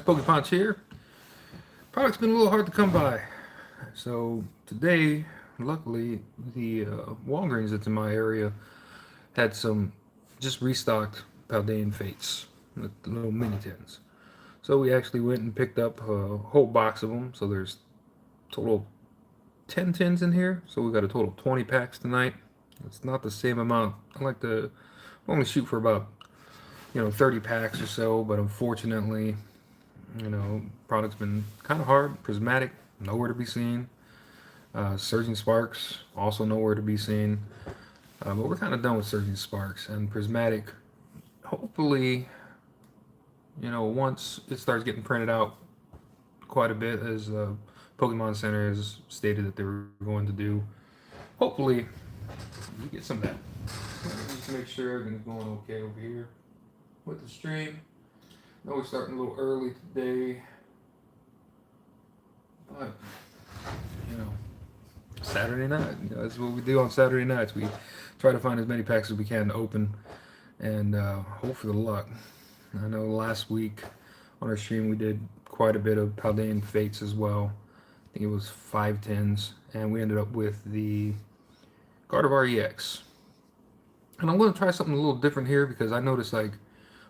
Pokeponch here. Product's been a little hard to come by. So today, luckily, the Walgreens that's in my area had some just restocked Paldean Fates, the little mini tins. So we actually went and picked up a whole box of them. So there's total 10 tins in here. So we got a total of 20 packs tonight. It's not the same amount. I like to only shoot for about 30 packs or so, but unfortunately, product's been kind of hard. Prismatic, nowhere to be seen. Surging Sparks, also nowhere to be seen. But we're kind of done with Surging Sparks, and Prismatic, hopefully, once it starts getting printed out quite a bit, as Pokemon Center has stated that they were going to do, hopefully we get some of that. Just make sure everything's going okay over here with the stream. I know we're starting a little early today, but Saturday night. That's what we do on Saturday nights. We try to find as many packs as we can to open and hope for the luck. I know last week on our stream we did quite a bit of Paldean Fates as well. I think it was 5 tins, and we ended up with the Gardevoir EX. And I'm going to try something a little different here because I noticed, like,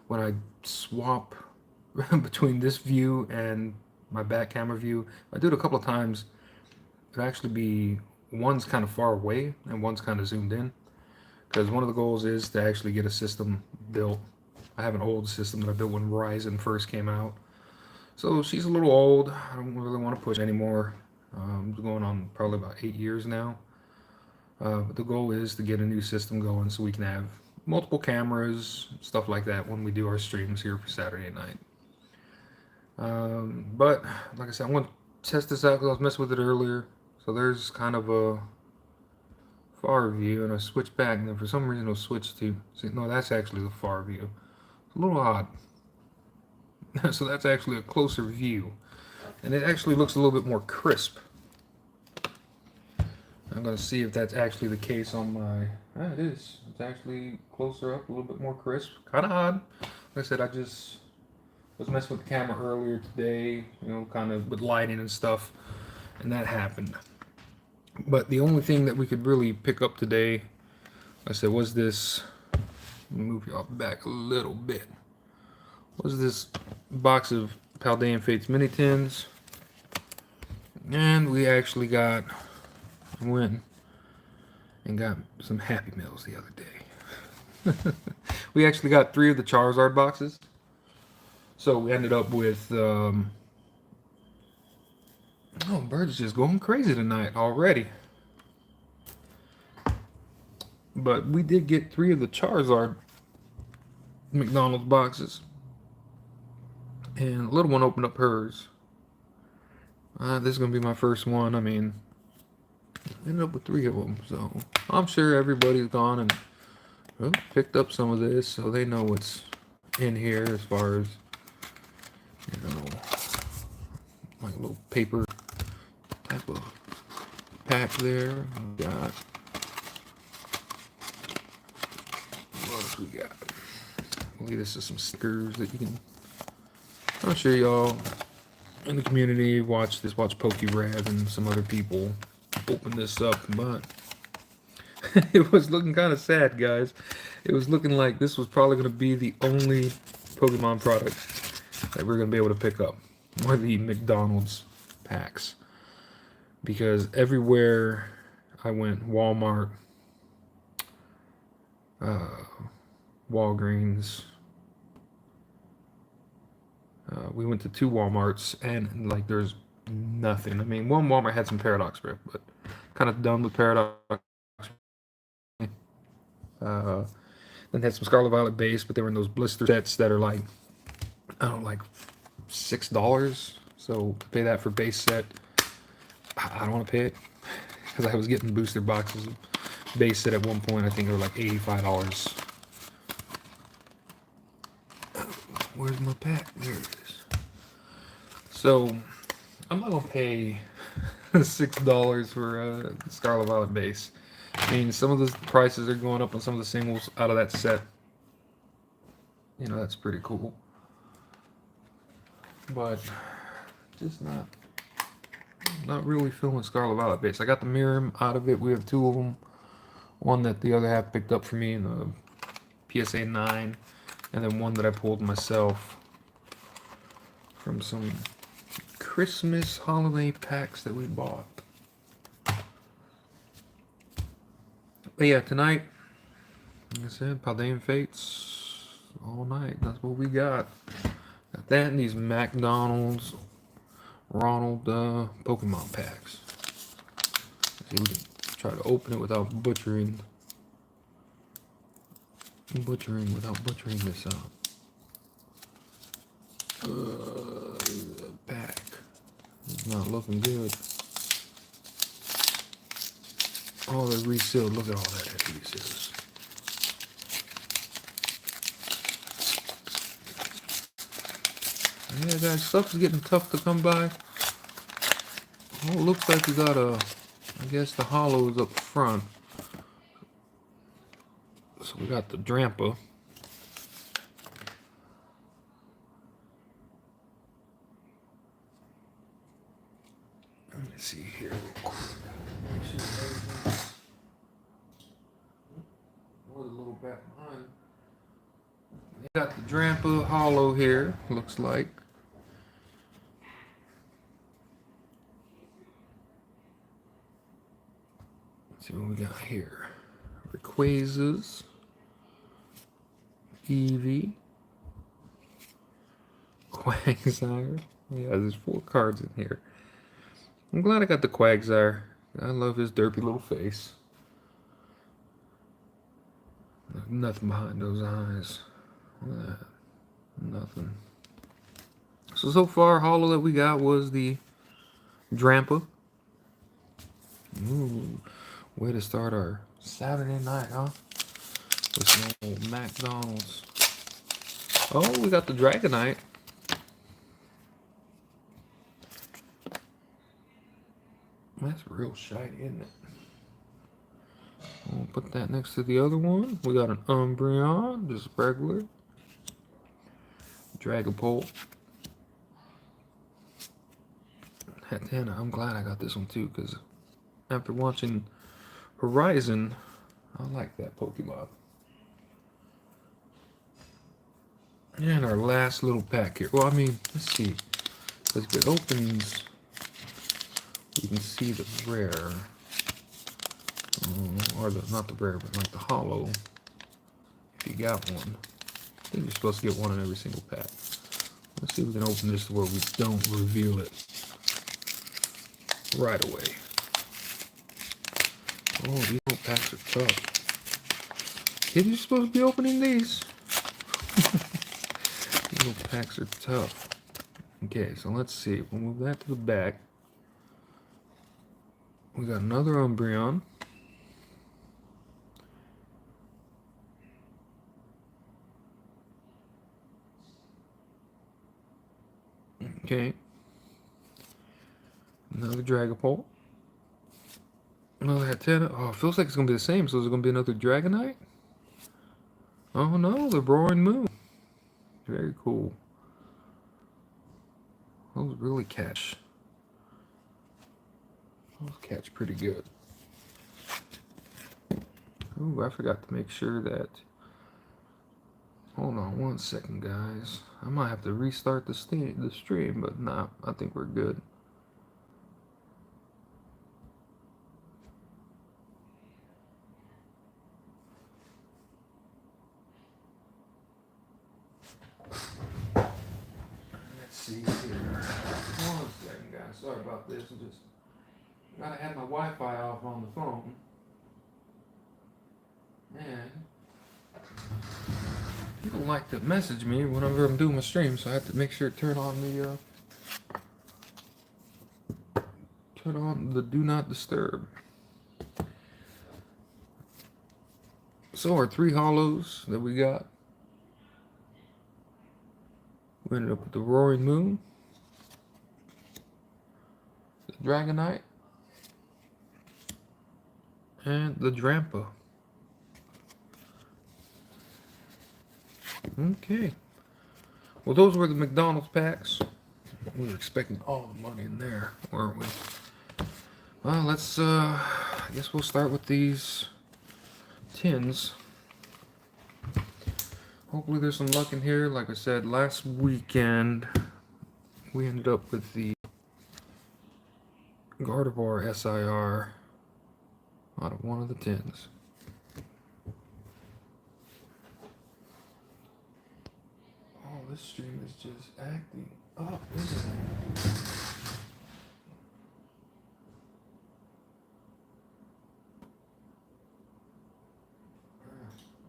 when I swap between this view and my back camera view, I do it a couple of times. It'll actually be one's kind of far away and one's kind of zoomed in, because one of the goals is to actually get a system built. I have an old system that I built when Verizon first came out, so she's a little old. I don't really want to push anymore. I'm going on probably about 8 years now. But the goal is to get a new system going so we can have multiple cameras, stuff like that, when we do our streams here for Saturday night. But like I said, I'm going to test this out because I was messing with it earlier. So there's kind of a far view, and I switch back, and then for some reason it'll switch to, see, no, that's actually the far view. It's a little odd. So that's actually a closer view, and it actually looks a little bit more crisp. I'm going to see if that's actually the case on my... it is. It's actually closer up, a little bit more crisp. Kind of odd. Like I said, I just was messing with the camera earlier today, kind of with lighting and stuff, and that happened. But the only thing that we could really pick up today, like I said, was this... Let me move y'all back a little bit. Was this box of Paldean Fates mini tins. And we actually went and got some Happy Meals the other day. We actually got 3 of the Charizard boxes. So we ended up with oh, Bird's just going crazy tonight already. But we did get 3 of the Charizard McDonald's boxes, and the little one opened up hers. This is gonna be my first one. I mean, ended up with 3 of them, so I'm sure everybody's gone and picked up some of this, so they know what's in here as far as, like a little paper type of pack there. We got, what else we got? I believe this is some stickers that you can, I'm sure y'all in the community watch PokeRev and some other people open this up, but it was looking kind of sad, guys. It was looking like this was probably going to be the only Pokemon product that we're going to be able to pick up, one of the McDonald's packs, because everywhere I went, Walmart, Walgreens, we went to 2 Walmarts, and like there's nothing. I mean, one Walmart had some Paradox Grip, but kind of done with Paradox. Then had some Scarlet Violet base, but they were in those blister sets that are like, I don't know, like $6. So to pay that for base set, I don't want to pay it, because I was getting booster boxes of base set at one point. I think they were like $85. Where's my pack? There it is. So I'm not gonna pay $6 for a Scarlet Violet base. I mean, some of the prices are going up on some of the singles out of that set. That's pretty cool. but just not really feeling Scarlet Violet base. I got the mirror out of it. We have two of them. One that the other half picked up for me in the PSA 9, and then one that I pulled myself from some Christmas holiday packs that we bought. But yeah, tonight, like I said, Paldean Fates all night. That's what we got. Got that and these McDonald's Ronald Pokemon packs. Let's see if we can try to open it without butchering this up. The back is not looking good. Oh, they're resealed. Look at all that adhesives. Yeah, guys, stuff is getting tough to come by. Oh, it looks like we got I guess the hollow is up front. So we got the Drampa. Let me see here real quick. More a little back behind. We got the Drampa hollow here, looks like. Let's see what we got here. Rayquazas. Eevee. Quagsire. Yeah, there's 4 cards in here. I'm glad I got the Quagsire. I love his derpy little face. Nothing behind those eyes. Nothing. So far, holo that we got was the Drampa. Ooh, way to start our Saturday night, huh? With some old McDonald's. Oh, we got the Dragonite. That's real shiny, isn't it? We'll put that next to the other one. We got an Umbreon, just regular. Dragapult. Hatana, I'm glad I got this one too, because after watching Horizon, I like that Pokemon. And our last little pack here. Well, I mean, let's see. Because if it opens, you can see the rare. Or not the rare, but like the hollow. If you got one. I think you're supposed to get one in every single pack. Let's see if we can open this to where we don't reveal it right away. Oh, these little packs are tough. Kids, you're supposed to be opening these. These little packs are tough. Okay, so let's see. We'll move that to the back. We got another Umbreon. Okay. Another Dragapult. Another Hatena. Oh, it feels like it's going to be the same. So is it going to be another Dragonite? Oh no, the Roaring Moon. Very cool. Those really catch. Those catch pretty good. Oh, I forgot to make sure that... Hold on one second, guys. I might have to restart the stream, but nah, I think we're good. Let's see here. One second, guys. Sorry about this. I just gotta have my Wi-Fi off on the phone. And people like to message me whenever I'm doing my stream, so I have to make sure to turn on the do not disturb. So our 3 hollows that we got. We ended up with the Roaring Moon, the Dragonite, and the Drampa. Okay. Well, those were the McDonald's packs. We were expecting all the money in there, weren't we? Well, let's, I guess we'll start with these tins. Hopefully there's some luck in here. Like I said, last weekend, we ended up with the Gardevoir SIR out of one of the tins. Oh, this stream is just acting up, isn't it?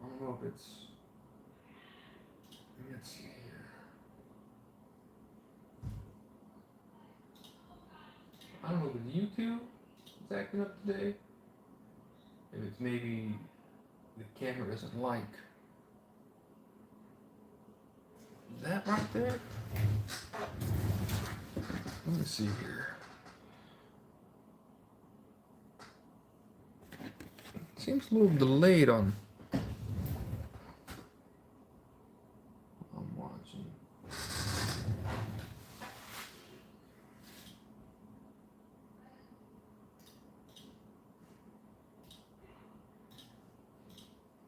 I don't know if it's... Let's see here. I don't know if it's YouTube is acting up today. If it's maybe the camera isn't like that right there. Let me see here. Seems a little delayed on. I'm watching.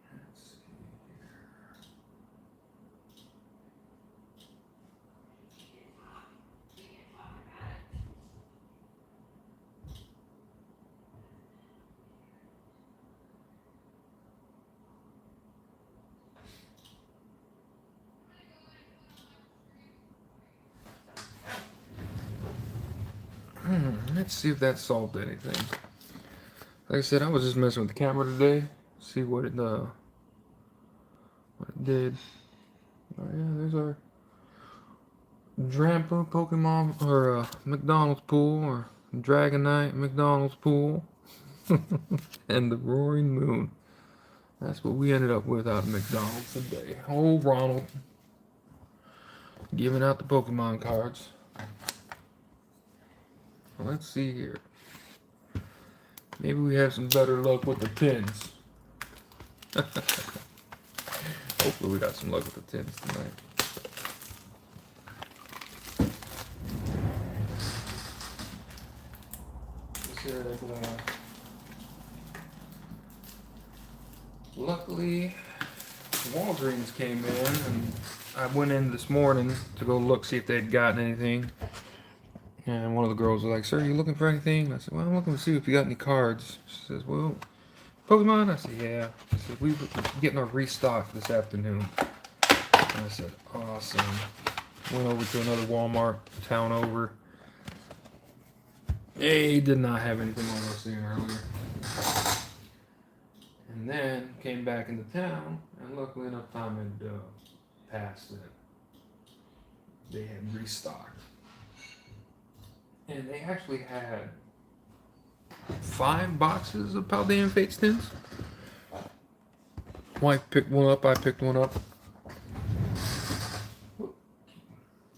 Let's see here. Let's see if that solved anything. Like I said, I was just messing with the camera today. See what it did. Oh yeah, there's our Drampa Pokemon or McDonald's pool or Dragonite McDonald's pool and the Roaring Moon. That's what we ended up with out of McDonald's today. Old Ronald giving out the Pokemon cards. Let's see here. Maybe we have some better luck with the tins. Hopefully we got some luck with the tins tonight. Luckily, Walgreens came in, and I went in this morning to go look, see if they'd gotten anything. And one of the girls was like, "Sir, are you looking for anything?" I said, "Well, I'm looking to see if you got any cards." She says, "Well, Pokemon?" I said, "Yeah." She said, "We were getting our restock this afternoon." And I said, "Awesome." Went over to another Walmart town over. They did not have anything on I was seeing earlier. And then came back into town, and luckily enough time had passed that they had restocked. And they actually had 5 boxes of Paldean Fates tins. Wife picked one up, I picked one up. Going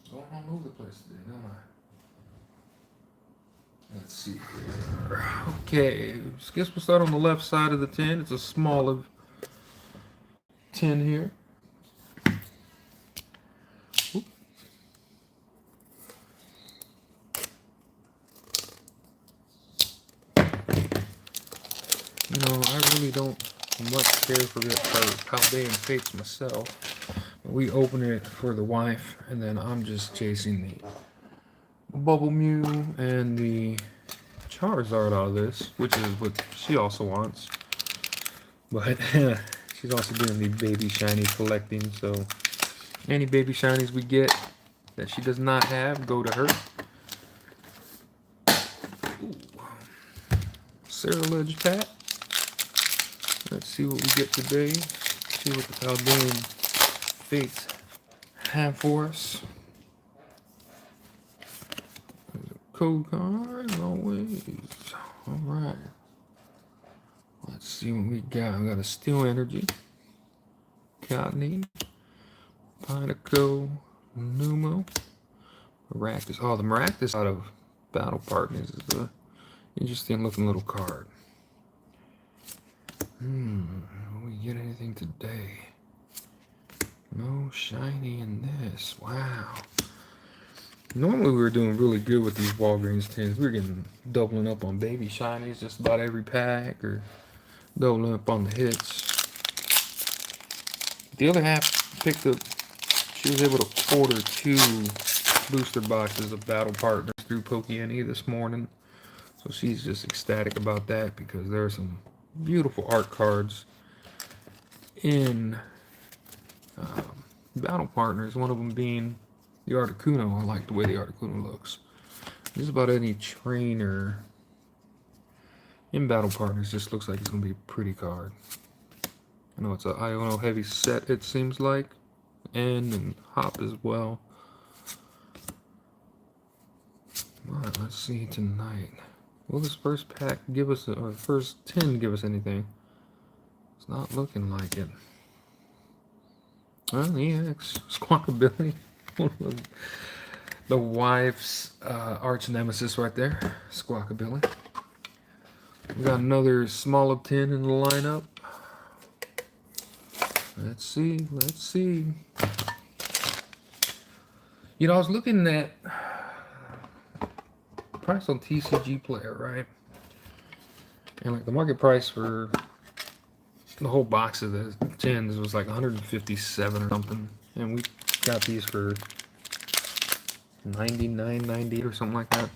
all over the place today, don't I? Let's see here. Okay, I guess we'll start on the left side of the tin. It's a smaller tin here. You know, I really don't much care for Paldean Fates myself. We open it for the wife, and then I'm just chasing the Bubble Mew and the Charizard out of this, which is what she also wants. But she's also doing the baby shiny collecting, so any baby shinies we get that she does not have go to her. Ooh. Cerulege Pat. Let's see what we get today. See what the Paldean Fates have for us. There's a code card, as always. Alright. Let's see what we got. We got a Steel Energy, Cottonee, Pineco, Numo, Maractus. Oh, the Maractus out of Battle Partners is a interesting looking little card. Will we get anything today? No shiny in this. Wow. Normally we were doing really good with these Walgreens tins. We were getting doubling up on baby shinies just about every pack, or doubling up on the hits. The other half picked up. She was able to order 2 booster boxes of Battle Partners through Pokene this morning. So she's just ecstatic about that because there are some beautiful art cards in Battle Partners. One of them being the Articuno. I like the way the Articuno looks. Just about any trainer in Battle Partners just looks like it's going to be a pretty card. I know it's an Iono heavy set, it seems like. And Hop as well. Alright, let's see tonight. Will this first pack give us, or first 10 give us anything? It's not looking like it. Well, EX, Squawkabilly. The wife's arch nemesis right there, Squawkabilly. We got another small of 10 in the lineup. Let's see, let's see. You know, I was looking at price on TCG Player, right? And like the market price for the whole box of the 10s was like 157 or something. And we got these for 99.98 or something like that.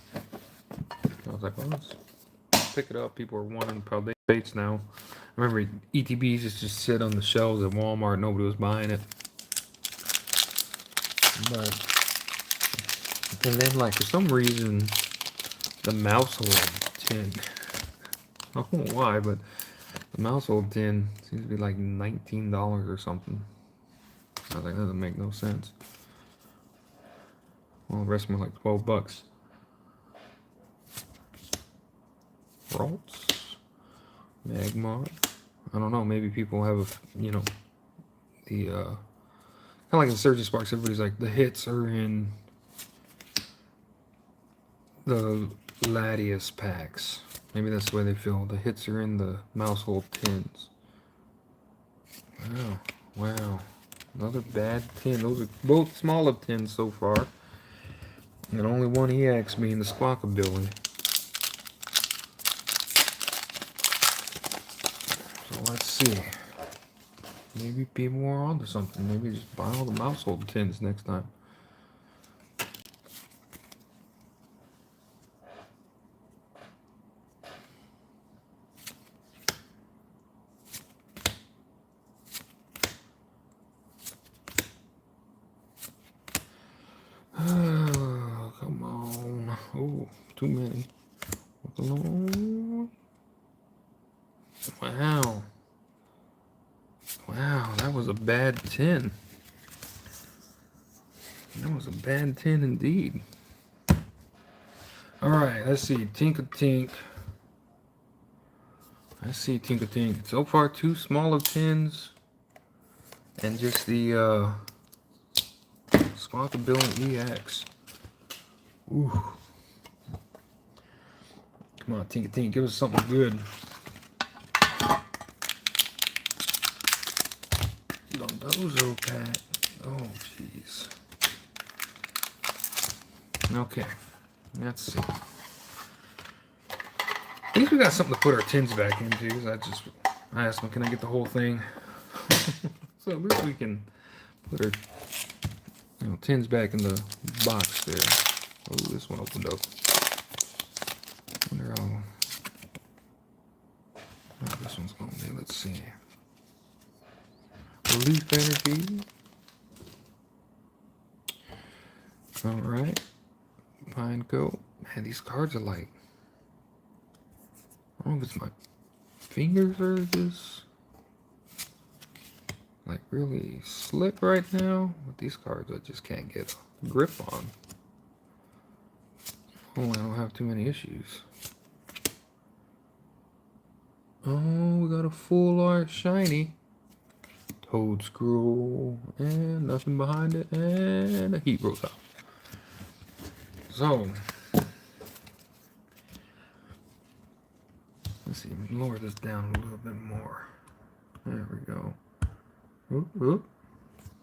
I was like, well, let's pick it up. People are wanting paldean baits now. I remember ETBs used to just sit on the shelves at Walmart. Nobody was buying it. But, and then like for some reason, the Mousehold tin, I don't know why, but the Mousehold tin seems to be like $19 or something. I was like, that doesn't make no sense. Well, the rest of them are like $12. Ralts, Magmar. I don't know. Maybe people have a, you know, the kind of like in Surgeon Sparks. Everybody's like the hits are in the Latias packs. Maybe that's the way they feel. The hits are in the Mousehold tins. Wow, wow. Another bad tin. Those are both small of tins so far. And only one EX being the Squawkabilly. So let's see. Maybe people are onto something. Maybe just buy all the Mousehold tins next time. Come on. Oh, too many. Wow. Wow, that was a bad tin. That was a bad tin indeed. Alright, let's see. Tink-a-Tink. Let's see, Tink-a-Tink. So far, 2 small of tins. And just the Squawkabilly EX. Ooh. Come on, Tink-a-Tink. Give us something good. Dondozo pack. Oh, jeez. Okay. Let's see. At least we got something to put our tins back into. I asked them, can I get the whole thing? So at least we can put our tins back in the box there. Oh, this one opened up. Wonder how this one's going to be. Let's see. Relief Energy. Alright. Pine Coat. Man, these cards are like, I don't know if it's my fingers are just like really slick right now. But these cards I just can't get a grip on. Oh, I don't have too many issues. Oh, we got a full art shiny. Toad Screw. And nothing behind it. And a Heat Rose out. So, let's see, lower this down a little bit more. There we go. Oop, oop.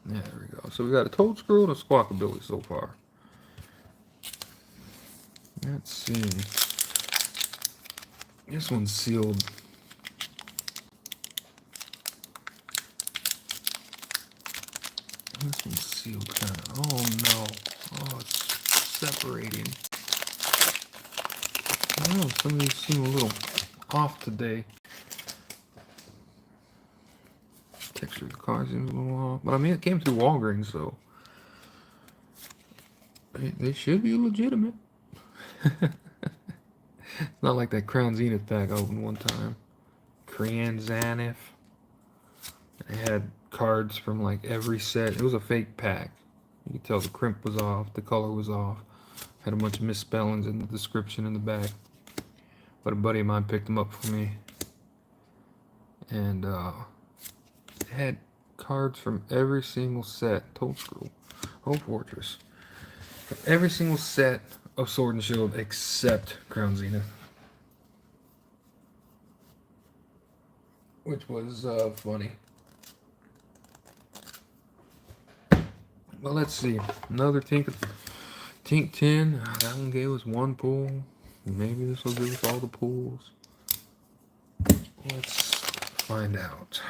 There we go. So we got a Toad Screw and a Squawkabilly so far. Let's see. This one's sealed. This one's sealed kind of. Oh no. Oh, it's separating. I don't know, some of these seem a little off today. Texture of the card seems a little off. But I mean, it came through Walgreens, so they should be legitimate. It's not like that Crown Zenith pack I opened one time. Korean Zanif. They had cards from like every set. It was a fake pack. You could tell the crimp was off, the color was off. Had a bunch of misspellings in the description in the back. But a buddy of mine picked them up for me. And it had cards from every single set. Toad Scroll. Home Fortress. From every single set of Sword and Shield except Crown Zenith. Which was funny. Well, let's see. Another Tink 10. That one gave us one pull. Maybe this will give us all the pulls. Let's find out.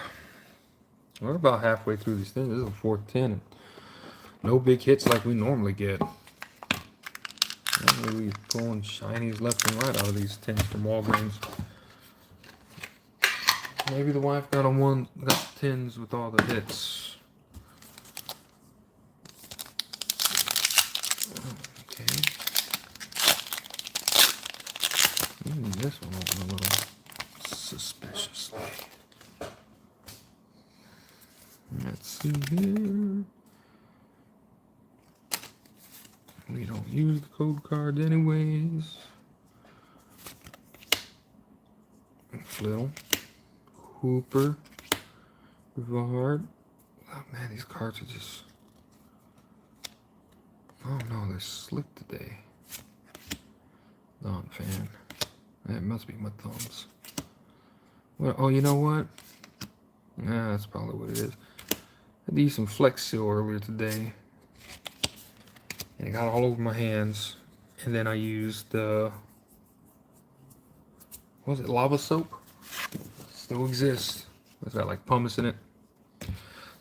We're about halfway through these things. This is the fourth 10. And no big hits like we normally get. Normally we're pulling shinies left and right out of these 10s from Walgreens. Maybe the wife got 10s with all the hits. Okay. This one opened a little suspiciously. Let's see here. We don't use the code cards anyways. Flittle. Hooper. Vard. Oh man, these cards are just... Oh no, they're slick today. Non-fan. That must be my thumbs. Well, oh, you know what? Yeah, that's probably what it is. I did some Flex Seal earlier today. And it got all over my hands. And then I used, what was it, lava soap? Still exists. It's got like pumice in it.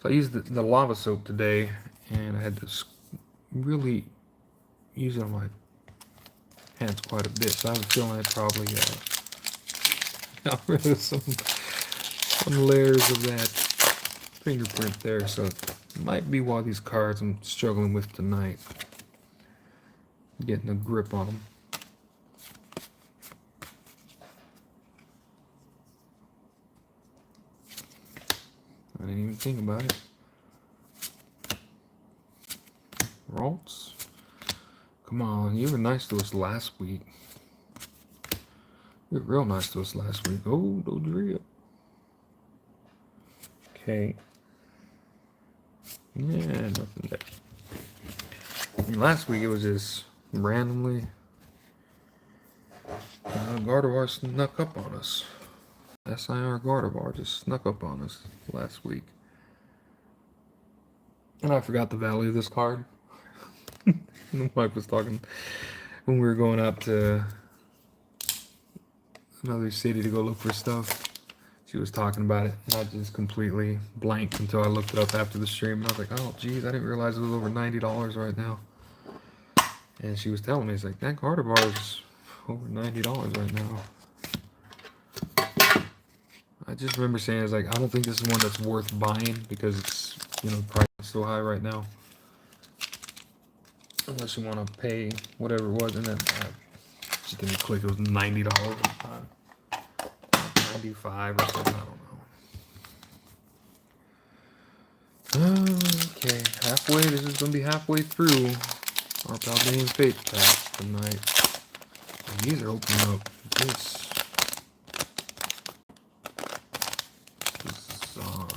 So I used the lava soap today. And I had to really use it on my hands quite a bit. So I have a feeling I probably got rid of some layers of that fingerprint there. So it might be one of these cards I'm struggling with tonight. Getting a grip on them. I didn't even think about it. Ralts. Come on, you were nice to us last week. You were real nice to us last week. Oh, Dodrio. Okay. Yeah, nothing there. And last week it was just randomly Gardevoir snuck up on us. SIR Gardevoir just snuck up on us last week. And I forgot the value of this card. My wife was talking when we were going up to another city to go look for stuff. She was talking about it, and I just completely blanked until I looked it up after the stream. And I was like, oh, geez, I didn't realize it was over $90 right now. And she was telling me, it's like, that Gardevoir is over $90 right now. I just remember saying, it's like, I don't think this is one that's worth buying because it's, you know, the price is so high right now. Unless you want to pay whatever it was, and then just didn't click. It was $90 at the time, 95 or something. I don't know. Okay, halfway. This is gonna be halfway through our Paldean Fate pack tonight. And these are opening up. This bizarre,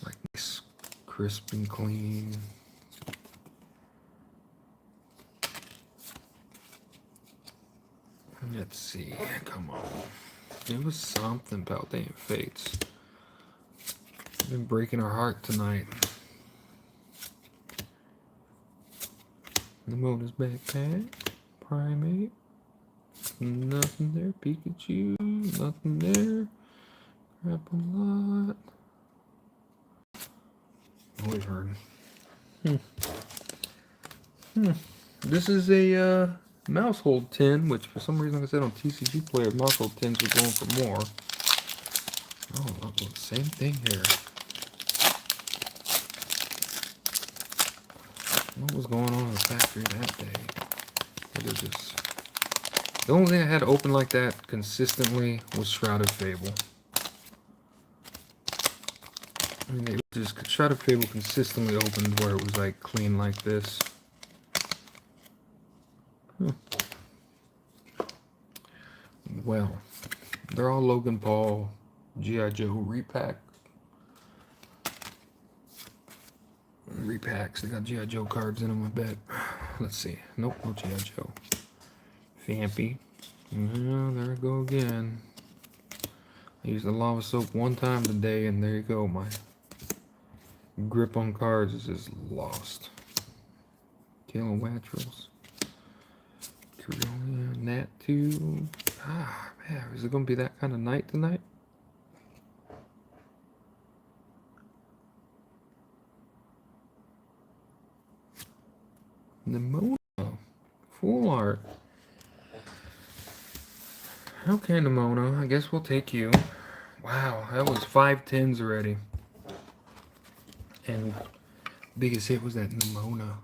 like nice, crisp and clean. Let's see, come on. It was something, Paldean Fates. Been breaking our heart tonight. The Mona's backpack. Primate. Nothing there. Pikachu. Nothing there. Crap a lot. Always heard. This is a Mousehold tin, which for some reason, like I said on TCG Player, Mousehold tins were going for more. Oh, look, same thing here. What was going on in the factory that day? The only thing I had to open like that consistently was Shrouded Fable. I mean, it just Shrouded Fable consistently opened where it was like clean like this. Well, they're all Logan Paul, G.I. Joe repacks. They got G.I. Joe cards in them, I bet. Let's see. Nope, no G.I. Joe. Vampy. There we go again. I used the lava soap one time today, and there you go. My grip on cards is just lost. Kilowattrels. Corellia, Nat 2. Ah, man, is it going to be that kind of night tonight? Nemona. Full art. Okay, Nemona, I guess we'll take you. Wow, that was 5 tins already. And biggest hit was that Nemona.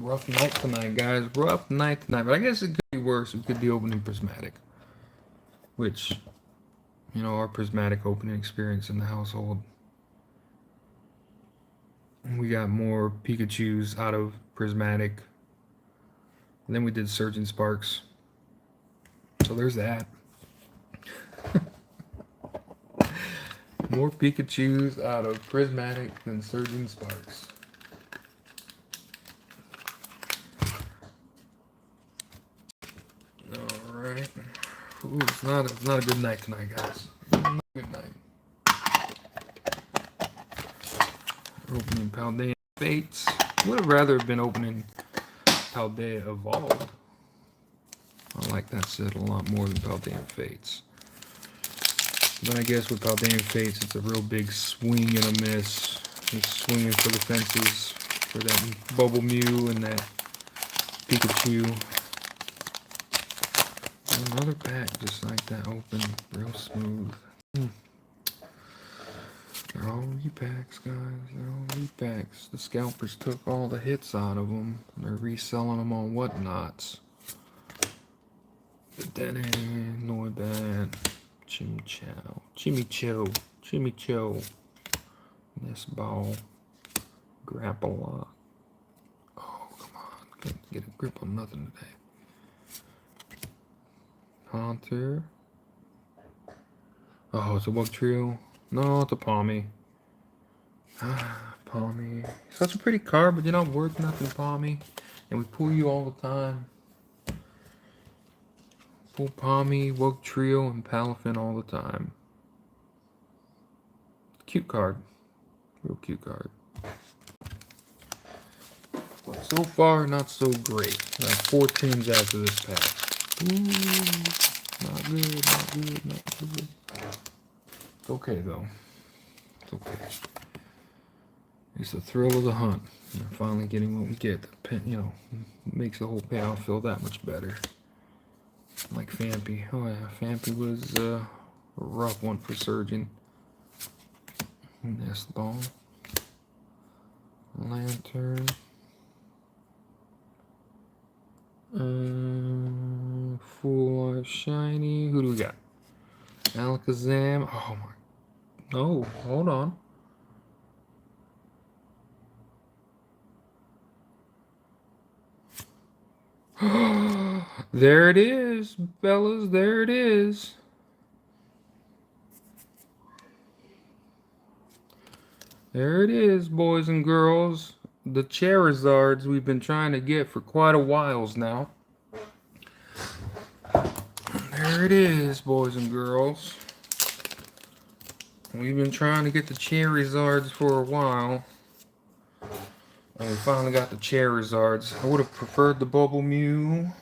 Rough night tonight, guys. Rough night tonight. But I guess it could be worse. We could be opening Prismatic. Which, you know, our Prismatic opening experience in the household. We got more Pikachus out of Prismatic. And then we did Surgeon Sparks. So there's that. More Pikachus out of Prismatic than Surgeon Sparks. Alright. Ooh, it's not a good night tonight, guys. Not a good night. Opening Paldean Fates. Would have rather have been opening Paldea Evolved. I like that set a lot more than Paldean Fates. But I guess with Paldean Fates, it's a real big swing and a miss. He's swinging for the fences for that Bubble Mew and that Pikachu. Another pack just like that open, real smooth. They're all repacks, guys. They're all repacks. The scalpers took all the hits out of them. They're reselling them on whatnots. Dene, Noibat, Chimicho, Nest Ball, Grapple. Oh, come on. Can't get a grip on nothing today. Haunter. Oh, it's a Bug Trio. No, it's a Palmy. Palmy. Such a pretty card, but you're not worth nothing, Palmy. And we pull you all the time. Pull Palmy, Bug Trio, and Palafin all the time. Cute card. Real cute card. But so far, not so great. 4 tins after this pack. Ooh, not good, not good, not good. It's okay, though. It's okay. It's the thrill of the hunt. You know, finally getting what we get. You know, makes the whole payoff feel that much better. Like Fampy. Oh yeah, Fampy was a rough one for Surgeon. Nest Ball. Lantern. Full Art Shiny. Who do we got? Alakazam. Oh my. Oh, hold on. There it is, fellas. There it is. There it is, boys and girls. The Charizards we've been trying to get for quite a while now. There it is, boys and girls. We've been trying to get the Charizards for a while. And we finally got the Charizards. I would have preferred the Bubble Mew.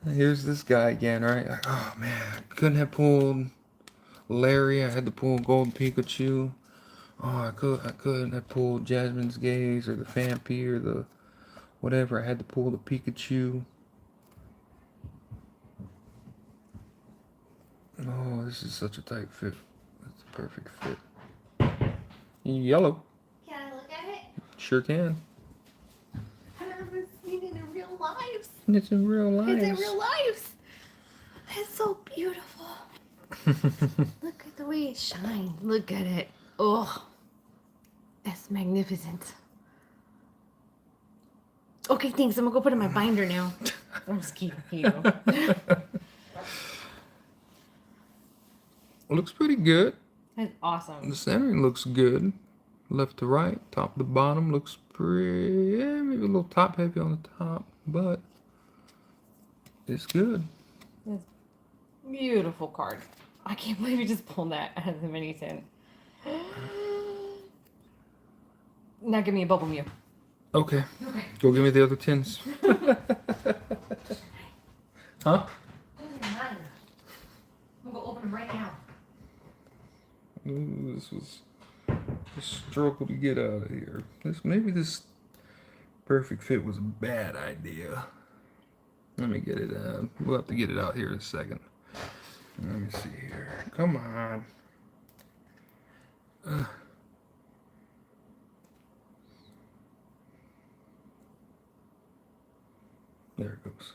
Here's this guy again, right? Oh man, I couldn't have pulled Larry. I had to pull Gold Pikachu. Oh, I couldn't have pulled Jasmine's Gaze or the Phanpy or the whatever. I had to pull the Pikachu. Oh, this is such a tight fit. That's a perfect fit. Yellow. Can I look at it? Sure can. I haven't seen it in real life. It's in real life. It's in real life. It's so beautiful. Look at the way it shines. Look at it. Oh, that's magnificent. Okay, thanks. I'm gonna go put it in my binder now. I'm just kidding you. Looks pretty good. That's awesome. The centering looks good. Left to right, top to bottom looks pretty. Yeah, maybe a little top heavy on the top, but it's good. That's a beautiful card. I can't believe you just pulled that out of the mini tin. Now give me a Bubble Mew. Okay. Okay. Go give me the other tins. Huh? I'm gonna go open them right now. Ooh, this was a struggle to get out of here. Maybe this perfect fit was a bad idea. Let me get it out. We'll have to get it out here in a second. Let me see here. Come on. There it goes.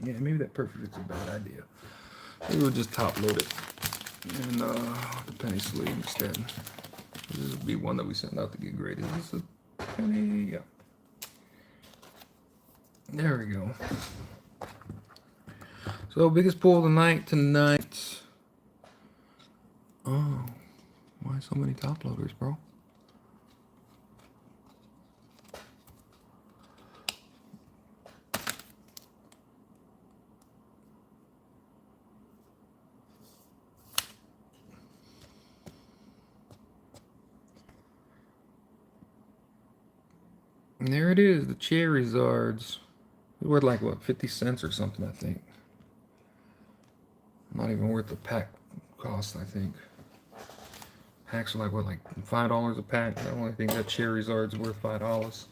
Yeah, maybe that perfect fit's a bad idea. Maybe we'll just top load it and the penny sleeve instead. This would be one that we sent out to get graded. Is this a penny? Yeah. There we go. So biggest pull of the night tonight. Oh, why so many top loaders, bro? And there it is, the Charizards. It worth like what, 50 cents or something, I think. Not even worth the pack cost, I think. Packs are like what, like $5 a pack? I only think that Charizard's worth $5.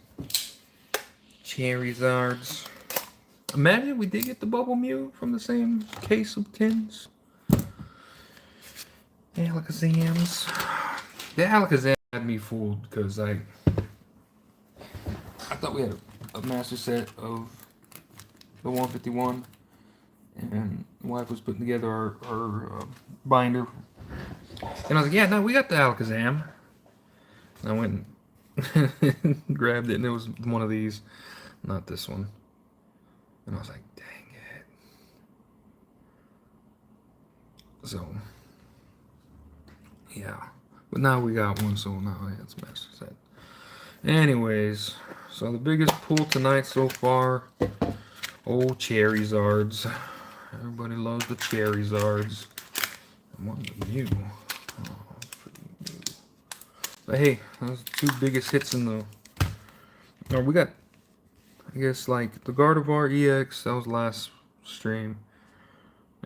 Charizards. Imagine we did get the Bubble Mew from the same case of tins. Alakazams. The Alakazam had me fooled because I thought we had a master set of the 151, and my wife was putting together our binder, and I was like, yeah, no, we got the Alakazam. And I went and grabbed it, and it was one of these, not this one. And I was like, dang it. So, yeah. But now we got one, so now yeah, it's master set. Anyways, so the biggest pull tonight so far, old Charizards. Everybody loves the Charizards. I want the Mew. Oh, pretty Mew. But hey, those two biggest hits in the. Oh, we got, I guess, like the Gardevoir EX, that was last stream.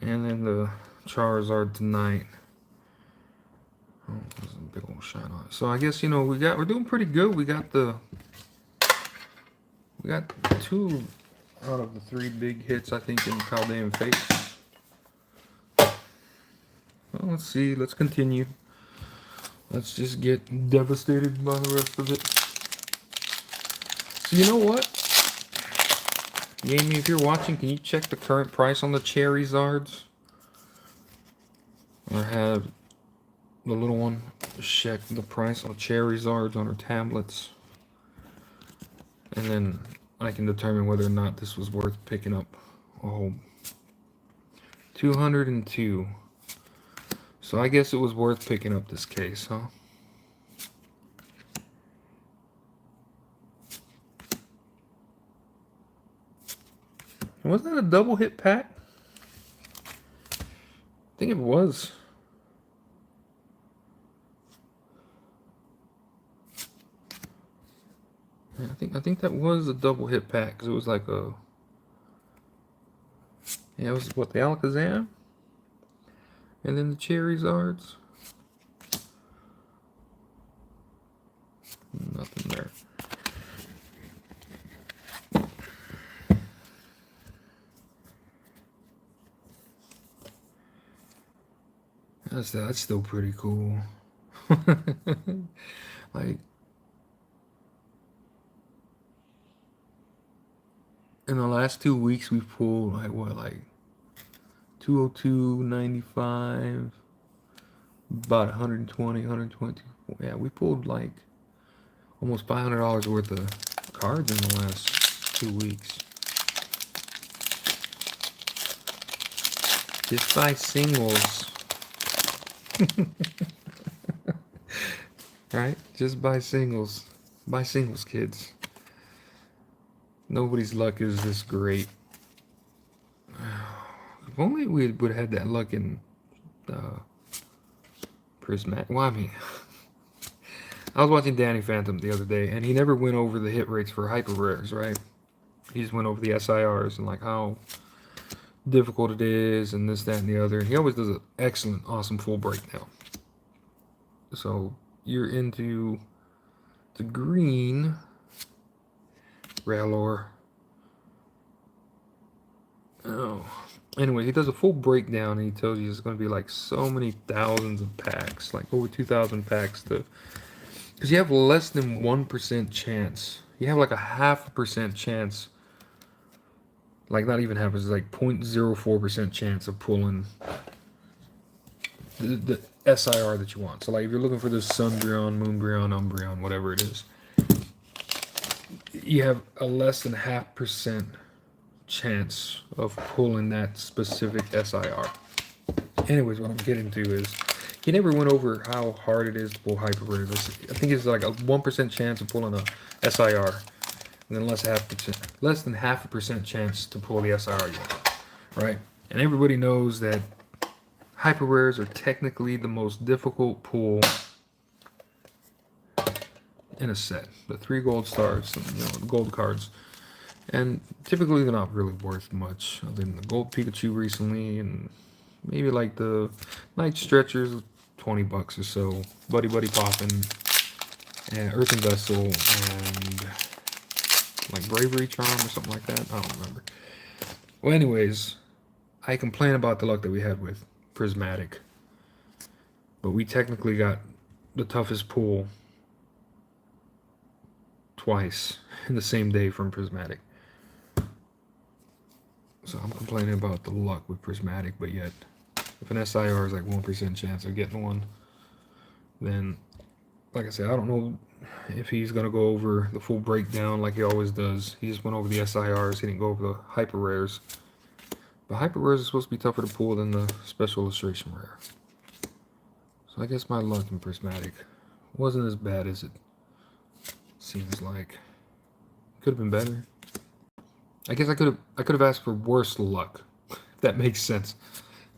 And then the Charizard tonight. Oh, there's a big old shine on it. So I guess, you know, we're doing pretty good. We got two out of the three big hits, I think, in Paldean Face. Well, let's see. Let's continue. Let's just get devastated by the rest of it. So you know what? Amy, if you're watching, can you check the current price on the Charizards? I have the little one check the price on Charizards on her tablets, and then I can determine whether or not this was worth picking up. Oh, 202. So I guess it was worth picking up this case, huh? Wasn't that a double hit pack? I think it was. Yeah, I think that was a double hit pack because it was like a, yeah, it was what, the Alakazam and then the Charizards. Nothing there. That's still pretty cool. Like, in the last 2 weeks we've pulled like what, like 202, 95, about 120, 120. Yeah, we pulled like almost $500 worth of cards in the last 2 weeks. Just by singles. Right? Just by singles. By singles, kids. Nobody's luck is this great. If only we would have had that luck in Prismatic. Well, I mean, I was watching Danny Phantom the other day, and he never went over the hit rates for hyper rares, right? He just went over the SIRs and like how difficult it is, and this, that, and the other. He always does an excellent, awesome full breakdown. So you're into the green Ralor. Oh. Anyway, he does a full breakdown and he tells you it's going to be like so many thousands of packs, like over 2,000 packs to, because you have less than 1% chance. You have like a 0.5% chance, like not even half, it's like 0.04% chance of pulling the SIR that you want. So like if you're looking for the Sunbreon, Moonbreon, Umbreon, whatever it is, you have a less than 0.5% chance of pulling that specific SIR. Anyways, what I'm getting to is he never went over how hard it is to pull hyper rares. I think it's like a 1% chance of pulling a SIR, and then less than 0.5% chance to pull the SIR you want, right? And everybody knows that hyper rares are technically the most difficult pull in a set. The 3 gold stars, the gold cards. And typically they're not really worth much, other than the gold Pikachu recently, and maybe like the night stretchers, $20 or so. Buddy Poppin', and Earthen Vessel, and like Bravery Charm or something like that. I don't remember. Well, anyways, I complain about the luck that we had with Prismatic, but we technically got the toughest pull twice in the same day from Prismatic. So I'm complaining about the luck with Prismatic, but yet if an SIR is like 1% chance of getting one, then like I said, I don't know if he's going to go over the full breakdown like he always does. He just went over the SIRs, he didn't go over the hyper rares. But hyper rares are supposed to be tougher to pull than the special illustration rare. So I guess my luck in Prismatic wasn't as bad as it seems like. Could have been better. I guess I could have asked for worse luck, if that makes sense.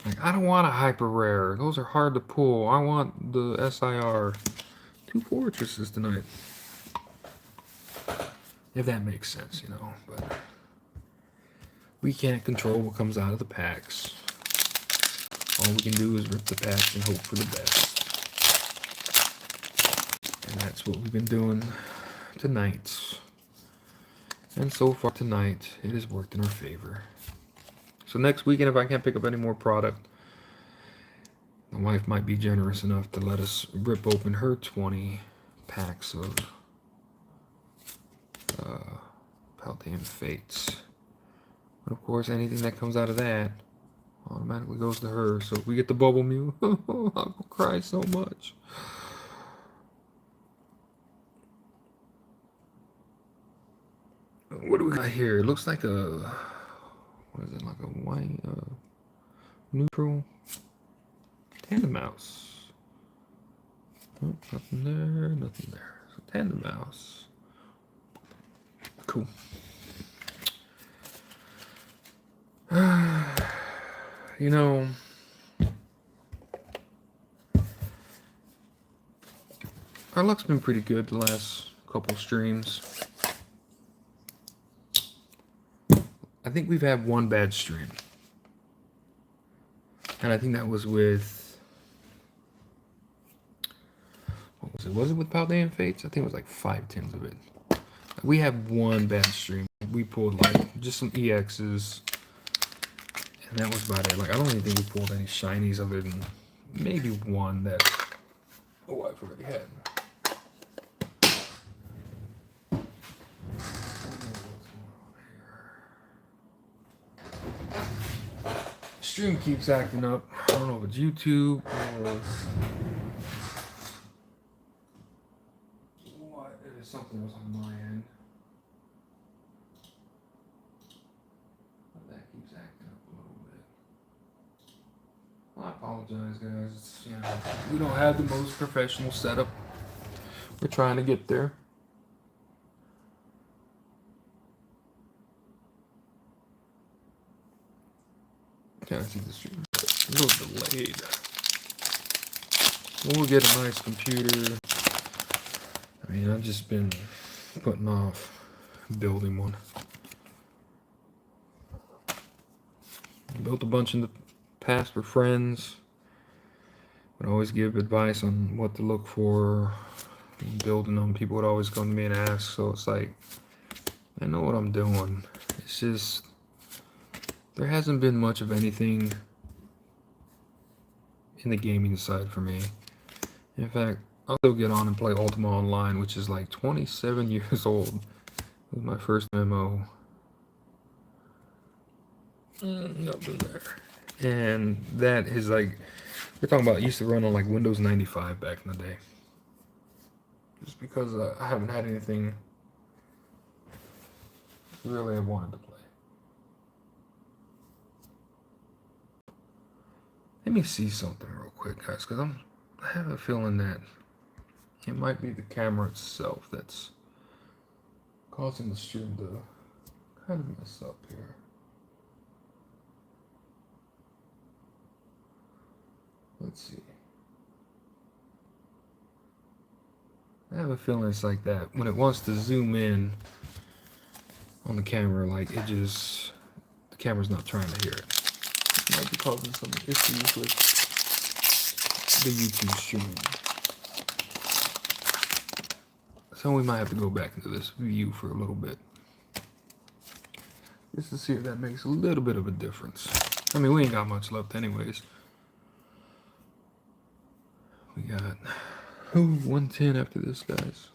Like, I don't want a hyper rare. Those are hard to pull. I want the SIR. 2 fortresses tonight. If that makes sense, But we can't control what comes out of the packs. All we can do is rip the packs and hope for the best. And that's what we've been doing tonight. And so far tonight, it has worked in our favor. So next weekend, if I can't pick up any more product, my wife might be generous enough to let us rip open her 20 packs of Paldean Fates. But of course, anything that comes out of that automatically goes to her. So if we get the Bubble Mew, I'll cry so much. What do we got here? It looks like a, what is it, like a white, neutral Tandem Mouse. Oh, nothing there, nothing there. So Tandem Mouse. Cool. Our luck's been pretty good the last couple streams. I think we've had one bad stream. And I think that was with, what was it? Was it with Paldean Fates? I think it was like 5/10 of it. We had one bad stream. We pulled like just some EXs. And that was about it. Like, I don't even think we pulled any shinies other than maybe one that I've already had. Stream keeps acting up. I don't know if it's YouTube or what. It is something else on my end. But that keeps acting up a little bit. I apologize, guys. It's, we don't have the most professional setup. We're trying to get there. Can I see the stream? A little delayed. We'll get a nice computer. I mean, I've just been putting off building one. Built a bunch in the past for friends. Would always give advice on what to look for. Building them, people would always come to me and ask. So it's like, I know what I'm doing. It's just, there hasn't been much of anything in the gaming side for me. In fact, I'll still get on and play Ultima Online, which is like 27 years old. It was my first MMO. Nothing there. And that is like, we're talking about, it used to run on like Windows 95 back in the day. Just because I haven't had anything really I wanted to play. Let me see something real quick, guys, because I have a feeling that it might be the camera itself that's causing the stream to kind of mess up here. Let's see. I have a feeling it's like that. When it wants to zoom in on the camera, like it just, the camera's not trying to hear it. It might be causing some issues with the YouTube stream. So we might have to go back into this view for a little bit. Just to see if that makes a little bit of a difference. I mean, we ain't got much left anyways. We got 110 after this, guys.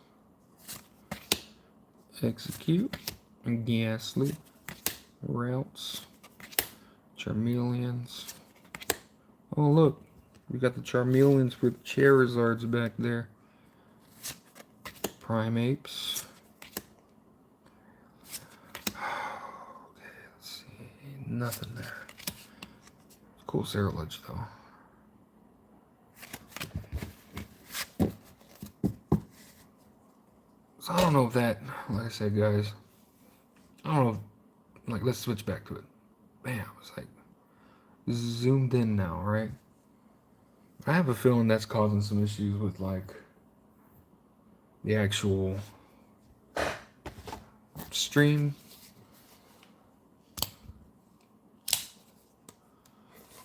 Execute, Ghastly, Routes, Charmeleons. Oh look, we got the Charmeleons with Charizards back there. Primeapes. Okay, let's see. Nothing there. Cool Cerulege though. So I don't know if that, like I said, guys, I don't know if, like, let's switch back to it. Bam, it's like zoomed in now, right? I have a feeling that's causing some issues with, like, the actual stream.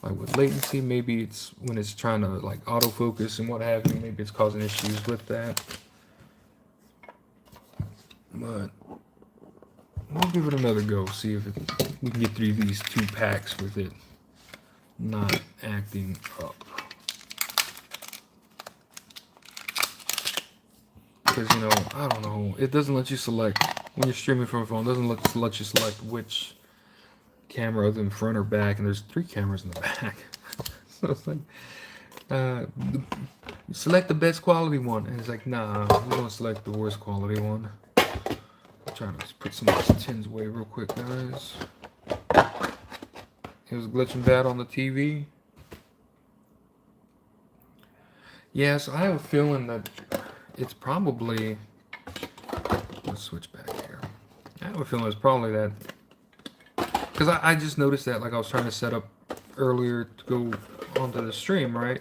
Like with latency, maybe it's when it's trying to like autofocus and what have you, maybe it's causing issues with that. But we'll give it another go, see if we can get through these 2 packs with it not acting up. Because, you know, I don't know, it doesn't let you select, when you're streaming from a phone, it doesn't let you select which camera, other than front or back, and there's 3 cameras in the back. So it's like, select the best quality one, and it's like, nah, we're gonna select the worst quality one. I'm trying to put some of these tins away real quick, guys. It was glitching bad on the TV. Yeah, so I have a feeling that it's probably, let's switch back here. I have a feeling it's probably that, because I just noticed that, like I was trying to set up earlier to go onto the stream, right?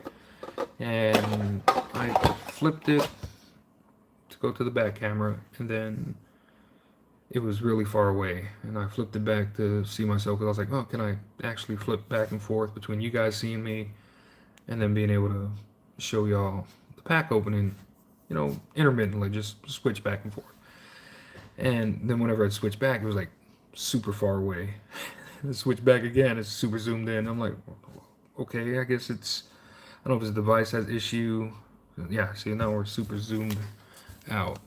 And I flipped it to go to the back camera, and then it was really far away, and I flipped it back to see myself because I was like, oh, can I actually flip back and forth between you guys seeing me and then being able to show y'all the pack opening, intermittently, just switch back and forth. And then whenever I'd switch back, it was like super far away. And switch back again, it's super zoomed in. I'm like, okay, I guess I don't know if it's the device has issue. Yeah, see, now we're super zoomed out.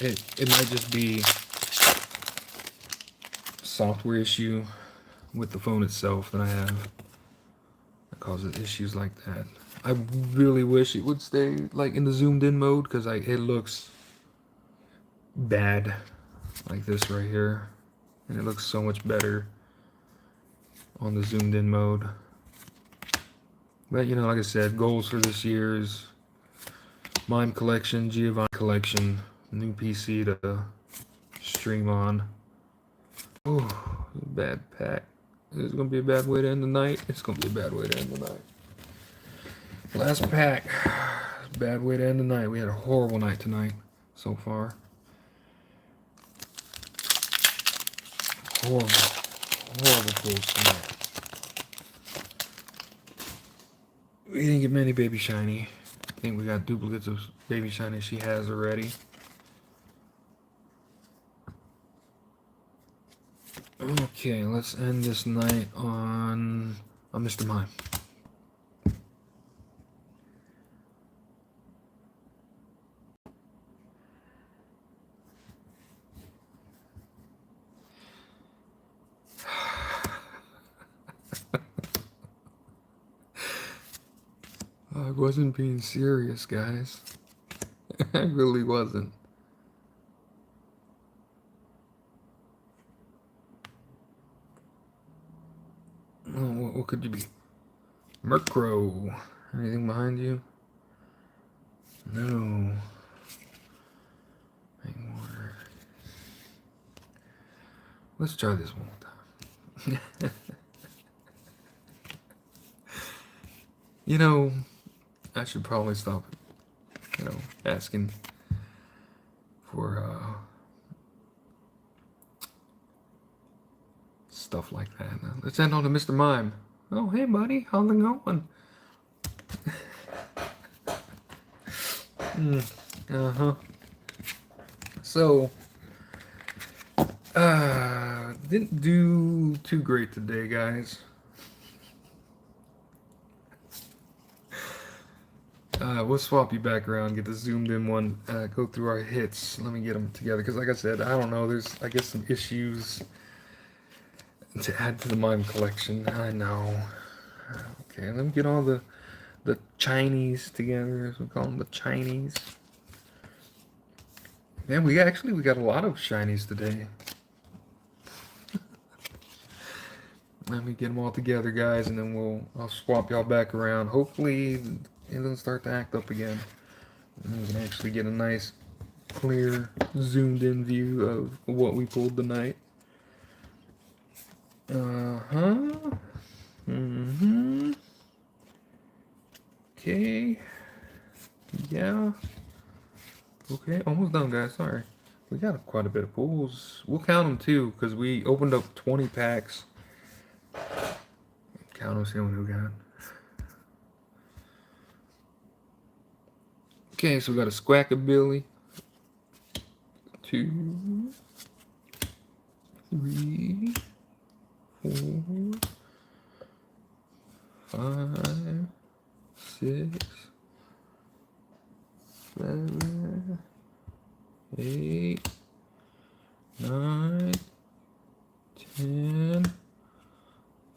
It might just be software issue with the phone itself that I have that causes issues like that. I really wish it would stay like in the zoomed in mode because it looks bad like this right here, and it looks so much better on the zoomed in mode. But like I said, goals for this year is Mime collection, Giovanni collection, new PC to stream on. Oh, bad pack. It's gonna be a bad way to end the night. It's gonna be a bad way to end the night. Last pack. Bad way to end the night. We had a horrible night tonight so far. Horrible pulls tonight. We didn't get many Baby Shiny. I think we got duplicates of Baby Shiny she has already. Okay, let's end this night on Mr. Mime. I wasn't being serious, guys. I really wasn't. Oh, what could you be? Murkrow. Anything behind you? No. Water. Let's try this one more time. I should probably stop, asking for stuff like that. Let's end on to Mr. Mime. Oh, hey, buddy. How's it going? So, didn't do too great today, guys. We'll swap you back around, get the zoomed in one, go through our hits. Let me get them together, because like I said, I don't know, there's, I guess, some issues to add to the Mime collection. I know. Okay, let me get all the Chinese together, as we call them, the Chinese. Man, we got a lot of shinies today. Let me get them all together, guys, and then I'll swap y'all back around. Hopefully it doesn't start to act up again. And we can actually get a nice, clear, zoomed-in view of what we pulled tonight. Okay. Yeah. Okay, almost done, guys. Sorry. We got quite a bit of pulls. We'll count them, too, because we opened up 20 packs. Count them, see how many we got. Okay, so we got a Squackabilly. 2, 3, 4, 5, 6, 7, 8, 9, 10,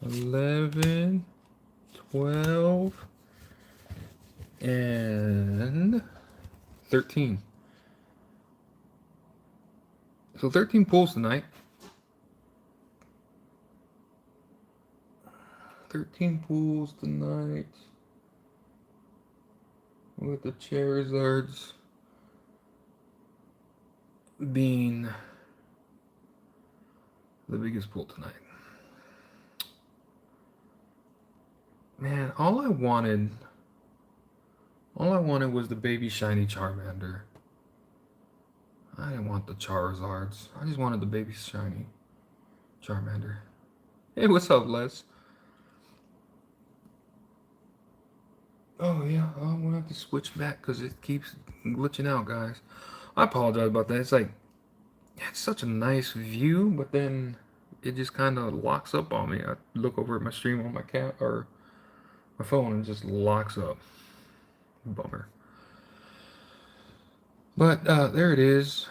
11, 12, and 13. So 13 pulls tonight. 13 pulls tonight. With the Charizards being the biggest pull tonight. Man, all I All I wanted was the baby shiny Charmander. I didn't want the Charizards. I just wanted the baby shiny Charmander. Hey, what's up, Les? Oh yeah, I'm gonna have to switch back because it keeps glitching out, guys. I apologize about that. It's like it's such a nice view, but then it just kind of locks up on me. I look over at my stream on my cat or my phone and it just locks up. Bummer. But there it is.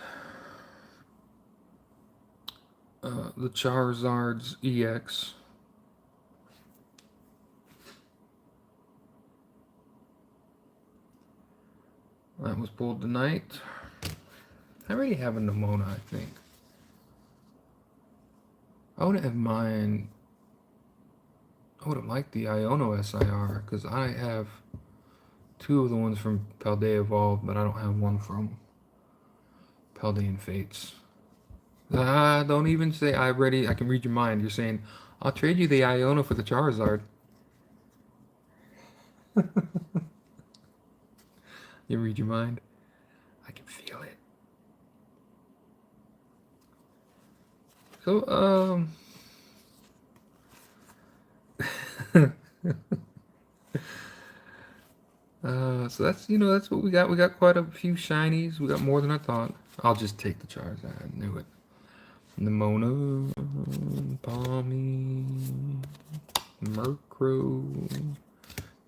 The Charizard's EX. That was pulled tonight. I already have a Nimona, I think. I wouldn't have mind. I would have liked the Iono SIR because I have two of the ones from Paldean Evolved, but I don't have one from Paldean Fates. Don't even say I can read your mind. You're saying, I'll trade you the Iono for the Charizard. You read your mind? I can feel it. So, so that's what we got. We got quite a few shinies. We got more than I thought. I'll just take the Charizard. I knew it. Nimona, Palmy, Murkrow,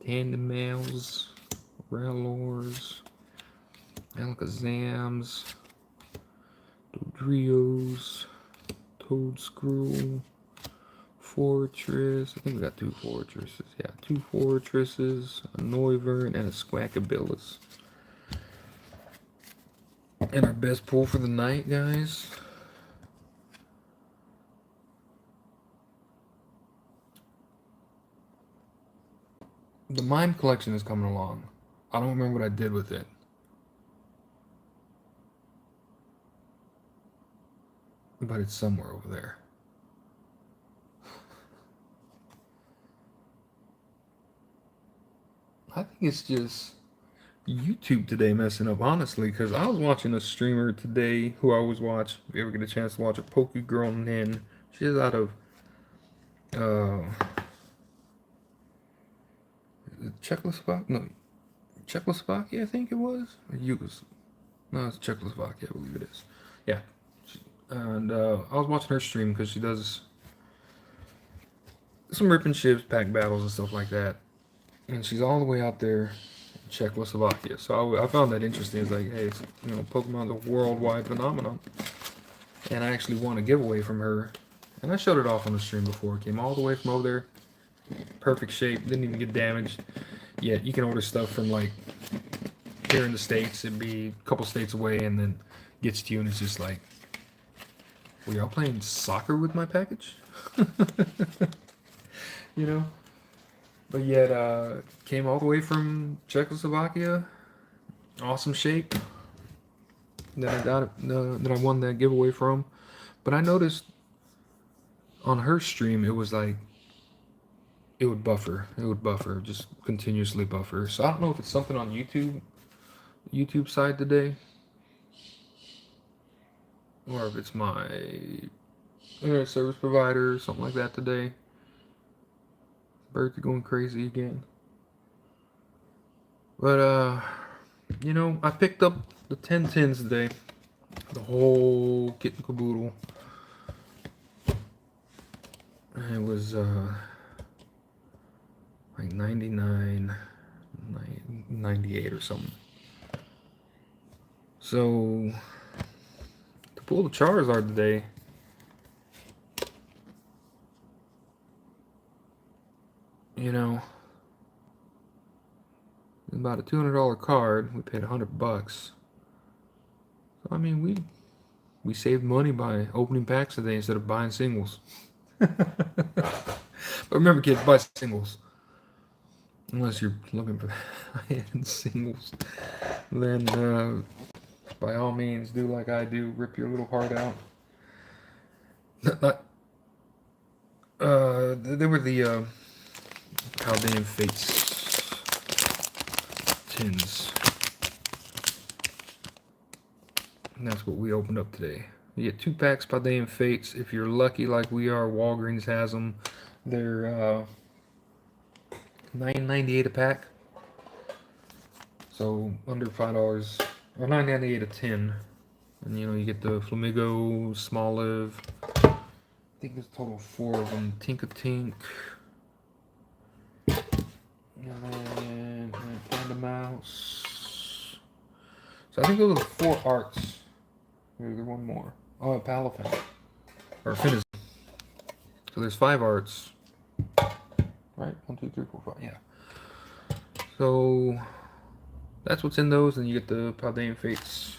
Tandemails, Rellors, Alakazams, Dodrios, Toadscrew, Fortress. I think we got two Fortresses. Yeah, two Fortresses, a Noivern, and a Squackabilis. And our best pull for the night, guys. The mime collection is coming along. I don't remember what I did with it. But it's somewhere over there. I think it's just YouTube today messing up, honestly, because I was watching a streamer today who I always watch. If you ever get a chance to watch a Poke Girl Nin, she's out of Czechoslovakia, I think it was. Or no, it's Czechoslovakia, I believe it is. Yeah, and I was watching her stream because she does some rip and ships, pack battles, and stuff like that. And she's all the way out there in Czechoslovakia. So I found that interesting. It's like, hey, Pokemon's a worldwide phenomenon. And I actually won a giveaway from her. And I showed it off on the stream before. It came all the way from over there. Perfect shape. Didn't even get damaged. Yet you can order stuff from like here in the States. It'd be a couple states away and then gets to you and it's just like, were y'all playing soccer with my package? You know? But yet, came all the way from Czechoslovakia. Awesome shape. That I got, that I won that giveaway from. But I noticed on her stream, it was like, it would buffer. It would buffer, just continuously buffer. So I don't know if it's something on YouTube side today, or if it's my internet service provider or something like that today. Birds are going crazy again. But I picked up the 10/10s today. The whole kit and caboodle. And it was like 99, 98 or something. So to pull the Charizard today, about a $200 card. We paid $100. So I mean, we saved money by opening packs today instead of buying singles. But remember, kids, buy singles. Unless you're looking for high-end singles, then by all means, do like I do. Rip your little heart out. They were the Paldean Fates tins. And that's what we opened up today. You get 2 packs Paldean Fates. If you're lucky like we are, Walgreens has them. They're $9.98 a pack. So under $5 or $9.98 a tin. And you know, you get the Flamingo, Small Live. I think there's a total of 4 of them. Tink-a-Tink. And then Panda Mouse. So I think those are the 4 arts. Maybe there's one more. Oh, Palafin. Or Finiz. So there's 5 arts. Right? 1, 2, 3, 4, 5. Yeah. So that's what's in those, and you get the Paldean Fates.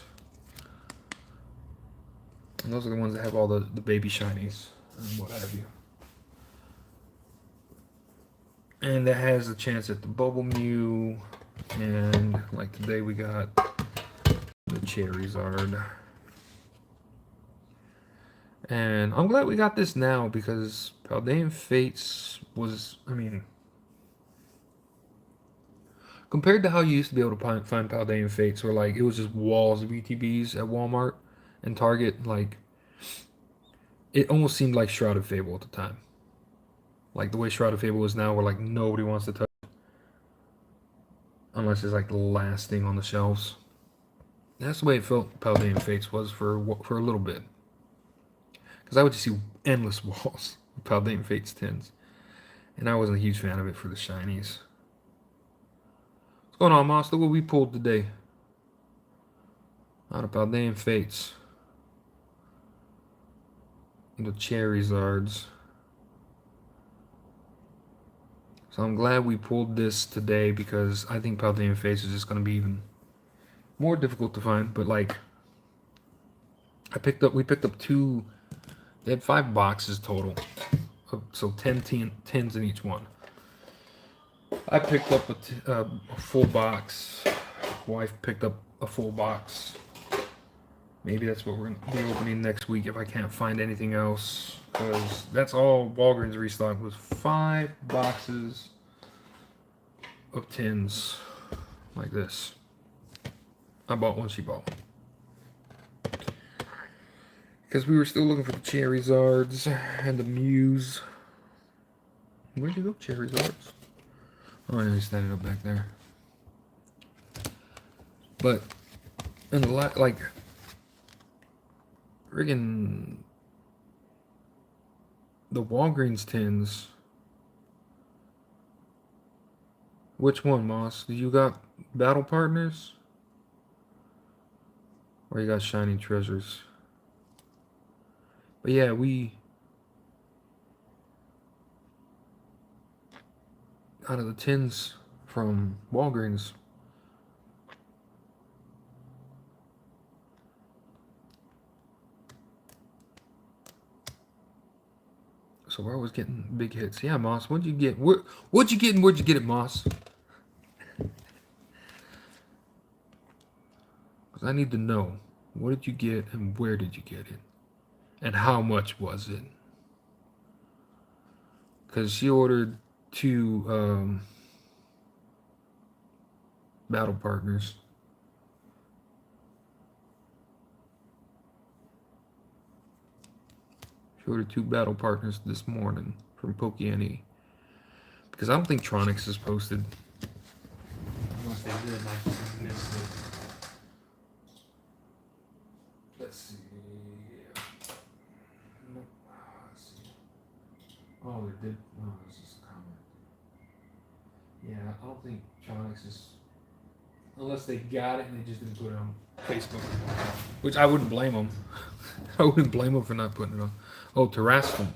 And those are the ones that have all the baby shinies and what have you. And that has a chance at the Bubble Mew, and like today we got the Charizard. And I'm glad we got this now because Paldean Fates was, I mean, compared to how you used to be able to find Paldean Fates, where like it was just walls of ETBs at Walmart and Target, like it almost seemed like Shrouded Fable at the time. Like the way Shrouded Fable is now, where like nobody wants to touch it unless it's like the last thing on the shelves. That's the way it felt Paldean Fates was for a little bit. Because I would just see endless walls of Paldean Fates tins. And I wasn't a huge fan of it for the shinies. What's going on, Moss? Look what we pulled today. Out of Paldean Fates. The Charizards. So I'm glad we pulled this today because I think Paldean Fates is just going to be even more difficult to find. But like, we picked up 2. They had 5 boxes total, so 10 tins in each one. I picked up a full box. Wife picked up a full box. Maybe that's what we're gonna be opening next week if I can't find anything else, because that's all Walgreens restocked was 5 boxes of tins like this. I bought one, she bought one. Because we were still looking for the Charizards and the Mews. Where'd you go, Charizards? Oh, yeah, he standing up back there. But, in the like, friggin' the Walgreens tins. Which one, Moss? Do you got Battle Partners? Or you got Shiny Treasures? But yeah, we out of the tins from Walgreens. So I was getting big hits. Yeah, Moss, what'd you get? What'd you get and where'd you get it, Moss? Because I need to know. What did you get and where did you get it? And how much was it? Because she ordered 2 Battle Partners. She ordered 2 Battle Partners this morning from Pokeani. Because I don't think Tronics is posted. Unless they did, I just missed it. Let's see. Nope. Let's see. Oh, they did. Oh, this is a comment. Yeah, I don't think Tronics is. Unless they got it and they just didn't put it on Facebook. Which I wouldn't blame them. I wouldn't blame them for not putting it on. Oh, Terrastal.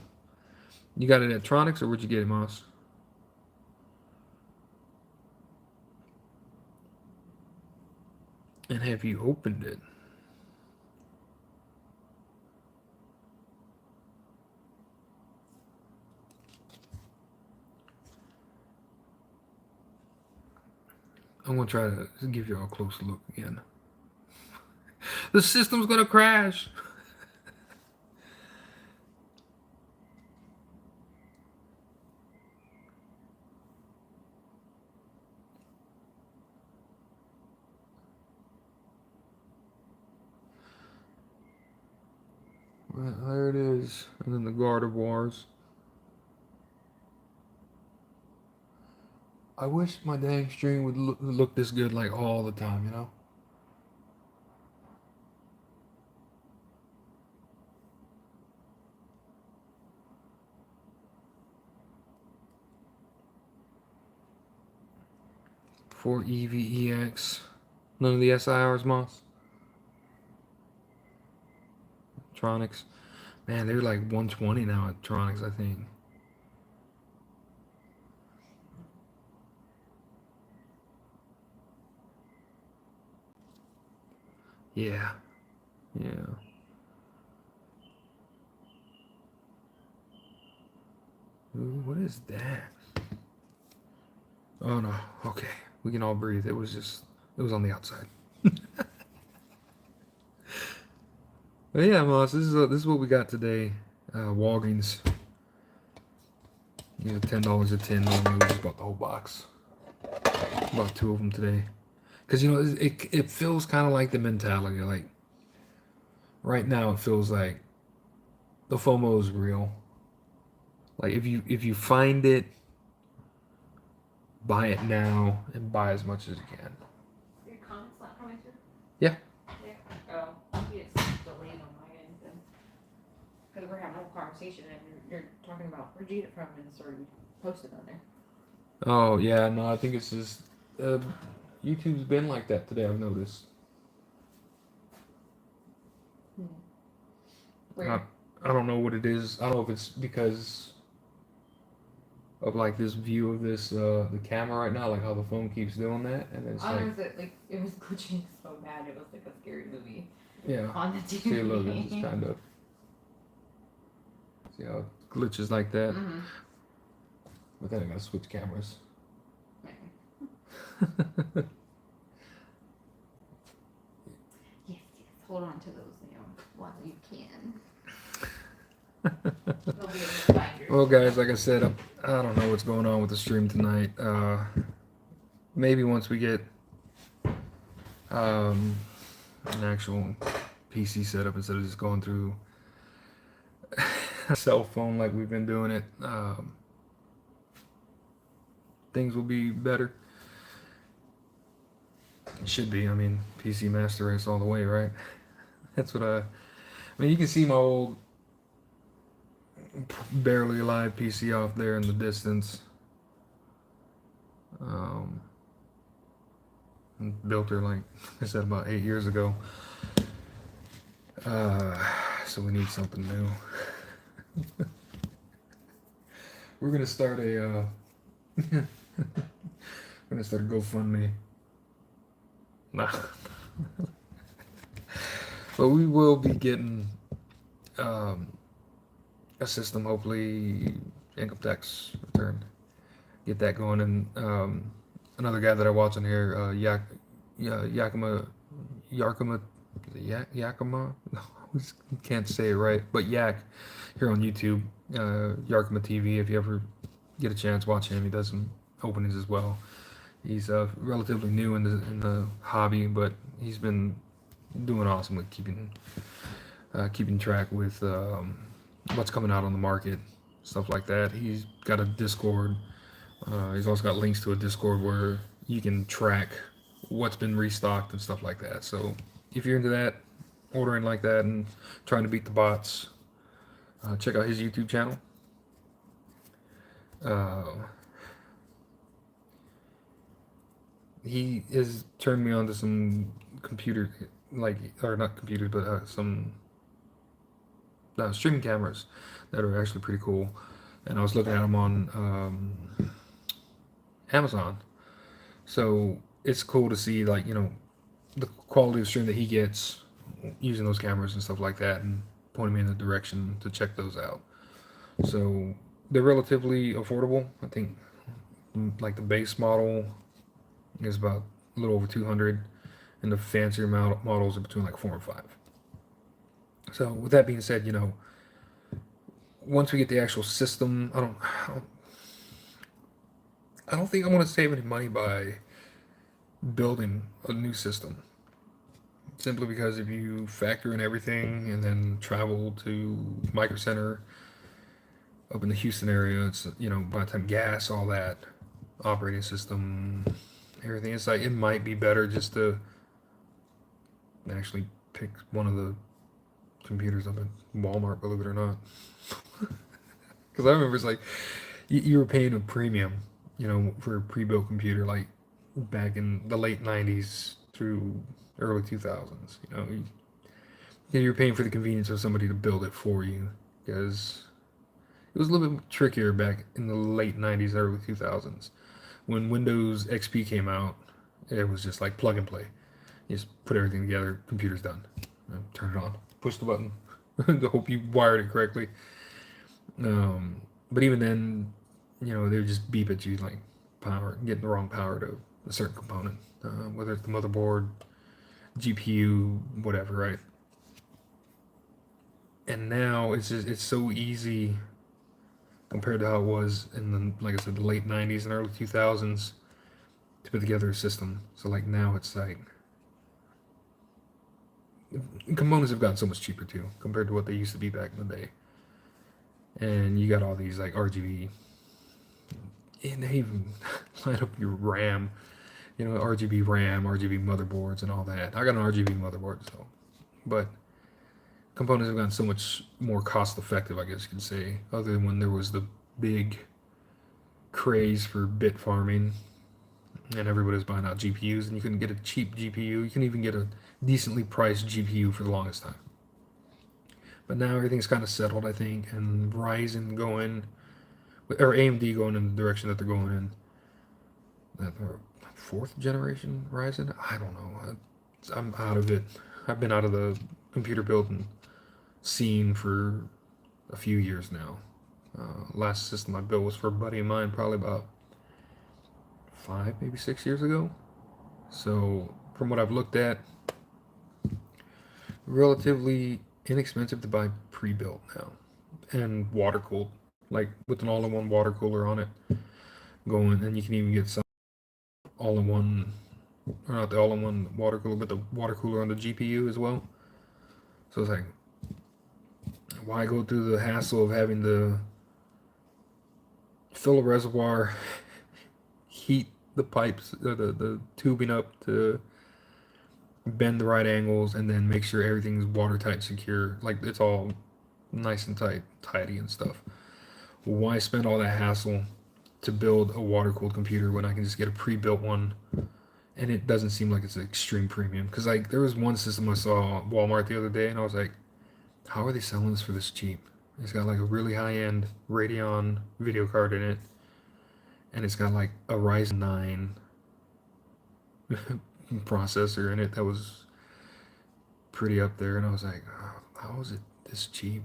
You got it at Tronics or where'd you get it, Moss? And have you opened it? I'm gonna try to give you all a close look again. The system's gonna crash. There it is. And then the gardevoirs. I wish my dang stream would look this good like all the time, you know? For EVEX. None of the SIRs, Moss. Tronics. Man, they're like 120 now at Tronics, I think. Yeah. Yeah. Ooh, what is that? Oh no. Okay. We can all breathe. It was on the outside. But yeah, Moss, this is what we got today. Walgreens. You know, $10 a tin. Normally we just bought the whole box. Bought 2 of them today. Cause you know it feels kind of like the mentality. Like right now, it feels like the FOMO is real. Like if you find it, buy it now and buy as much as you can. Your comments not coming through? Yeah. Oh, maybe it's delayed on my end then. Because we're having a whole conversation and you're talking about where'd you get it from and it's already posted on there. Oh yeah, no, I think it's just YouTube's been like that today. I've noticed. Where? I don't know what it is. I don't know if it's because of like this view of this the camera right now, like how the phone keeps doing that, and then it's I like was like it was glitching so bad it was like a scary movie yeah. on the TV. See, look, it's just kind of see how it glitches like that. Mm-hmm. But then I gotta switch cameras. Yes, hold on to those, while you can. They'll be a reminder. Well, guys, like I said, I don't know what's going on with the stream tonight. Maybe once we get an actual PC setup instead of just going through a cell phone like we've been doing it, things will be better. It should be. I mean, PC master race all the way, right? That's what I mean, you can see my old barely alive PC off there in the distance. Built her like I said about 8 years ago. So we need something new. We're gonna start a we're gonna start a GoFundMe. Nah. But we will be getting a system, hopefully income tax return. Get that going. And another guy that I watch on here, Yakima, Yakima, can't say it right, but Yak here on YouTube, Yakima TV. If you ever get a chance, watch him. He does some openings as well. He's relatively new in the hobby, but he's been doing awesome with keeping track with what's coming out on the market, stuff like that. He's got a Discord. He's also got links to a Discord where you can track what's been restocked and stuff like that. So if you're into that, ordering like that and trying to beat the bots, check out his YouTube channel. He has turned me on to some computer, or not computers, but some streaming cameras that are actually pretty cool. And I was looking at them on Amazon. So it's cool to see, like, you know, the quality of stream that he gets using those cameras and stuff like that, and pointing me in the direction to check those out. So they're relatively affordable. I think like the base model is about a little over 200, and the fancier models are between like 4 and 5. So with that being said, you know, once we get the actual system, I don't think I'm going to save any money by building a new system. simply because if you factor in everything and then travel to Micro Center up in the Houston area, it's, by the time gas, all that, operating system, everything, it's like it might be better just to actually pick one of the computers up at Walmart, believe it or not. Because I remember it's like you were paying a premium, for a pre-built computer, like back in the late '90s through early 2000s. You're paying for the convenience of somebody to build it for you, because it was a little bit trickier back in the late '90s, early 2000s. When Windows XP came out, it was just like plug and play. You just put everything together, computer's done. Turn it on, push the button. I hope you wired it correctly. But even then, they would just beep at you like power, getting the wrong power to a certain component, whether it's the motherboard, GPU, whatever, right? And now it's so easy compared to how it was in the, like I said, the late '90s and early 2000s to put together a system. So like now it's like components have gotten so much cheaper too compared to what they used to be back in the day. And you got all these like RGB, and they even light up your RAM, RGB RAM, RGB motherboards, and all that. I got an RGB motherboard, so, but components have gotten so much more cost effective, I guess you could say, other than when there was the big craze for bit farming and everybody was buying out GPUs, and you couldn't get a cheap GPU. You couldn't even get a decently priced GPU for the longest time. But now everything's kind of settled, I think, and Ryzen going, or AMD going in the direction that they're going in. That fourth generation Ryzen? I don't know. I'm out of it. I've been out of the computer building scene for a few years now. Last system I built was for a buddy of mine, probably about 5, maybe 6 years ago. So from what I've looked at, relatively inexpensive to buy pre-built now, and water cooled, like with an all-in-one water cooler on it going, and you can even get some all-in-one, or not the all-in-one water cooler, but the water cooler on the GPU as well. So it's like, why go through the hassle of having to fill a reservoir, heat the pipes, the tubing up to bend the right angles, and then make sure everything's watertight, secure, like it's all nice and tidy and stuff. Why spend all that hassle to build a water-cooled computer when I can just get a pre-built one, and it doesn't seem like it's an extreme premium? Because like there was one system I saw at Walmart the other day, and I was like, how are they selling this for this cheap? It's got like a really high-end Radeon video card in it, and it's got like a Ryzen 9 processor in it that was pretty up there, and I was like, oh, how is it this cheap?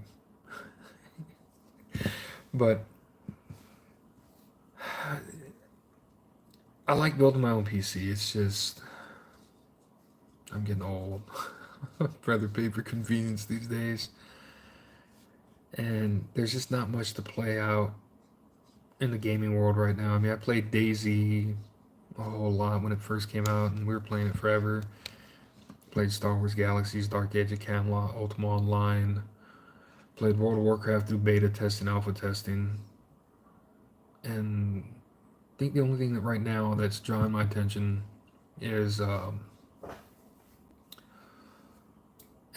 But I like building my own PC. It's just I'm getting old. I'd rather pay for convenience these days, and there's just not much to play out in the gaming world right now. I mean, I played DayZ a whole lot when it first came out, and we were playing it forever. Played Star Wars Galaxies, Dark Age of Camelot, Ultima Online. Played World of Warcraft through beta testing, alpha testing. And I think the only thing that right now that's drawing my attention is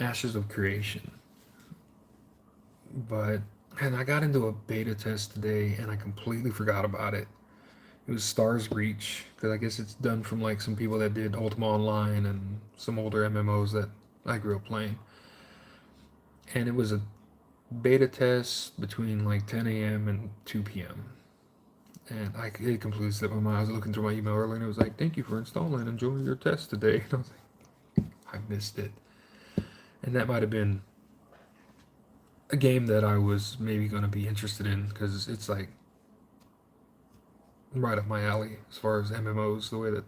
Ashes of Creation. And I got into a beta test today, and I completely forgot about it. It was Stars Reach, because I guess it's done from like some people that did Ultima Online and some older MMOs that I grew up playing. And it was a beta test between like 10 a.m. and 2 p.m. And it completely slipped my mind. I was looking through my email earlier, and it was like, thank you for installing. Enjoy your test today. And I was like, I missed it. And that might have been a game that I was maybe going to be interested in, because it's like right up my alley as far as MMOs, the way that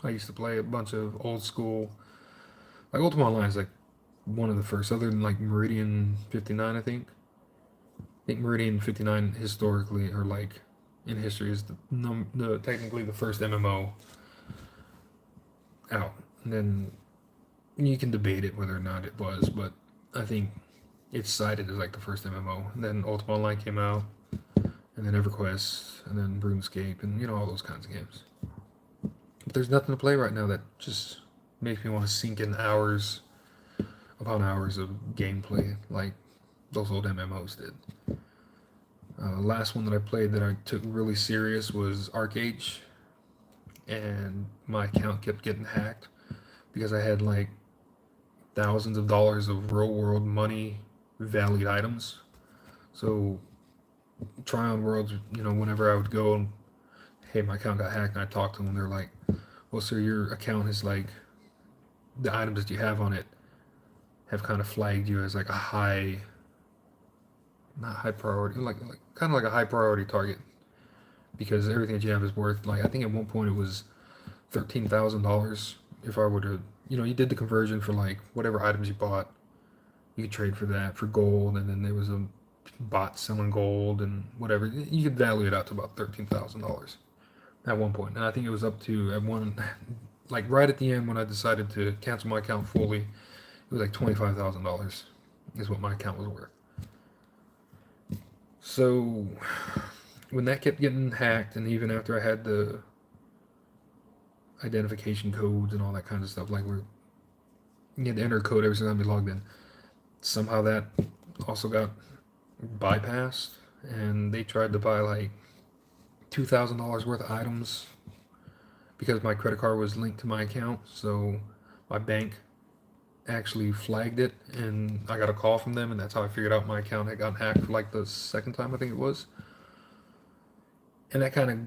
I used to play a bunch of old school, like Ultima Online is like one of the first, other than like Meridian 59, I think. I think Meridian 59 historically, or like in history, is technically the first MMO out. And then You can debate it whether or not it was, but I think it's cited as like the first MMO. And then Ultima Online came out, and then EverQuest, and then RuneScape, and all those kinds of games. But there's nothing to play right now that just makes me want to sink in hours upon hours of gameplay like those old MMOs did. Last one that I played that I took really serious was Arcade, and my account kept getting hacked because I had like thousands of dollars of real world money valued items. So Tryon Worlds, whenever I would go and hey, my account got hacked, and I talked to them, they're like, well, sir, your account is like the items that you have on it have kind of flagged you as like a high, not high priority, like kind of like a high priority target because everything that you have is worth like I think at one point it was $13,000 if I were to you did the conversion for like whatever items you bought, you could trade for that for gold, and then there was a bot selling gold and whatever. You could value it out to about $13,000 at one point. And I think it was up to at one, like right at the end when I decided to cancel my account fully, it was like $25,000 is what my account was worth. So when that kept getting hacked, and even after I had the identification codes and all that kind of stuff, like you had to enter a code every single time you logged in, somehow that also got bypassed, and they tried to buy like $2,000 worth of items because my credit card was linked to my account. So my bank actually flagged it, and I got a call from them, and that's how I figured out my account had gotten hacked for like the second time I think it was. And that kind of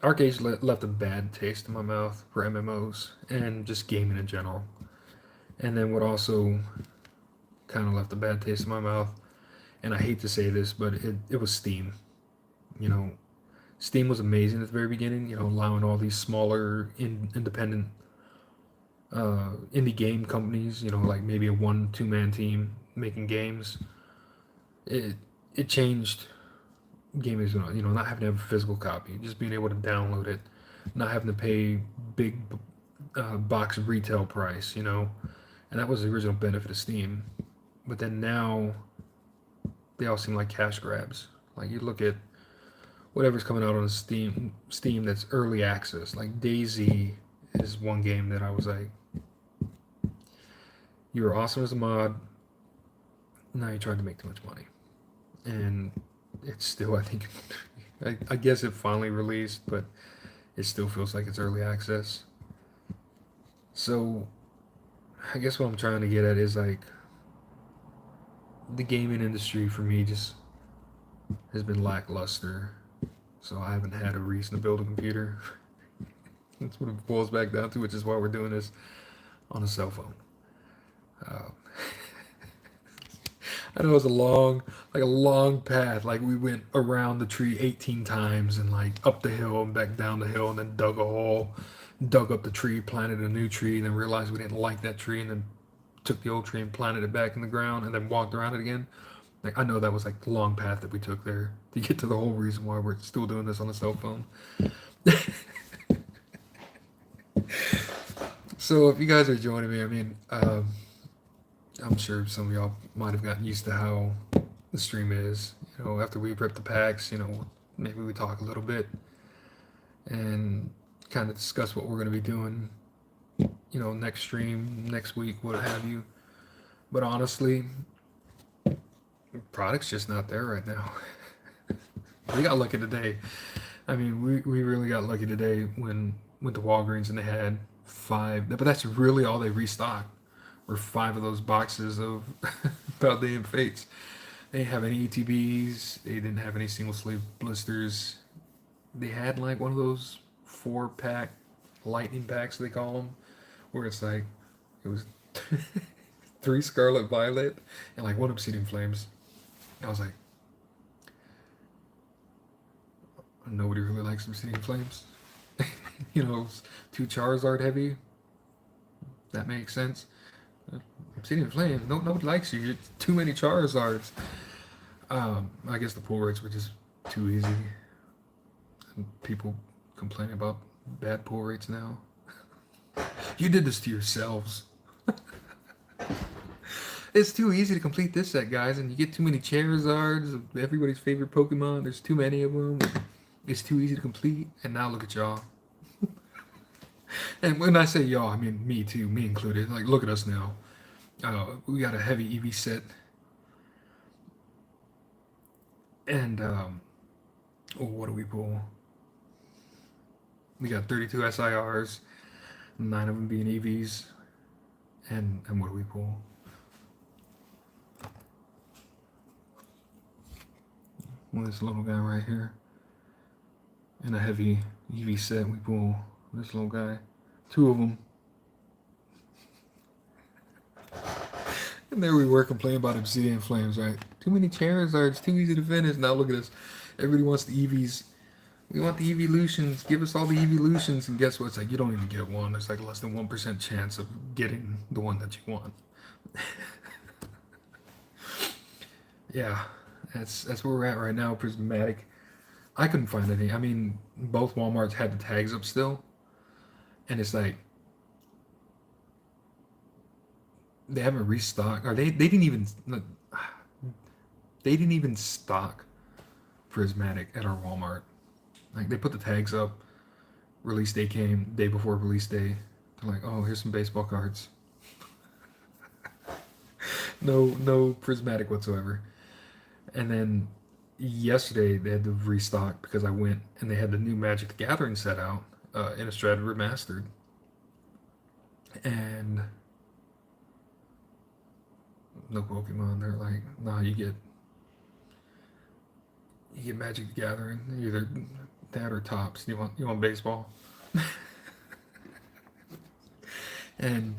Arcade left a bad taste in my mouth for MMOs and just gaming in general. And then what also kind of left a bad taste in my mouth, and I hate to say this, but it was Steam. Steam was amazing at the very beginning, allowing all these smaller independent indie game companies, like maybe a 1-2 man team making games. It changed gaming, not having to have a physical copy, just being able to download it, not having to pay big box retail price, and that was the original benefit of Steam. But then now they all seem like cash grabs. Like you look at whatever's coming out on Steam that's early access. Like DayZ is one game that I was like, you were awesome as a mod, now you tried to make too much money. And it's still, I think, I guess it finally released, but it still feels like it's early access. So I guess what I'm trying to get at is like the gaming industry for me just has been lackluster. So I haven't had a reason to build a computer. That's what it boils back down to, which is why we're doing this on a cell phone. I know it's a long path. Like we went around the tree 18 times and like up the hill and back down the hill and then dug a hole, dug up the tree, planted a new tree, and then realized we didn't like that tree and then took the old tree and planted it back in the ground and then walked around it again. Like I know that was like the long path that we took there to get to the whole reason why we're still doing this on a cell phone. So if you guys are joining me, I mean, I'm sure some of y'all might have gotten used to how the stream is. After we rip the packs, maybe we talk a little bit and kind of discuss what we're going to be doing, next stream, next week, what have you. But honestly, product's just not there right now. We got lucky today. I mean, we really got lucky today when went to Walgreens and they had 5, but that's really all they restocked were 5 of those boxes of paldean fates. They didn't have any ETBs. They didn't have any single sleeve blisters. They had like one of those 4-pack lightning packs, they call them, where it's like it was 3 Scarlet Violet and like 1 Obsidian Flames. I was like, nobody really likes Obsidian Flames. 2 Charizard heavy. That makes sense. Obsidian Flames, nobody likes you. You're too many Charizards. I guess the pull rates were just too easy. And people complain about bad pull rates now. You did this to yourselves. It's too easy to complete this set, guys, and you get too many Charizards of everybody's favorite Pokemon. There's too many of them. It's too easy to complete, and now look at y'all. And when I say y'all, I mean me too, me included. Like, look at us now. We got a heavy EV set, and oh, what do we pull? We got 32 SIRs, 9 of them being EVs, and what do we pull? Well, this little guy right here. In a heavy EV set, we pull this little guy. 2 of them. And there we were complaining about Obsidian Flames, right? Too many Charizards, too easy to finish. Now look at us. Everybody wants the EVs. We want the evolutions. Give us all the evolutions. And guess what? It's like you don't even get one. There's like less than 1% chance of getting the one that you want. Yeah, that's where we're at right now. Prismatic. I couldn't find any. I mean, both Walmarts had the tags up still, and it's like they haven't restocked, or they didn't even stock Prismatic at our Walmart. Like they put the tags up. Release day came, day before release day. They're like, oh, here's some baseball cards. No Prismatic whatsoever. And then yesterday they had to restock because I went and they had the new Magic the Gathering set out, Innistrad Remastered. And no Pokemon. They're like, nah, you get Magic the Gathering, either that or Tops. You want baseball? and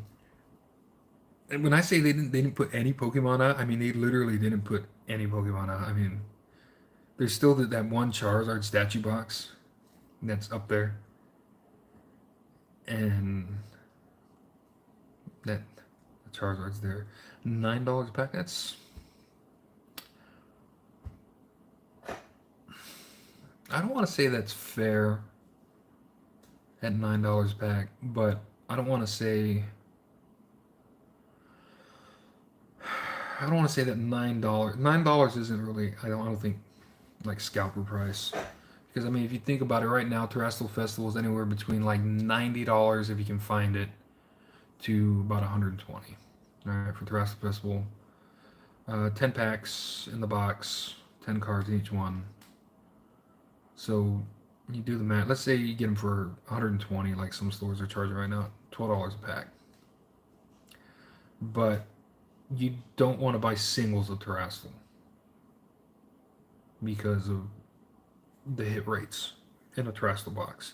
when I say they didn't put any Pokemon out, I mean they literally didn't put any Pokemon out. I mean, there's still that one Charizard statue box that's up there, and that the Charizard's there. $9 a pack. That's, I don't want to say that's fair at $9 a pack, but I don't want to say that $9 isn't really, I don't think, like scalper price. Because I mean, if you think about it right now, Terrestrial Festival is anywhere between like $90 if you can find it to about $120. All right, for Terrestrial Festival, 10 packs in the box, 10 cards in each one. So you do the math. Let's say you get them for $120, like some stores are charging right now, $12 a pack. But you don't want to buy singles of Terrestrial because of the hit rates in a Terrestrial box.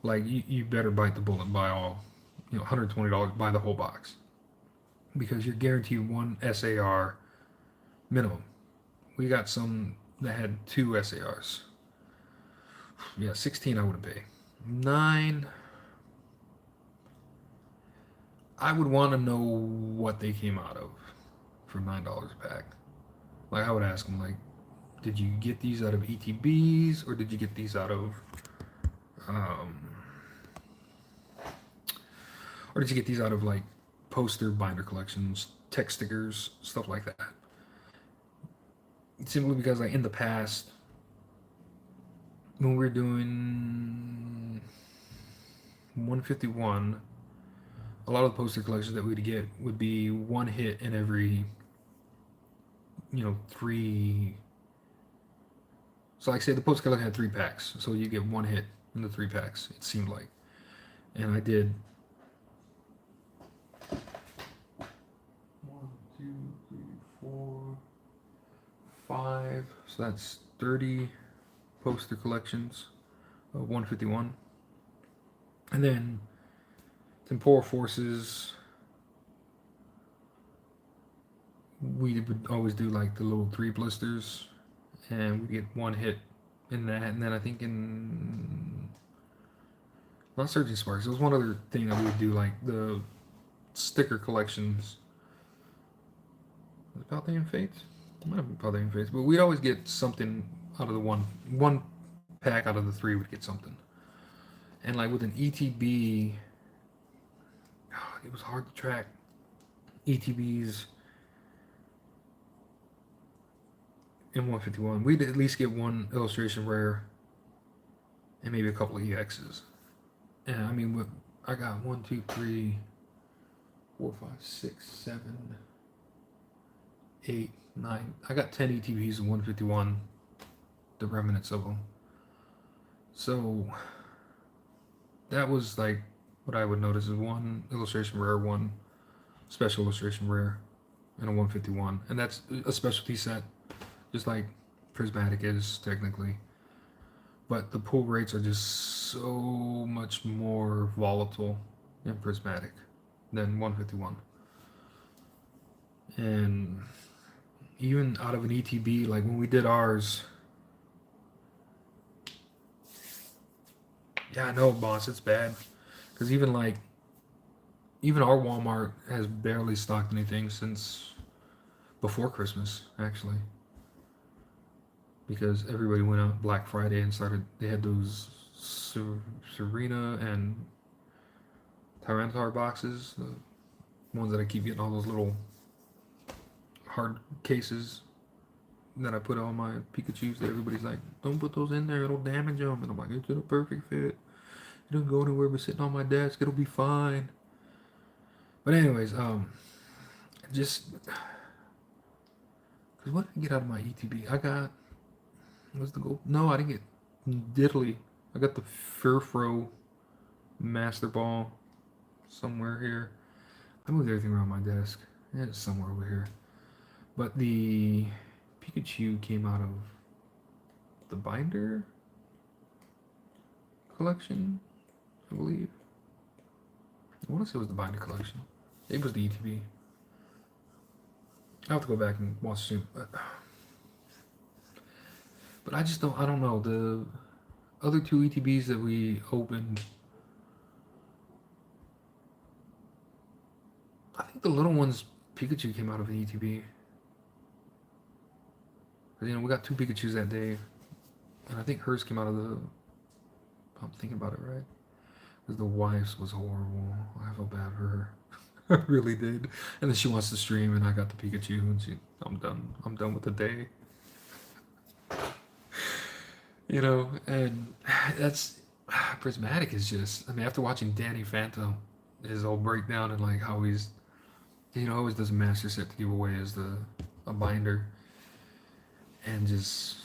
Like you better bite the bullet and buy all, $120, buy the whole box, because you're guaranteed one SAR minimum. We got some that had 2 SARs. Yeah, 16 I wouldn't pay. 9, I would want to know what they came out of for $9 a pack. Like I would ask them, like, did you get these out of ETBs or did you get these out of, or did you get these out of like poster binder collections, text stickers, stuff like that? Simply because like in the past, when we were doing 151, a lot of the poster collections that we'd get would be one hit in every, 3. So like say the poster collection had 3 packs, so you get one hit in the 3 packs, it seemed like. And I did 1, 2, 3, 4, 5. So that's 30 poster collections of 151. And then Temporal Forces, we would always do like the little 3 blisters, and we get one hit in that. And then I think in, not Surging Sparks, there was one other thing that we would do, like the sticker collections. Was it Paldean Fates? It might have been Paldean Fates, but we'd always get something out of the one pack out of the 3 would get something. And like with an ETB, it was hard to track ETBs in 151. We'd at least get one illustration rare and maybe a couple of EXs. And I mean, I got 1, 2, 3, 4, 5, 6, 7, 8, 9. I got 10 ETBs in 151, the remnants of them. So that was like what I would notice is one illustration rare, one special illustration rare, and a 151. And that's a specialty set, just like Prismatic is technically. But the pull rates are just so much more volatile in Prismatic than 151. And even out of an ETB, like when we did ours, yeah, I know, boss, it's bad. Because even our Walmart has barely stocked anything since before Christmas, actually. Because everybody went out Black Friday and they had those Serena and Tyranitar boxes, the ones that I keep getting all those little hard cases that I put on my Pikachus that everybody's like, don't put those in there, it'll damage them. And I'm like, it's in a perfect fit. It doesn't go anywhere but sitting on my desk, it'll be fine. But anyways, just, because what did I get out of my ETB? I got, what's the goal? No, I didn't get diddly. I got the Furfro Master Ball somewhere here. I moved everything around my desk. It's somewhere over here. But the Pikachu came out of the binder collection, I believe. I want to say it was the binder collection. It was the ETB. I'll have to go back and watch soon. But I don't know. The other two ETBs that we opened, I think the little one's Pikachu came out of an ETB. You know, we got two Pikachus that day, and I think hers came out of the. I'm thinking about it right, because the wife's was horrible. I felt bad for her. I really did. And then she wants to stream, and I got the Pikachu, and I'm done. I'm done with the day. You know, and that's Prismatic is just. I mean, after watching Danny Phantom, his old breakdown and like how he's, you know, always does a master set to give away as a binder. And just,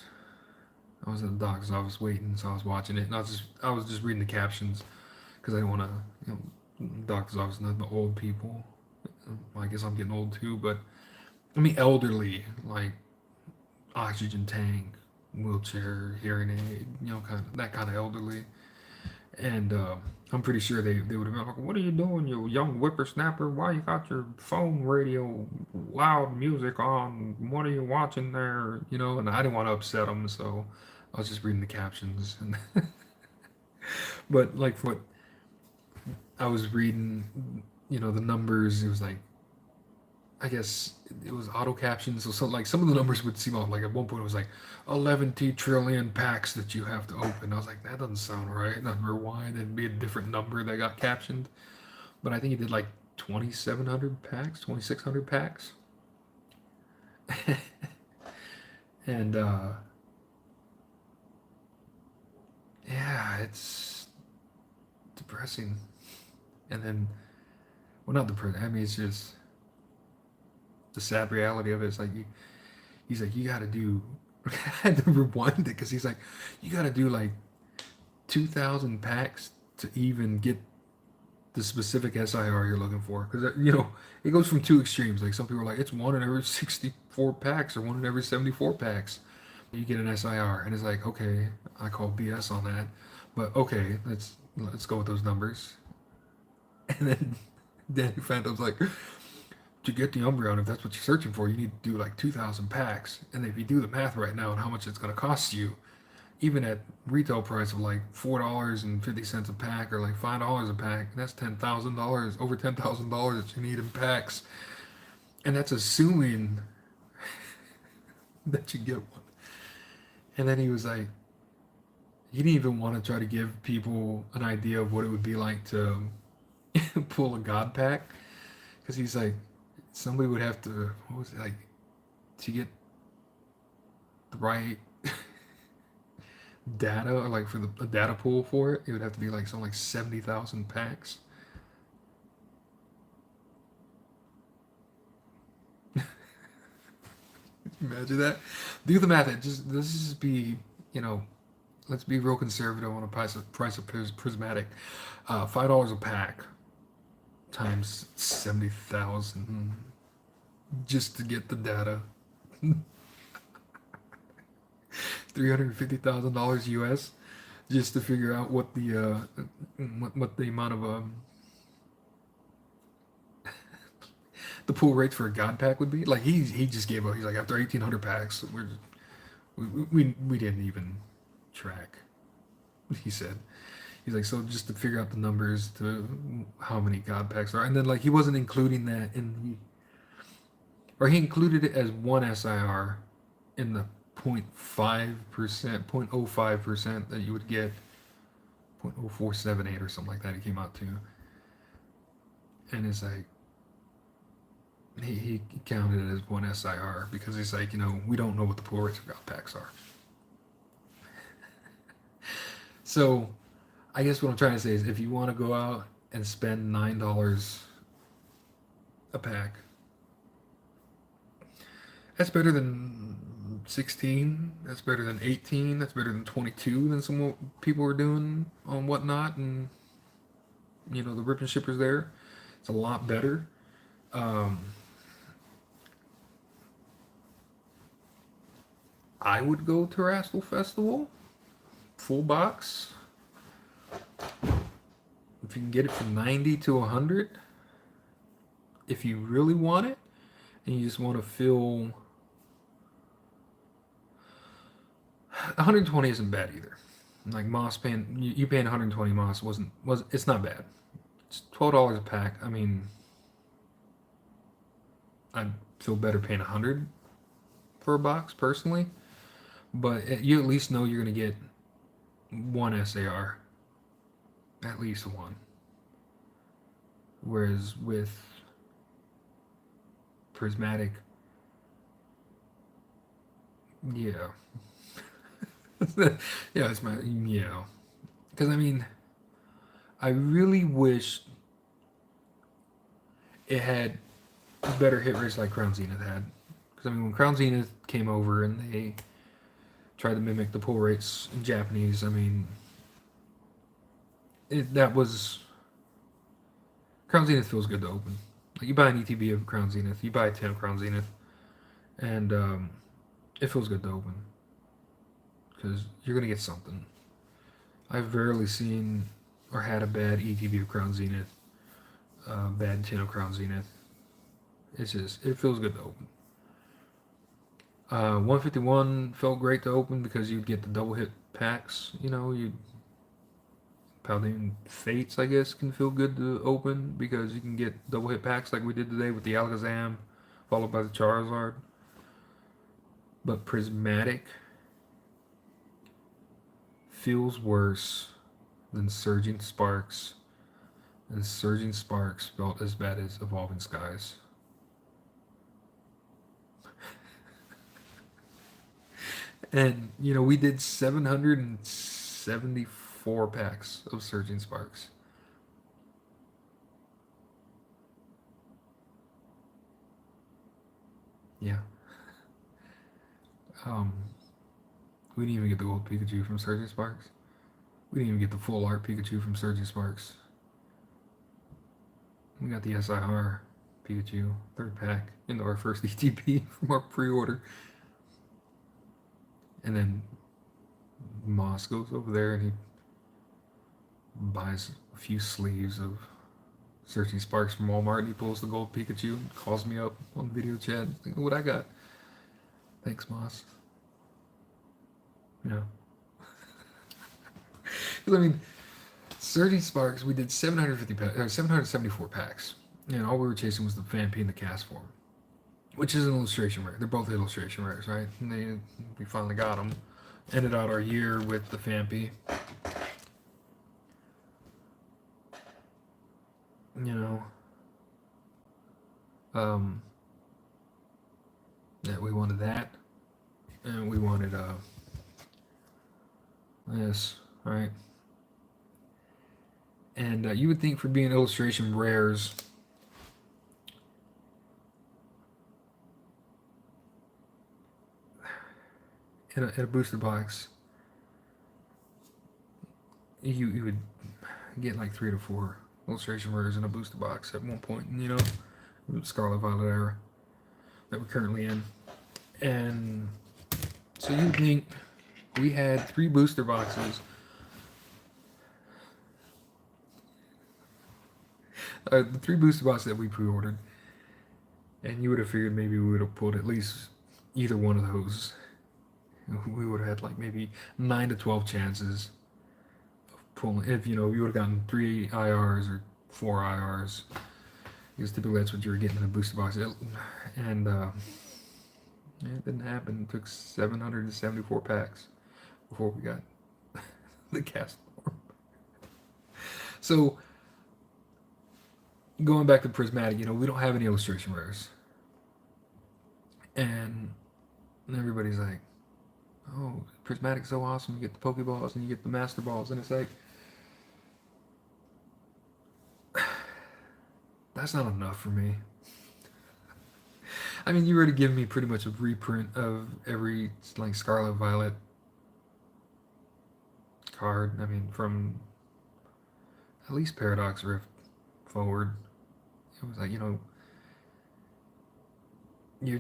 I was in the doctor's office waiting, so I was watching it, and I was just reading the captions, because I didn't want to, you know, doctor's office, nothing but old people. Well, I guess I'm getting old too, but I mean elderly, like oxygen tank, wheelchair, hearing aid, you know, that kind of elderly. And I'm pretty sure they would have been like, what are you doing, you young whippersnapper? Why you got your phone radio loud music on? What are you watching there? You know, and I didn't want to upset them, so I was just reading the captions. And but like what I was reading, you know, the numbers, it was like, I guess it was auto captions, so some of the numbers would seem off. Like at one point it was like 11 trillion packs that you have to open. I was like, that doesn't sound right. And I'd rewind, it'd be a different number that got captioned. But I think he did like 2,700 packs, 2,600 packs. And yeah, it's depressing. And then, well, not depressing. I mean, it's just the sad reality of it. It's like he's like, you got to do. I had to rewind it because he's like, you got to do like 2,000 packs to even get the specific SIR you're looking for. Because you know, it goes from two extremes. Like some people are like, it's one in every 64 packs or one in every 74 packs. You get an SIR, and it's like, okay, I call BS on that, but okay, let's go with those numbers. And then Danny Phantom's like, to get the Umbreon, if that's what you're searching for, you need to do like 2,000 packs. And if you do the math right now and how much it's going to cost you, even at retail price of like $4.50 a pack or like $5 a pack, that's $10,000, over $10,000 that you need in packs. And that's assuming that you get one. And then he was like, he didn't even want to try to give people an idea of what it would be like to pull a God pack. Because he's like, somebody would have to, what was it, like, to get the right data, or like for the a data pool for it, it would have to be like something like 70,000 packs. Imagine that. Do the math. Just let's just be, you know, let's be real conservative on a price of prismatic. $5 a pack times 70,000 just to get the data. $350,000 US just to figure out what the amount of the pool rates for a god pack would be. Like he just gave up. He's like, after 1,800 packs, we didn't even track. He said. He's like, so just to figure out the numbers to how many god packs are, and then like he wasn't including that in the, or he included it as one SIR in the 0.5%, 0.05% that you would get, 0.0478 or something like that. It came out to, and it's like he counted it as one SIR because he's like, we don't know what the pool rates of god packs are. So I guess what I'm trying to say is if you want to go out and spend $9 a pack, that's better than 16. That's better than 18. That's better than 22 than some people were doing on Whatnot, and the rip and shippers there. It's a lot better. I would go to Rascal Festival, full box. If you can get it from 90 to 100, if you really want it, and you just want to feel 120 isn't bad either. Like Moss paying you paying 120 Moss was it's not bad. It's $12 a pack. I mean, I'd feel better paying 100 for a box personally, but you at least know you're gonna get one SAR, at least one. Whereas with prismatic, yeah. Yeah, it's my because I mean, I really wish it had better hit rates like Crown Zenith had. Because I mean, when Crown Zenith came over and they tried to mimic the pull rates in Japanese, I mean, that was Crown Zenith feels good to open. Like you buy an ETB of Crown Zenith, you buy 10 of Crown Zenith, and it feels good to open because you're gonna get something. I've rarely seen or had a bad ETB of Crown Zenith, bad 10 of Crown Zenith. It's just, it feels good to open. 151 felt great to open because you'd get the double hit packs. You'd Paldean Fates, I guess, can feel good to open because you can get double hit packs like we did today with the Alakazam, followed by the Charizard. But Prismatic feels worse than Surging Sparks, and Surging Sparks felt as bad as Evolving Skies. And we did 774 packs of Surging Sparks. Yeah. We didn't even get the gold Pikachu from Surging Sparks. We didn't even get the full art Pikachu from Surging Sparks. We got the SIR Pikachu, 3rd pack, into our first ETP from our pre-order. And then Moss goes over there and he buys a few sleeves of Searching Sparks from Walmart, and he pulls the gold Pikachu and calls me up on video chat. Like, what I got? Thanks, Moss. Yeah. Because I mean, Surging Sparks, we did 774 packs, and all we were chasing was the Vampy and the cast form, which is an illustration rare. They're both illustration rares, right? And we finally got them. Ended out our year with the Vampy. Yeah, we wanted that. and we wanted this, right? And you would think for being illustration rares, in a booster box, you would get like 3 to 4 illustration rares in a booster box at one point, you know, Scarlet Violet era that we're currently in. And so you think we had 3 booster boxes, the 3 booster boxes that we pre-ordered, and you would have figured maybe we would have pulled at least either one of those. We would have had like maybe 9 to 12 chances of pulling, if, you know, you would have gotten 3 IRs or 4 IRs, because typically that's what you were getting in a booster box. And it didn't happen. It took 774 packs before we got the cast form. So going back to Prismatic, you know, we don't have any illustration rares, and everybody's like, "Oh, Prismatic's so awesome! You get the Pokeballs and you get the Master Balls," and it's like, that's not enough for me. I mean, you already given me pretty much a reprint of every like Scarlet Violet card. I mean, from at least Paradox Rift forward, it was like, you know, you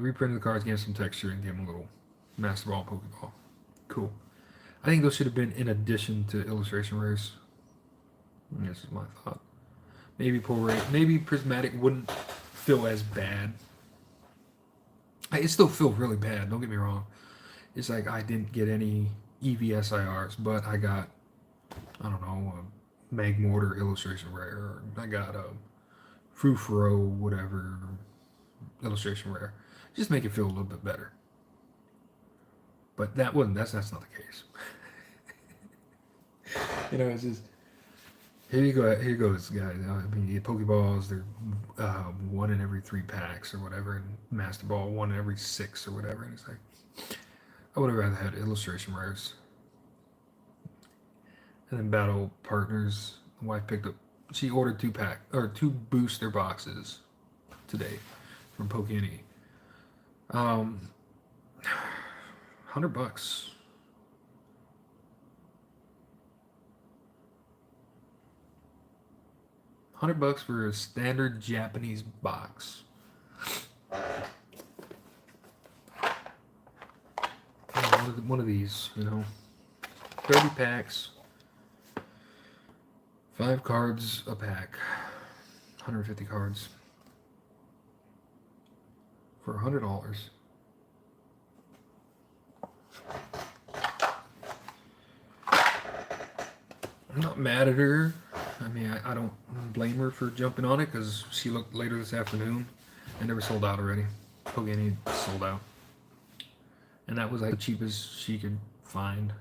reprinted the cards, gave some texture, and gave them a little Master Ball, Pokeball. Cool. I think those should have been in addition to illustration rares. This is my thought. Maybe maybe Prismatic wouldn't feel as bad. It still feels really bad, don't get me wrong. It's like I didn't get any EVSIRs, but I got, I don't know, a Magmortar illustration rare, or I got a Frufro whatever illustration rare. Just make it feel a little bit better. But that's not the case. You know, it's just, here you goes, guys. I mean, you get Pokeballs, they're 1 in every 3 packs or whatever, and Master Ball 1 in every 6 or whatever. And it's like, I would have rather had illustration rares. And then Battle Partners, my wife picked up, she ordered 2 booster boxes today from Pokemon. $100. $100 for a standard Japanese box. One of these, you know, 30 packs, 5 cards a pack, 150 cards for $100. I'm not mad at her. I mean, I don't blame her for jumping on it, because she looked later this afternoon and they were sold out already. Pogani sold out. And that was like the cheapest she could find,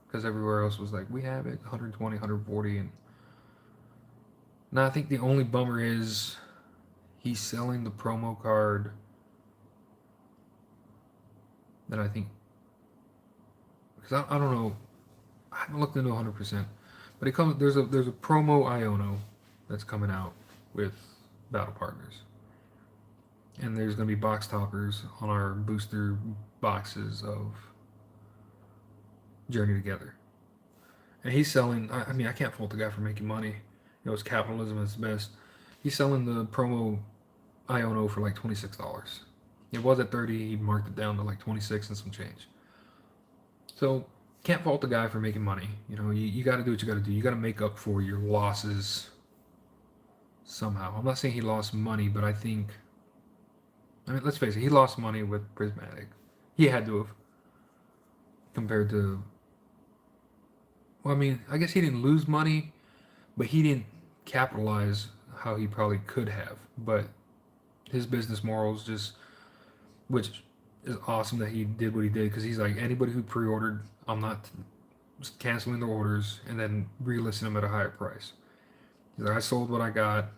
because everywhere else was like, we have it, 120, 140. And now I think the only bummer is he's selling the promo card that I think, because I don't know, I haven't looked into 100%. But it comes. There's a promo Iono that's coming out with Battle Partners, and there's gonna be box toppers on our booster boxes of Journey Together. And he's selling. I mean, I can't fault the guy for making money. You know, it's capitalism at its best. He's selling the promo Iono for like $26. It was at 30. He marked it down to like 26 and some change. So, can't fault the guy for making money. You know, you got to do what you got to do. You got to make up for your losses somehow. I'm not saying he lost money, but I think, I mean, let's face it, he lost money with Prismatic. He had to have, compared to, well, I mean, I guess he didn't lose money, but he didn't capitalize how he probably could have. But his business morals just, which is awesome that he did what he did, because he's like, anybody who pre-ordered, I'm not canceling their orders and then relisting them at a higher price. He's like, I sold what I got,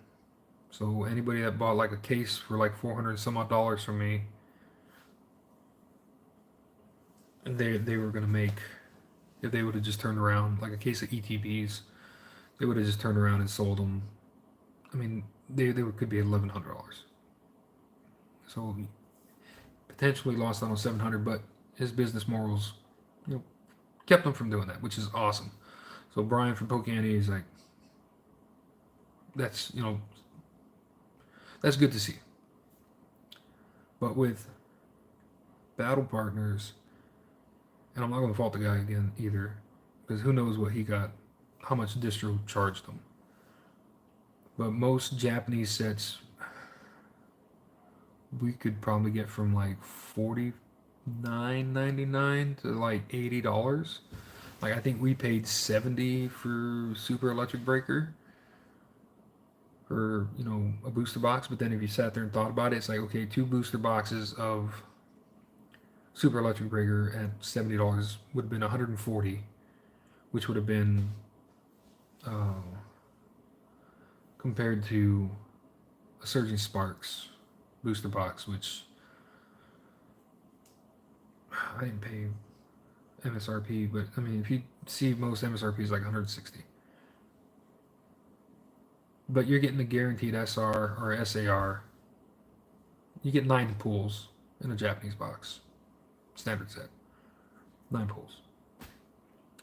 so anybody that bought like a case for like $400 some odd from me, they were gonna make, if they would have just turned around like a case of ETBs, they would have just turned around and sold them. I mean, they could be $1,100. So he potentially lost on 700, but his business morals, you know, kept him from doing that, which is awesome. So Brian from Pokeani is like, that's, that's good to see. But with battle partners, and I'm not going to fault the guy again either, because who knows what he got, how much distro charged him. But most Japanese sets we could probably get from like $49.99 to like $80. Like I think we paid $70 for Super Electric Breaker for a booster box. But then if you sat there and thought about it, it's like okay, 2 booster boxes of Super Electric Breaker at $70 would have been $140, which would have been compared to a Surging Sparks booster box, which I didn't pay MSRP, but I mean, if you see most MSRP is like 160. But you're getting the guaranteed SR or SAR. You get 9 pools in a Japanese box, standard set, 9 pools.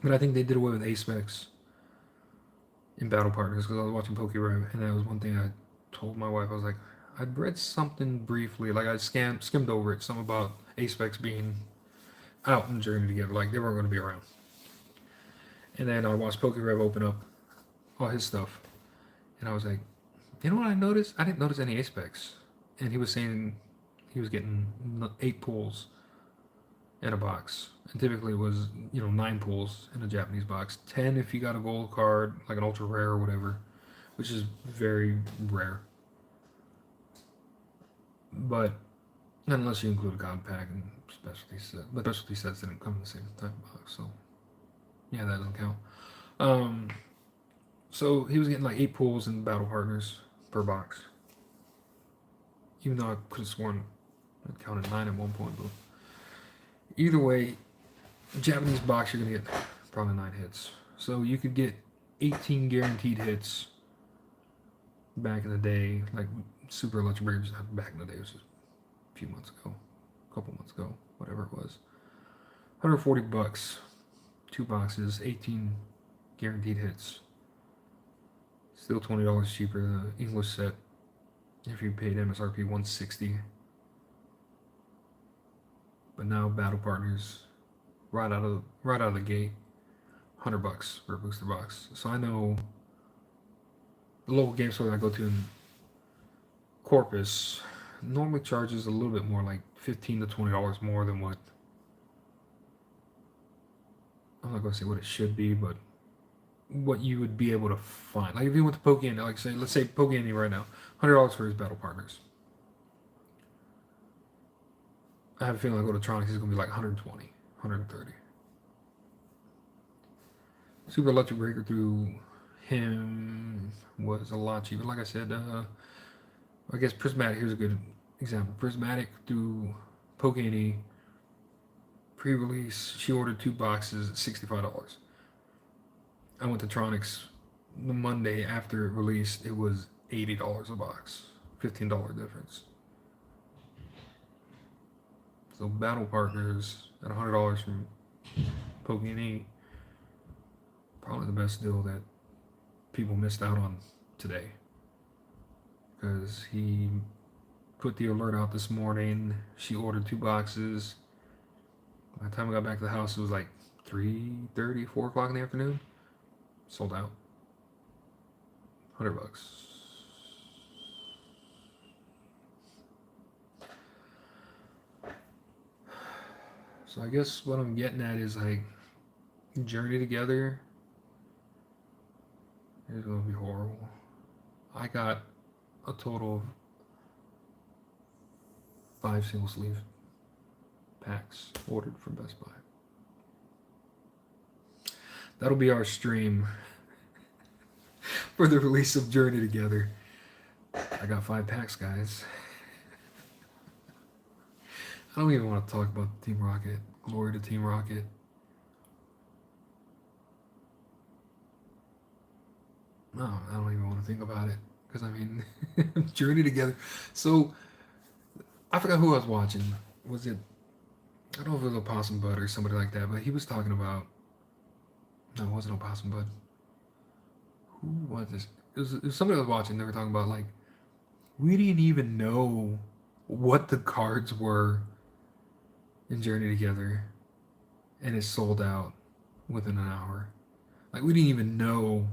But I think they did away with A-Specs in Battle Partners because I was watching PokeRev, and that was one thing I told my wife. I was like, I'd read something briefly, like I skimmed over it, something about A-Specs being out in Journey together, like they weren't going to be around. And then I watched PokeRev open up all his stuff, and I was like, you know what I noticed? I didn't notice any A-Specs. And he was saying he was getting 8 pulls in a box. And typically it was, 9 pulls in a Japanese box. 10 if you got a gold card, like an ultra rare or whatever, which is very rare. But unless you include a god pack and specialty set. But specialty sets didn't come in the same type of box, so yeah, that doesn't count. So he was getting like 8 pulls in Battle Partners per box. Even though I could have sworn I counted 9 at one point, but either way, Japanese box you're gonna get probably 9 hits. So you could get 18 guaranteed hits back in the day, like Super Electric Breakers back in the day, it was just a few months ago, a couple months ago, whatever it was. $140, 2 boxes, 18 guaranteed hits. Still $20 cheaper than the English set if you paid MSRP $160. But now Battle Partners, right out of the gate, $100 for a booster box. So I know the local game store that I go to in Corpus normally charges a little bit more, like $15 to $20 more than what, I'm not gonna say what it should be, but what you would be able to find. Like if you went to Pokeani, like let's say Pokeani right now, $100 for his Battle Partners. I have a feeling I go to Tronics, it's gonna be like 120, 130. Super Electric Breaker through him was a lot cheaper. Like I said, I guess Prismatic, here's a good example. Prismatic through Pokeani pre-release, she ordered 2 boxes at $65. I went to Tronics the Monday after it released, it was $80 a box, $15 difference. So Battle Partners at $100 from Pokeani, probably the best deal that people missed out on today. Because he put the alert out this morning, she ordered 2 boxes. By the time I got back to the house, it was like 3:30, 4 o'clock in the afternoon. Sold out. $100. So I guess what I'm getting at is like Journey together is gonna be horrible. I got a total of 5 single sleeve packs ordered from Best Buy. That'll be our stream for the release of Journey together. I got 5 packs, guys. I don't even want to talk about Team Rocket. Glory to Team Rocket. No, I don't even want to think about it. Because, I mean, Journey Together. So, I forgot who I was watching. Was it, I don't know if it was Opossum Bud or somebody like that, but he was talking about, no, it wasn't Opossum Bud. Who was this? It was somebody I was watching. They were talking about, like, we didn't even know what the cards were in Journey Together, and it sold out within an hour. Like, we didn't even know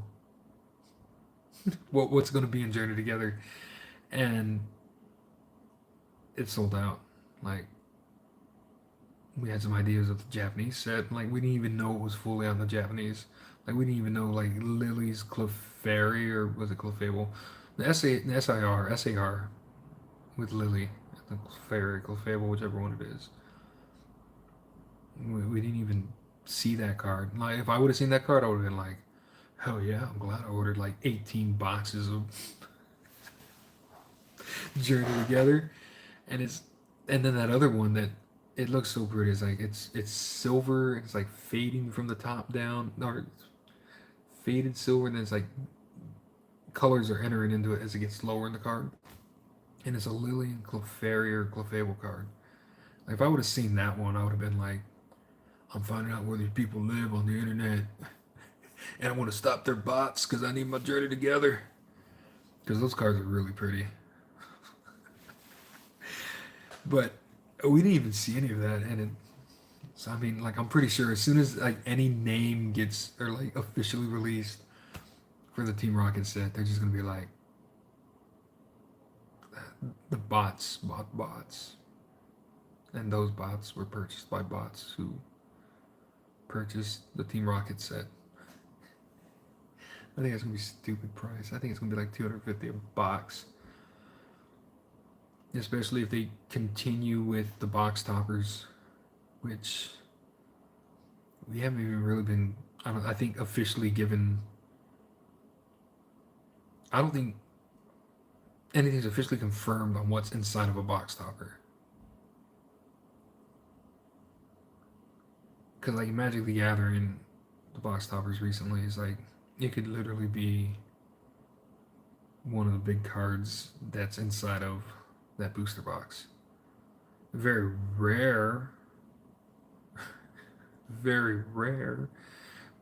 what's going to be in Journey Together, and it sold out. Like, we had some ideas of the Japanese set. Like, we didn't even know it was fully on the Japanese. Like, we didn't even know, like, Lily's Clefairy, or was it Clefable? The SAR with Lily. The Clefairy, Clefable, whichever one it is. We didn't even see that card. Like, if I would have seen that card, I would have been like, hell yeah, I'm glad I ordered like 18 boxes of Journey Together. And then that other one that it looks so pretty. It's like it's silver. It's like fading from the top down, or faded silver, and then it's like colors are entering into it as it gets lower in the card. And it's a Lily Clefairy or Clefable card. Like, if I would have seen that one, I would have been like, I'm finding out where these people live on the internet, and I want to stop their bots because I need my Journey Together. Because those cards are really pretty. But we didn't even see any of that, and so I mean, like, I'm pretty sure as soon as like any name gets or like officially released for the Team Rocket set, they're just gonna be like, the bots bought bots, and those bots were purchased by bots who purchased the Team Rocket set. I think it's gonna be a stupid price. I think it's gonna be like $250 a box. Especially if they continue with the box toppers, which we haven't even really been, I think, officially given. I don't think anything's officially confirmed on what's inside of a box topper. Because, like, Magic the Gathering, the box toppers recently is like, it could literally be one of the big cards that's inside of that booster box. Very rare, very rare,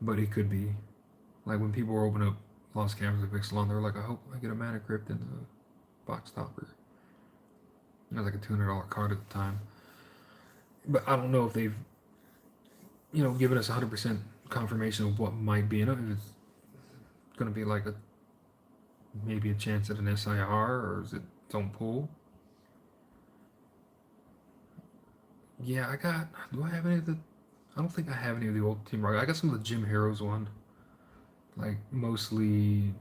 but it could be. Like, when people were opening up Lost Canvas of Ixalan, they were like, I hope I get a Mana Crypt in the box topper. It was like a $200 card at the time. But I don't know if they've, given us 100% confirmation of what might be in it. If it's going to be like maybe a chance at an SIR, or is it its own pool? Yeah, do I have any of the, I don't think I have any of the old Team Rocket. I got some of the Gym Heroes one. Like, mostly,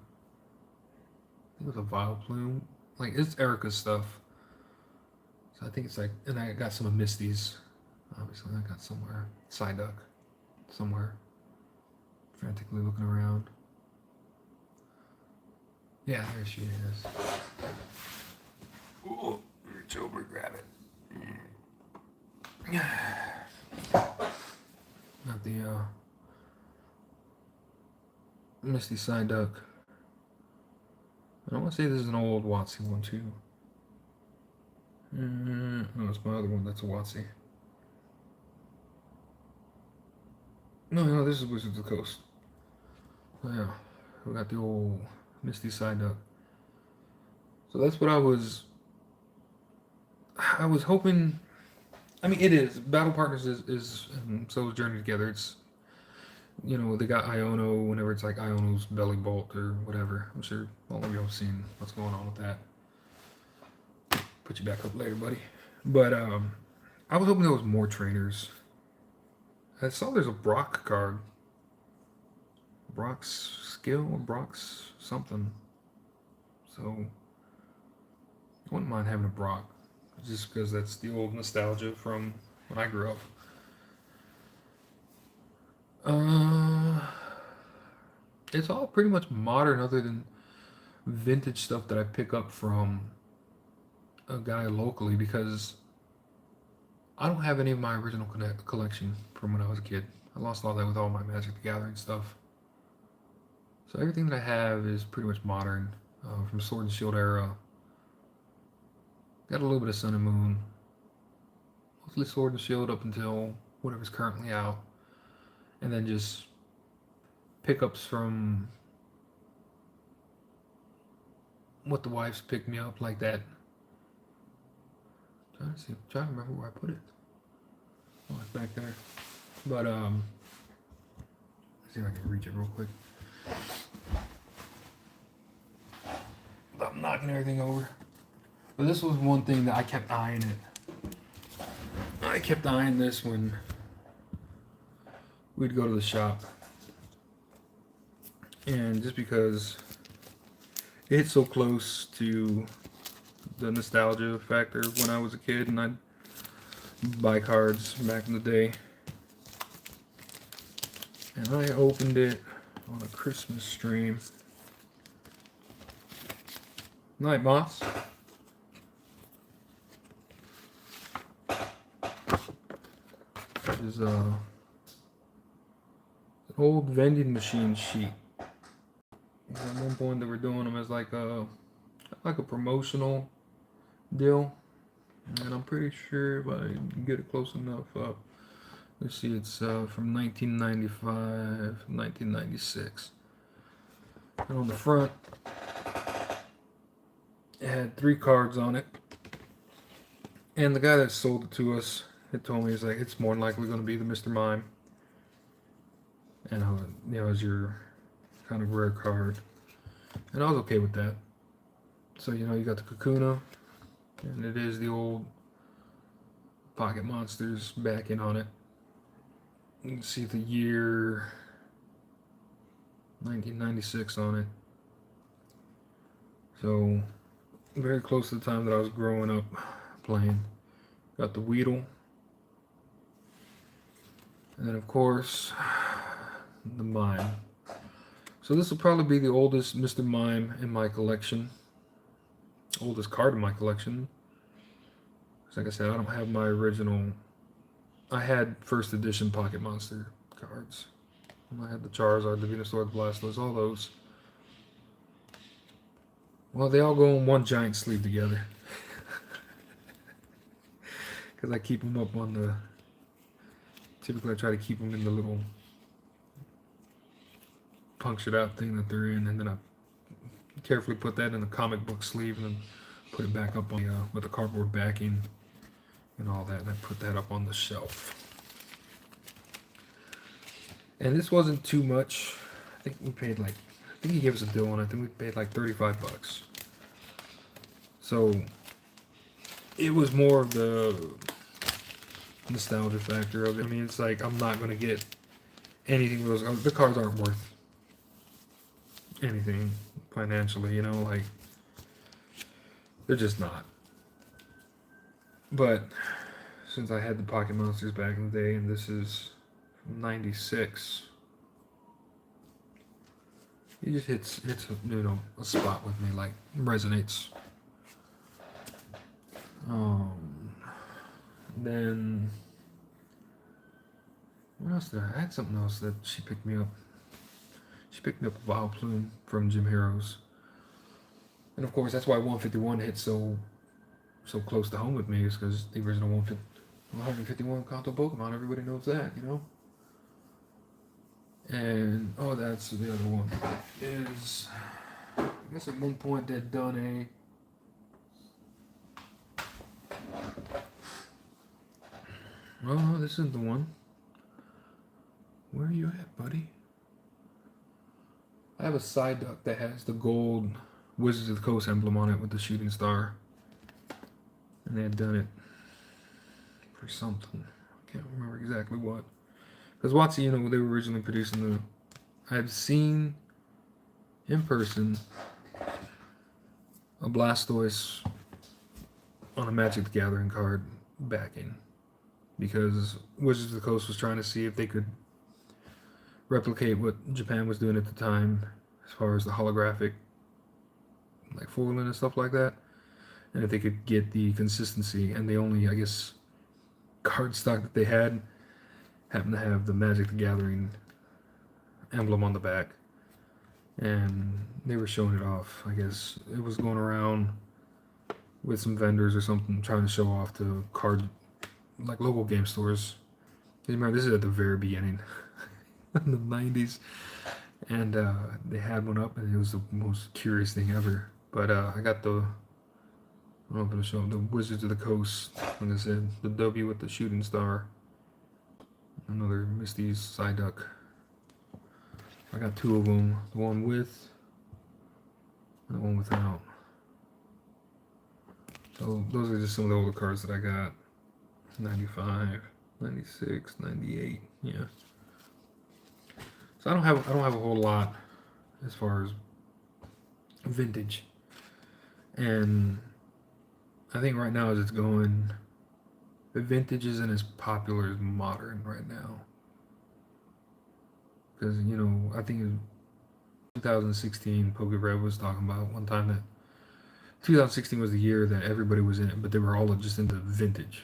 I think it was a Vile Plume. Like, it's Erica's stuff. So I think it's like, and I got some of Misty's. Obviously, I got somewhere. Psyduck. Somewhere. Frantically looking around. Yeah, there she is. Ooh, reach over, grab it. Not the Misty Psyduck. I want to say this is an old WotC one too. No, it's my other one. That's a WotC. No, this is Wizards of the Coast. Oh yeah, we got the old Misty Psyduck. So that's what I was hoping. I mean, it is. Battle Partners is so is Journey Together. It's, they got Iono whenever it's like Iono's Belly Bolt or whatever. I'm sure all of you have seen what's going on with that. Put you back up later, buddy. But I was hoping there was more trainers. I saw there's a Brock card. Brock's skill or Brock's something. So I wouldn't mind having a Brock, just because that's the old nostalgia from when I grew up. It's all pretty much modern, other than vintage stuff that I pick up from a guy locally, because I don't have any of my original collection from when I was a kid. I lost all that with all my Magic the Gathering stuff. So everything that I have is pretty much modern, from Sword and Shield era. Got a little bit of Sun and Moon. Mostly Sword and Shield up until whatever's currently out. And then just pickups from what the wives picked me up, like that. Trying to remember where I put it. Oh, it's back there. But let's see if I can reach it real quick. I'm knocking everything over. But this was one thing that I kept eyeing it. I kept eyeing this when we'd go to the shop. And just because it's so close to the nostalgia factor when I was a kid and I'd buy cards back in the day. And I opened it on a Christmas stream. Night, Moss. This is an old vending machine sheet. At one point they were doing them as like a promotional deal. And I'm pretty sure if I can get it close enough up. Let's see, it's from 1995, 1996. And on the front, it had 3 cards on it. And the guy that sold it to us had told me, he's like, it's more than likely going to be the Mr. Mime. And, it's your kind of rare card. And I was okay with that. So, you got the Kakuna. And it is the old Pocket Monsters backing on it. You can see the year 1996 on it. So, very close to the time that I was growing up playing. Got the Weedle. And then, of course, the Mime. So this will probably be the oldest Mr. Mime in my collection. Oldest card in my collection. Like I said, I don't have my original. I had first edition Pocket Monster cards. I had the Charizard, the Venusaur, the Blastoise, all those. Well, they all go in one giant sleeve together. Because I keep them up on the... Typically, I try to keep them in the little punctured out thing that they're in, and then I carefully put that in the comic book sleeve and then put it back up on with the cardboard backing and all that, and I put that up on the shelf. And this wasn't too much. I think we paid I think he gave us a deal on it. I think we paid like 35 bucks. So it was more of the nostalgia factor of it. I mean, it's like I'm not going to get anything with those. The cards aren't worth anything financially, they're just not. But since I had the Pocket Monsters back in the day, and this is from '96, it just hits a spot with me, resonates. Then what else did I had something else that she picked me up. She picked me up a Vileplume from Gym Heroes. And of course, that's why 151 hit so close to home with me, is because the original 151 Kanto Pokemon, everybody knows that, And, that's the other one. Is, I guess at one point they'd done oh, this isn't the one. Where are you at, buddy? I have a side duck that has the gold Wizards of the Coast emblem on it with the shooting star. And they had done it for something. I can't remember exactly what. Because WotC, they were originally producing the... I've seen in person a Blastoise on a Magic the Gathering card backing. Because Wizards of the Coast was trying to see if they could replicate what Japan was doing at the time as far as the holographic foiling and stuff like that, and if they could get the consistency. And they only, I guess, cardstock that they had happened to have the Magic the Gathering emblem on the back, and they were showing it off. I guess it was going around with some vendors or something trying to show off to card like local game stores. You remember this is at the very beginning in the 90s, and they had one up, and it was the most curious thing ever. But I got the, I don't know if it'll show the Wizards of the Coast, like I said, the W with the shooting star, another Misty Psyduck. I got two of them, the one with and the one without. So those are just some of the older cards that I got. 95, 96, 98, yeah. So I don't have a whole lot as far as vintage. And I think right now as it's going, the vintage isn't as popular as modern right now. Because, you know, I think in 2016, Poke Red was talking about one time that 2016 was the year that everybody was in it, but they were all just into vintage.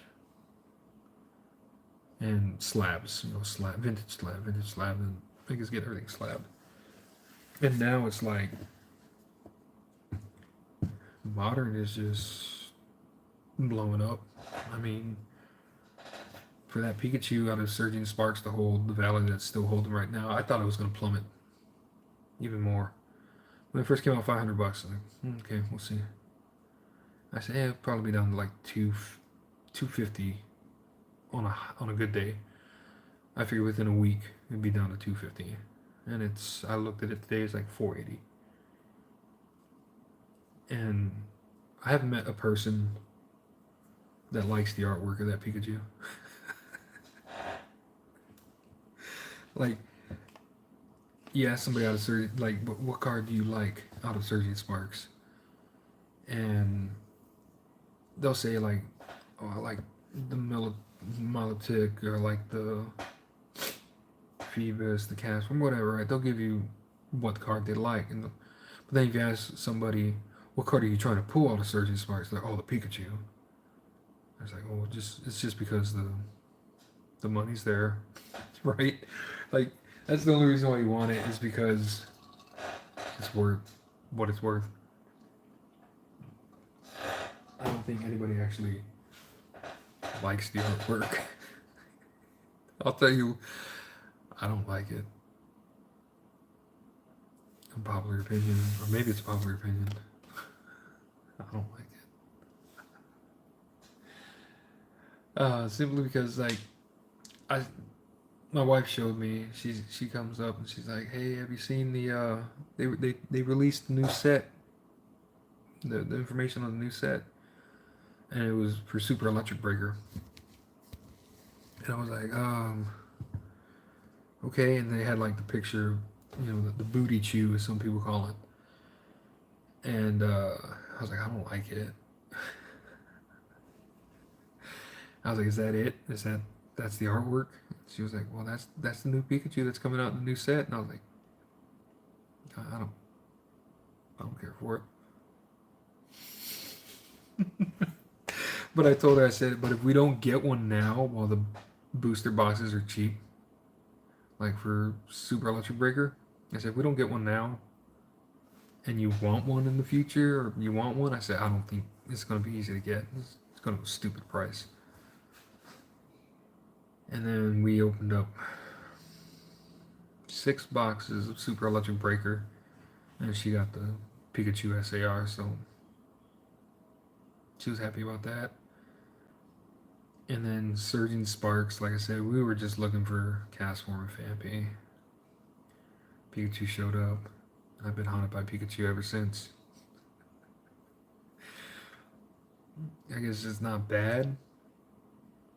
And slabs, you know, vintage slab, and I guess get everything slabbed. And now it's like modern is just blowing up. I mean, for that Pikachu out of Surging Sparks to hold the value that's still holding right now, I thought it was going to plummet even more. When it first came out, $500. I'm like, okay, we'll see. I said, yeah, it'll probably be down to like 250 on a good day. I figured within a week it'd be down to 250, and I looked at it today, it's like 480. And I haven't met a person that likes the artwork of that Pikachu. Like, you ask somebody out of Surging, like, what card do you like out of Surging Sparks? And they'll say like, oh, I like the Milotic, or like the Phoebus, the Casper, whatever, right? They'll give you what card they like. But then if you ask somebody, what card are you trying to pull out of Surging Sparks? They're like, oh, the Pikachu. I was like, oh, it's just because the money's there, right? Like, that's the only reason why you want it, is because it's worth what it's worth. I don't think anybody actually likes the artwork. I'll tell you, I don't like it. Unpopular opinion, or maybe it's a popular opinion. I don't like it. Simply because, like, my wife showed me. She comes up and she's like, "Hey, have you seen the they released the new set? The information on the new set, and it was for Super Electric Breaker." And I was like, okay. And they had like the picture, you know, the booty chew, as some people call it. And I was like, I don't like it. I was like, is that it? That's the artwork? She was like, well, that's the new Pikachu that's coming out in the new set. And I was like, I don't care for it. But I told her, I said, but if we don't get one now while the booster boxes are cheap, like for Super Electric Breaker, I said, if we don't get one now and you want one in the future, or you want one, I said, I don't think it's going to be easy to get. It's going to be a stupid price. And then we opened up 6 boxes of Super Electric Breaker, and she got the Pikachu SAR, so she was happy about that. And then Surging Sparks, like I said, we were just looking for Castform and Phanpy. Pikachu showed up, and I've been haunted by Pikachu ever since. I guess it's not bad,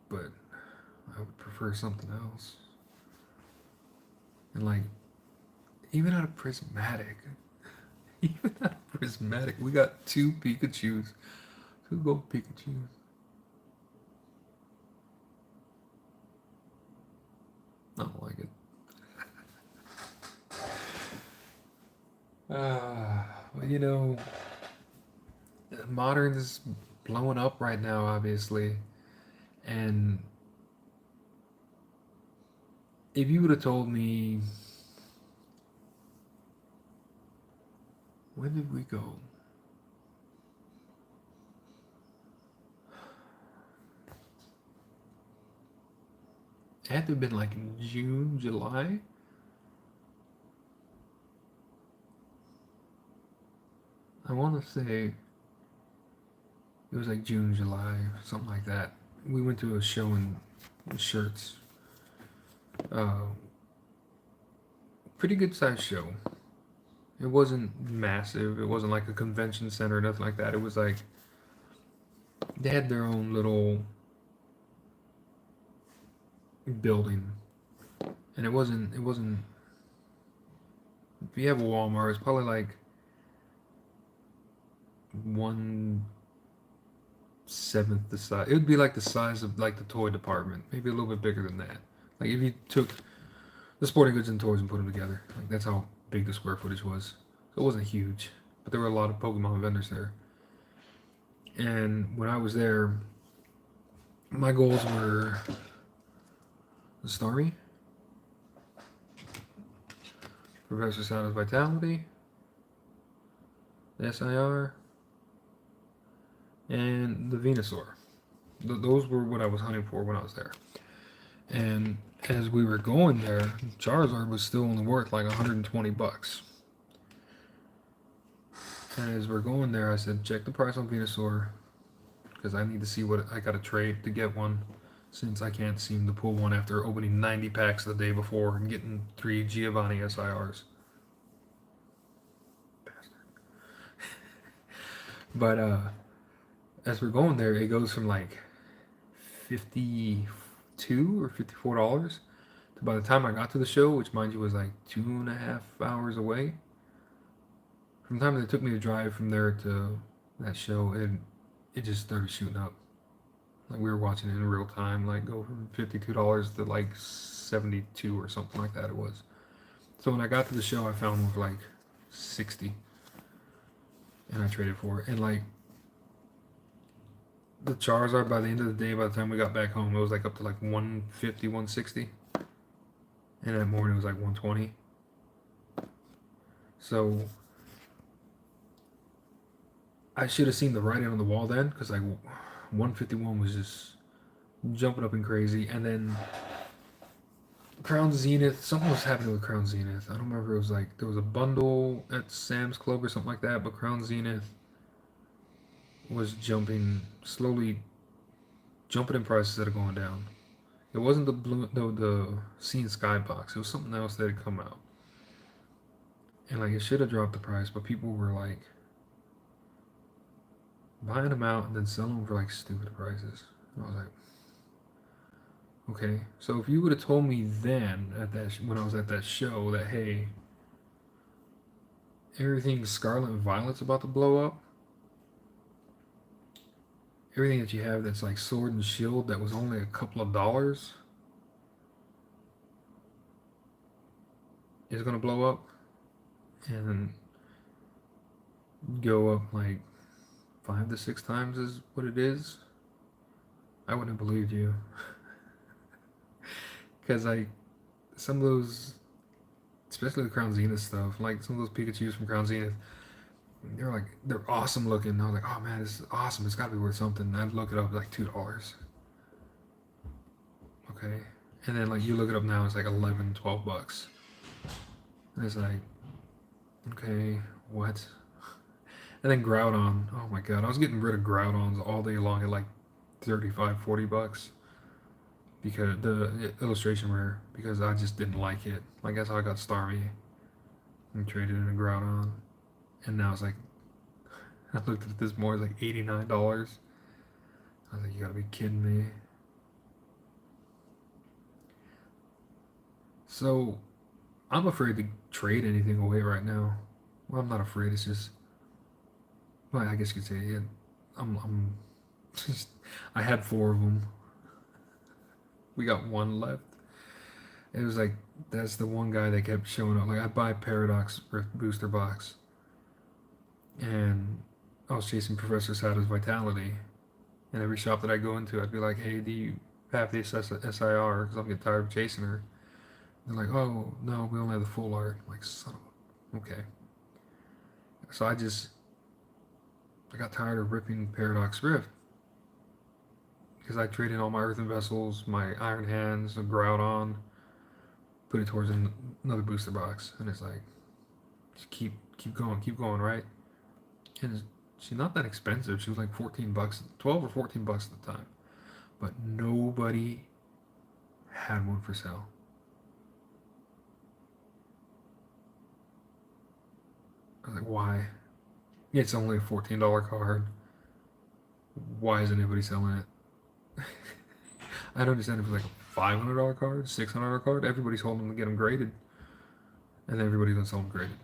but I would prefer something else. And like, even out of Prismatic, we got 2 Pikachus, 2 gold Pikachus. I don't like it. Well, you know, modern is blowing up right now, obviously, and if you would have told me, when did we go? It had to have been like in June, July. I want to say it was like June, July, something like that. We went to a show in shirts. Uh, Pretty good sized show. It wasn't massive. It wasn't like a convention center or nothing like that. It was like they had their own little building, and it wasn't. It wasn't. If you have a Walmart, it's probably like 1/7 the size. It would be like the size of like the toy department, maybe a little bit bigger than that. Like if you took the sporting goods and toys and put them together, like that's how big the square footage was. So it wasn't huge, but there were a lot of Pokemon vendors there. And when I was there, my goals were the Starmie, Professor Sound's Vitality, the SIR, and the Venusaur. Those were what I was hunting for when I was there. And as we were going there, Charizard was still only worth like $120. And as we're going there, I said, check the price on Venusaur, because I need to see what I got to trade to get one, since I can't seem to pull one after opening 90 packs the day before and getting 3 Giovanni SIRs. Bastard. But as we're going there, it goes from like 52 or $54 to, by the time I got to the show, which mind you was like 2.5 hours away. From the time it took me to drive from there to that show, it just started shooting up. Like we were watching it in real time, like go from $52 to like 72 or something like that it was. So when I got to the show, I found one for like 60, and I traded for it. And like the Charizard, by the end of the day, by the time we got back home, it was like up to like 150, 160, and that morning it was like 120. So I should have seen the writing on the wall then, because like 151 was just jumping up and crazy. And then Crown Zenith, something was happening with Crown Zenith. I don't remember. It was like there was a bundle at Sam's Club or something like that. But Crown Zenith was slowly jumping in prices that are going down. It wasn't the Scene Skybox. It was something else that had come out, and like it should have dropped the price, but people were like buying them out and then selling them for like stupid prices. And I was like, okay. So if you would have told me then at that when I was at that show that hey, everything Scarlet and Violet's about to blow up, everything that you have that's like Sword and Shield that was only a couple of dollars is gonna blow up and go up like 5 to 6 times is what it is, I wouldn't have believed you. Because like some of those, especially the Crown Zenith stuff, like some of those Pikachus from Crown Zenith, they're awesome looking. I was like, oh man, this is awesome. It's got to be worth something. And I'd look it up like $2. Okay, and then like you look it up now, it's like 11, $12. And it's like, okay, what? And then Groudon, oh my god, I was getting rid of Groudons all day long at like 35, $40 because the illustration rare, because I just didn't like it. Like that's how I got Starmie and traded in a Groudon, and now it's like I looked at this more, it's like $89. I was like, you gotta be kidding me. So I'm afraid to trade anything away right now. Well, I'm not afraid. It's just, well, I guess you could say it. I'm just, I had 4 of them. We got 1 left. It was like, that's the one guy that kept showing up. Like, I buy Paradox Booster Box. And I was chasing Professor Sada's Vitality. And every shop that I go into, I'd be like, hey, do you have this SIR? Because I'm getting tired of chasing her. They're like, oh no, we only have the full art. I'm like, son of a, okay. So I got tired of ripping Paradox Rift because I traded all my earthen vessels, my iron hands, a Groudon, put it towards another booster box, and it's like, just keep going, right? And she's not that expensive. She was like 14 bucks, 12 or 14 bucks at the time, but nobody had one for sale. I was like, why? It's only a $14 card. Why isn't anybody selling it? I don't understand if it's like a $500 card, $600 card. Everybody's holding them to get them graded, and then everybody's gonna sell them graded.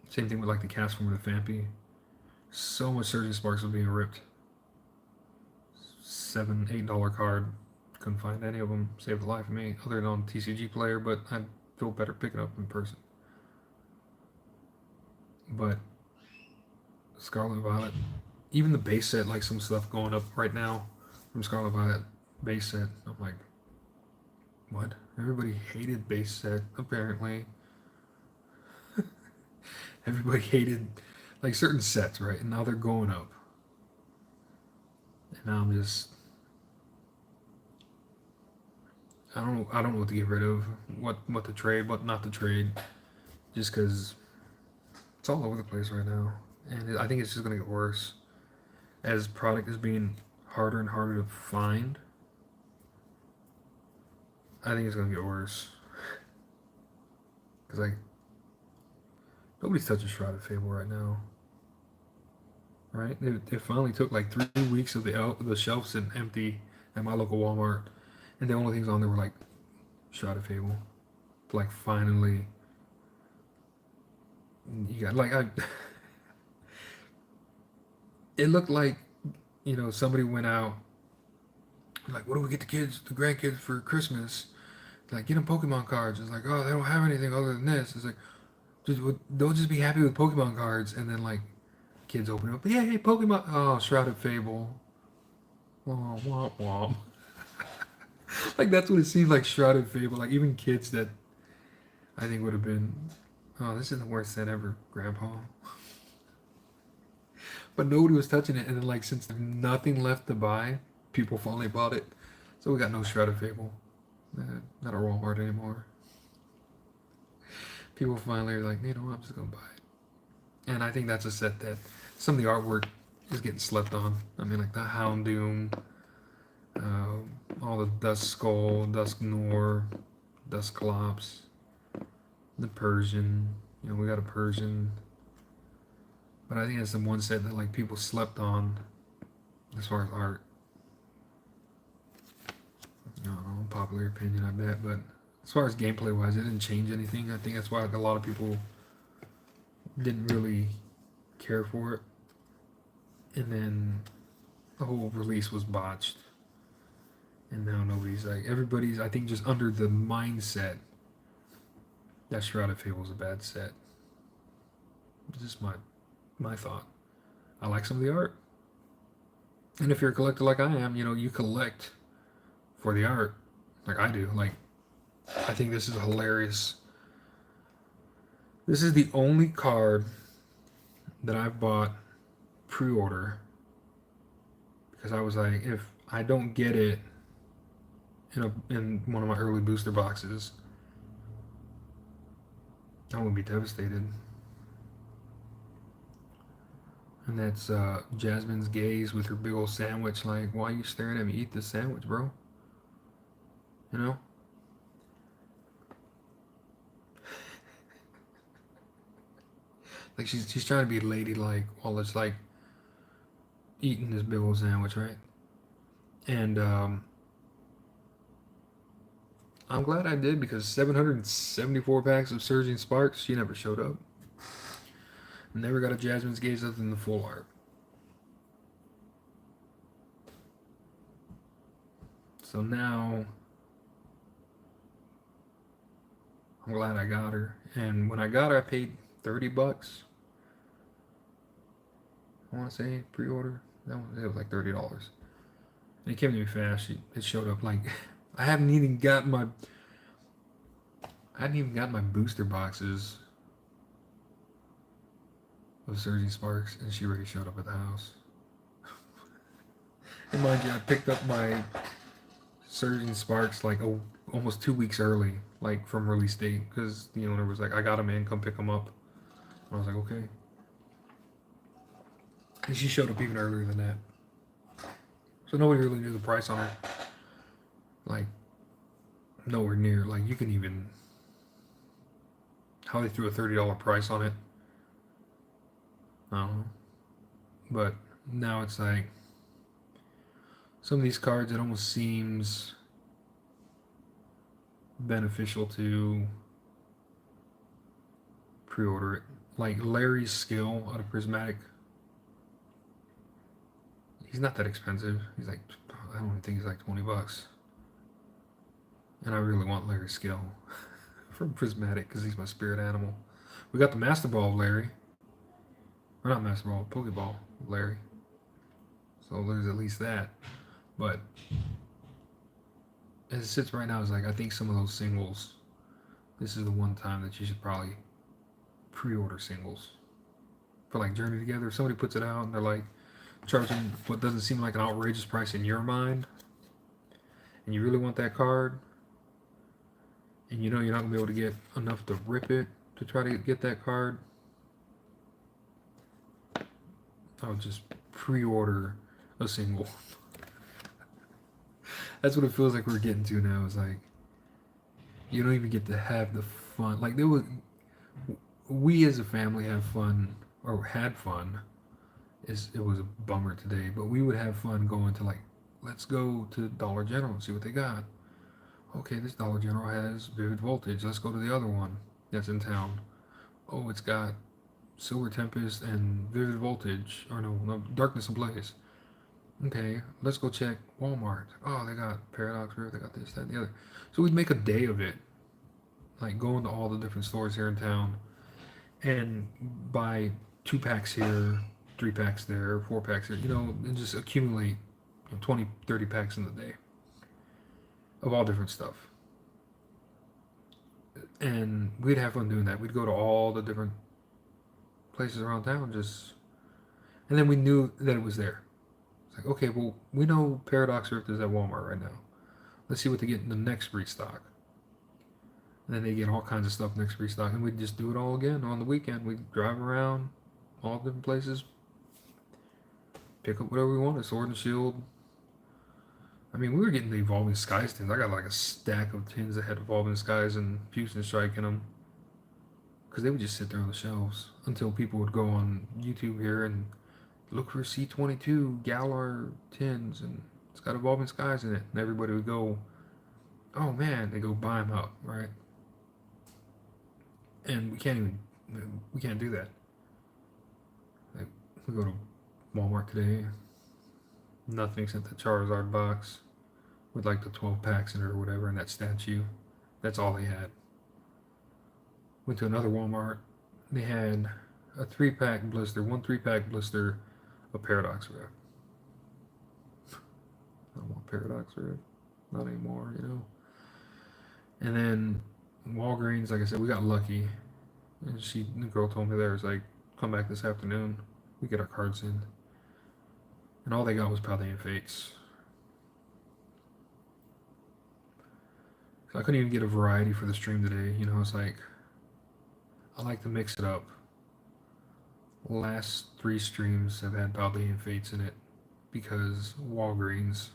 Same thing with like the cast form of the Fampy. So much Surging Sparks was being ripped. $7, $8 card. Couldn't find any of them. Saved the life of me, other than on TCG Player, but I feel better picking up in person. But Scarlet Violet, even the base set, like some stuff going up right now from Scarlet Violet base set. I'm like, what? Everybody hated base set, apparently. Everybody hated like certain sets, right? And now they're going up. And now I'm just, I don't know what to get rid of, what to trade, what not to trade, just because it's all over the place right now, and I think it's just gonna get worse as product is being harder and harder to find. I think it's gonna get worse because like nobody's touching Shrouded Fable right now, right? It finally took like 3 weeks of the shelves sitting empty at my local Walmart, and the only things on there were like Shrouded Fable. Like finally, you got like I. It looked like somebody went out like, what do we get the kids, the grandkids for Christmas? Like, get them Pokemon cards. It's like, oh, they don't have anything other than this. It's like, they'll just be happy with Pokemon cards, and then like kids open up, yeah, hey, Pokemon. Oh, Shrouded Fable. Womp womp womp. Like that's what it seemed like, Shrouded Fable. Like even kids that I think would have been, oh, this is the worst set ever, Grandpa. But nobody was touching it, and then like since there's nothing left to buy, people finally bought it. So we got no Shrouded Fable. Not a Walmart anymore. People finally are like, I'm just gonna buy it. And I think that's a set that some of the artwork is getting slept on. I mean, like the Houndoom, all the Duskull, Dusknoir, Dusclops, the Persian. We got a Persian. But I think it's the one set that like people slept on as far as art. Popular opinion, I bet. But as far as gameplay wise, it didn't change anything. I think that's why a lot of people didn't really care for it. And then the whole release was botched. And now everybody's, I think, just under the mindset that Shrouded Fable is a bad set. It's just my thought. I like some of the art. And if you're a collector like I am, you collect for the art. Like I do. Like, I think this is hilarious. This is the only card that I've bought pre-order because I was like, if I don't get it in one of my early booster boxes, I'm gonna be devastated. And that's Jasmine's gaze with her big old sandwich. Like, why are you staring at me? Eat this sandwich, bro. Like she's trying to be ladylike while it's like eating this big old sandwich, right? And I'm glad I did because 774 packs of Surging Sparks, she never showed up. Never got a Jasmine's Gaze other than the full art. So now I'm glad I got her. And when I got her, I paid 30 bucks. I want to say pre-order. It was like $30. And it came to me fast. It showed up like I haven't even gotten I hadn't even got my booster boxes of Surging Sparks, and she already showed up at the house. And mind you, I picked up my Surging Sparks like almost 2 weeks early, like from release date, because the owner was like, "I got them in, come pick them up." And I was like, "Okay." And she showed up even earlier than that, so nobody really knew the price on it. Like nowhere near. Like you can even how they threw a $30 price on it. I don't know, but now it's like some of these cards. It almost seems beneficial to pre-order it. Like Larry's skill out of Prismatic, he's not that expensive. He's like, I don't even think he's like $20. And I really want Larry's skill from Prismatic because he's my spirit animal. We got the Master Ball of Larry. Or not Master Ball, Pokeball of Larry. So there's at least that. But as it sits right now, it's like I think some of those singles, this is the one time that you should probably pre-order singles. For like Journey Together, if somebody puts it out and they're like charging what doesn't seem like an outrageous price in your mind, and you really want that card, and you know you're not gonna be able to get enough to rip it to try to get that card, I would just pre-order a single. That's what it feels like we're getting to now. It's like you don't even get to have the fun. Like there was, we as a family have fun or had fun. It was a bummer today, but we would have fun going to like, let's go to Dollar General and see what they got. Okay, this Dollar General has Vivid Voltage. Let's go to the other one that's in town. Oh, it's got Silver Tempest and Vivid Voltage. Or no, Darkness Ablaze. Okay, let's go check Walmart. Oh, they got Paradox Rift. They got this, that, and the other. So we'd make a day of it. Like going to all the different stores here in town and buy 2 packs here, 3 packs there, 4 packs here, and just accumulate 20, 30 packs in the day of all different stuff. And we'd have fun doing that. We'd go to all the different places around town and then we knew that it was there. It's like, okay, well, we know Paradox Rift is at Walmart right now. Let's see what they get in the next restock. And then they get all kinds of stuff next restock, and we'd just do it all again on the weekend. We'd drive around all different places, pick up whatever we wanted, Sword and Shield. I mean, we were getting the Evolving Skies tins. I got like a stack of tins that had Evolving Skies and Fusion Strike in them. Because they would just sit there on the shelves until people would go on YouTube here and look for C22 Galar tins, and it's got Evolving Skies in it. And everybody would go, oh man, they go buy them up, right? And we can't do that. Like, we go to Walmart today, nothing except the Charizard box with like the 12 packs in it or whatever, and that statue. That's all they had. Went to another Walmart, they had a 3-pack blister, 3-pack blister of Paradox Rift. I don't want Paradox Rift, not anymore, And then Walgreens, like I said, we got lucky. And the girl told me there was like, come back this afternoon. We get our cards in. And all they got was Paldean Fates. So I couldn't even get a variety for the stream today. It's like, I like to mix it up. Last 3 streams have had Paldean Fates in it because Walgreens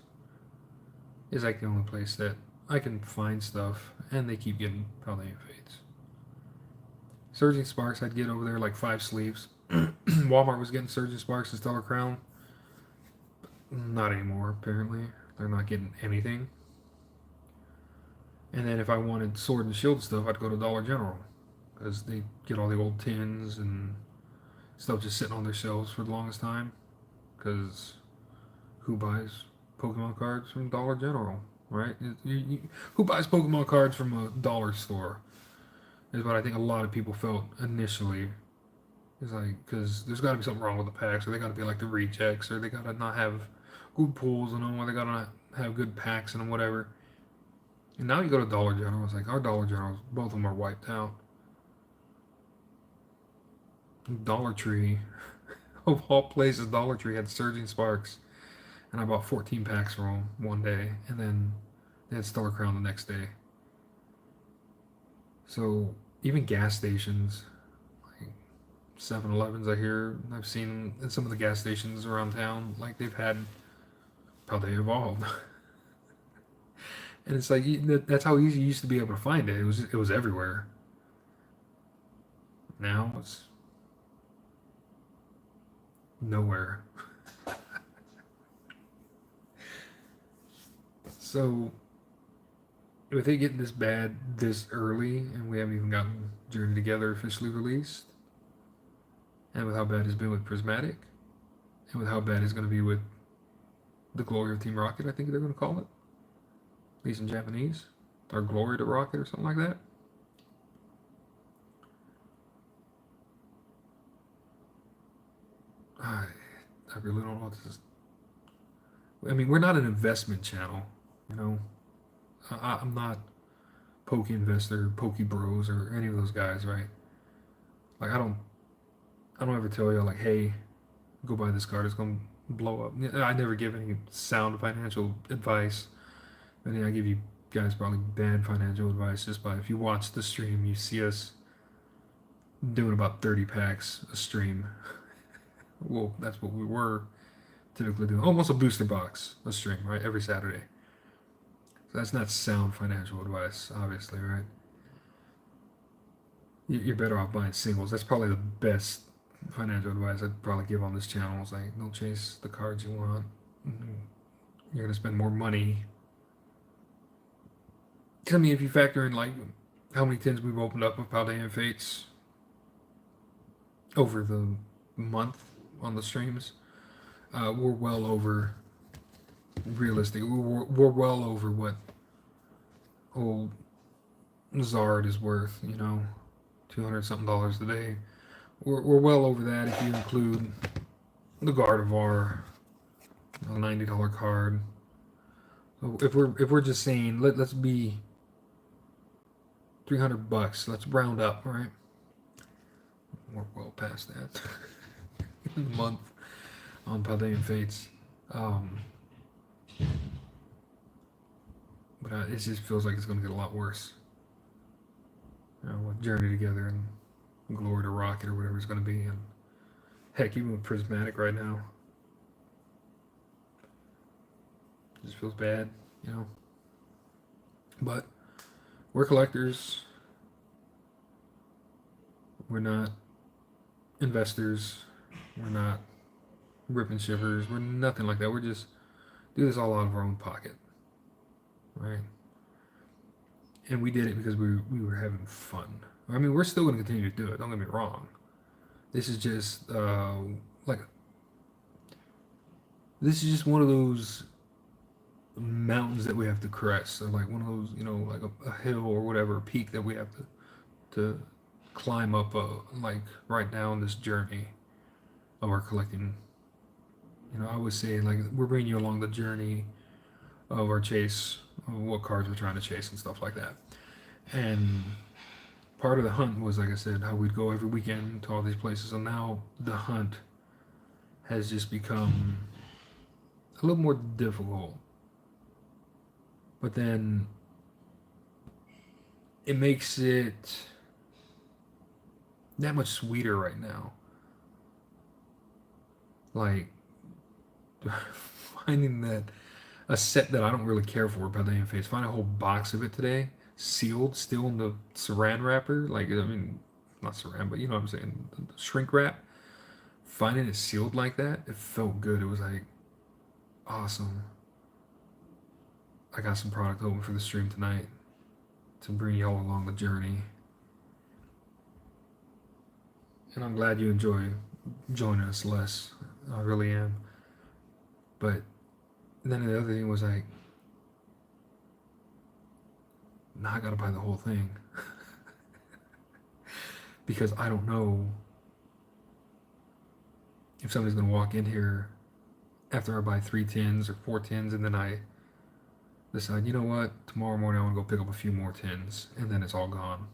is like the only place that I can find stuff, and they keep getting Paldean Fates. Surging Sparks, I'd get over there like 5 sleeves. Walmart was getting Surging Sparks and Stellar Crown. Not anymore, apparently. They're not getting anything. And then if I wanted Sword and Shield stuff, I'd go to Dollar General. Because they get all the old tins and stuff just sitting on their shelves for the longest time. Because who buys Pokemon cards from Dollar General, right? Who buys Pokemon cards from a dollar store? Is what I think a lot of people felt initially. It's like, because there's got to be something wrong with the packs, or they got to be like the rejects, or they got to not have good pulls in them, or they got to not have good packs in them, whatever. And now you go to Dollar General, it's like our Dollar Generals, both of them are wiped out. Dollar Tree, of all places, Dollar Tree had Surging Sparks, and I bought 14 packs from them one day, and then they had Stellar Crown the next day. So even gas stations, like 7-Elevens, I've seen in some of the gas stations around town, like they've had Paldean Evolved. And it's like that's how easy you used to be able to find it. It was everywhere. Now it's nowhere. So with it getting this bad this early, and we haven't even gotten Journey Together officially released, and with how bad it's been with Prismatic, and with how bad it's going to be with the Glory of Team Rocket, I think they're going to call it, at least in Japanese, or Glory to Rocket or something like that. I really don't know what this is. I mean, we're not an investment channel, you know. I'm not Poke Investor, Poke Bros, or any of those guys, right? Like I don't ever tell you like, hey, go buy this card, it's gonna blow up. I never give any sound financial advice. I think I give you guys probably bad financial advice just by if you watch the stream, you see us doing about 30 packs a stream. Well, that's what we were typically doing. Almost a booster box a stream, right? Every Saturday. So that's not sound financial advice, obviously, right? You're better off buying singles. That's probably the best financial advice I'd probably give on this channel. Is like, don't chase the cards you want. You're gonna spend more money. I mean, if you factor in like how many tins we've opened up of Paldean Fates over the month on the streams, we're well over realistic. We're well over what old Zard is worth, you know, $200 something a day. We're well over that if you include the Gardevoir, a $90 card. So if we're just saying let's be $300, let's round up, right? We're well past that. In the month on Paldean Fates. But it just feels like it's going to get a lot worse. You know, with Journey Together and Glory to Rocket or whatever it's going to be. And heck, even with Prismatic right now. It just feels bad, you know. But we're collectors. We're not investors. We're not ripping shippers. We're nothing like that. We're just do this all out of our own pocket. Right? And we did it because we were having fun. I mean, we're still going to continue to do it. Don't get me wrong. This is just this is just one of those mountains that we have to crest. So like one of those, you know, like a hill or whatever, a peak that we have to climb up. Like right now on this journey of our collecting. You know, I would say like we're bringing you along the journey of our chase, of what cards we're trying to chase and stuff like that. And part of the hunt was, like I said, how we'd go every weekend to all these places. And now the hunt has just become a little more difficult. But then it makes it that much sweeter right now. Like finding that a set that I don't really care for about the face. Find a whole box of it today, sealed, still in the saran wrapper. Like, I mean, not saran, but you know what I'm saying, the shrink wrap. Finding it sealed like that, it felt good. It was like awesome. I got some product open for the stream tonight to bring y'all along the journey. And I'm glad you enjoy joining us, Les. I really am. But then the other thing was like, now I gotta buy the whole thing. Because I don't know if somebody's gonna walk in here after I buy 3 tins or 4 tins and then I decide, you know what, tomorrow morning I want to go pick up a few more tins, and then it's all gone.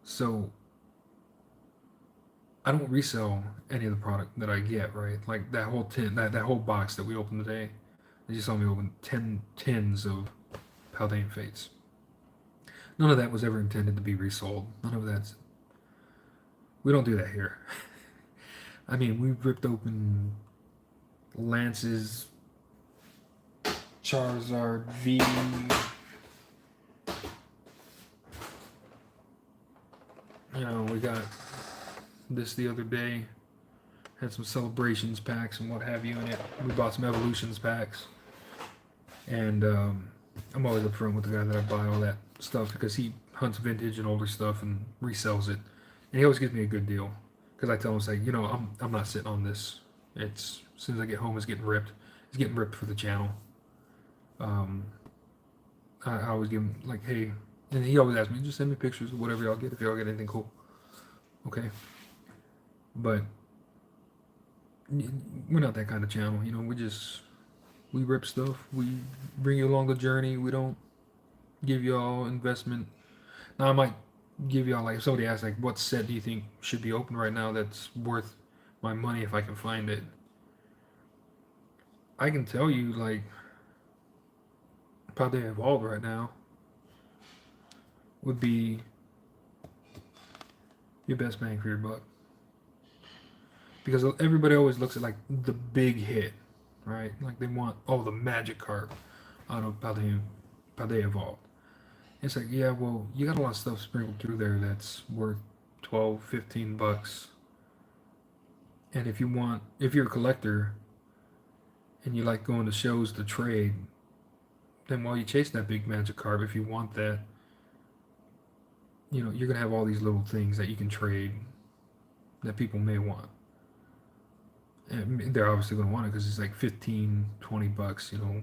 So I don't resell any of the product that I get, right? Like that whole tin, that whole box that we opened today. You saw me open 10 tins of Paldean Fates. None of that was ever intended to be resold. None of that's. We don't do that here. I mean, we ripped open Lance's Charizard V. You know, we got this the other day. Had some celebrations packs and what have you in it. We bought some evolutions packs. And I'm always upfront with the guy that I buy all that stuff because he hunts vintage and older stuff and resells it. And he always gives me a good deal because I tell him, it's like, you know, I'm not sitting on this. It's as soon as I get home, it's getting ripped. It's getting ripped for the channel. I always give him like, hey, and he always asks me, just send me pictures of whatever y'all get if y'all get anything cool. Okay, but we're not that kind of channel. You know, we rip stuff. We bring you along the journey. We don't give y'all investment. Now I might give y'all like if somebody asks like what set do you think should be open right now that's worth my money if I can find it. I can tell you like Paldean Evolved right now would be your best bang for your buck. Because everybody always looks at like the big hit, right? Like they want the magic card out of Paldean Evolved. It's like, yeah, well, you got a lot of stuff sprinkled through there that's worth 12, 15 bucks. And if you're a collector and you like going to shows to trade, then while you chase that big magic card, if you want that, you know, you're going to have all these little things that you can trade that people may want. And they're obviously going to want it because it's like 15, 20 bucks, you know,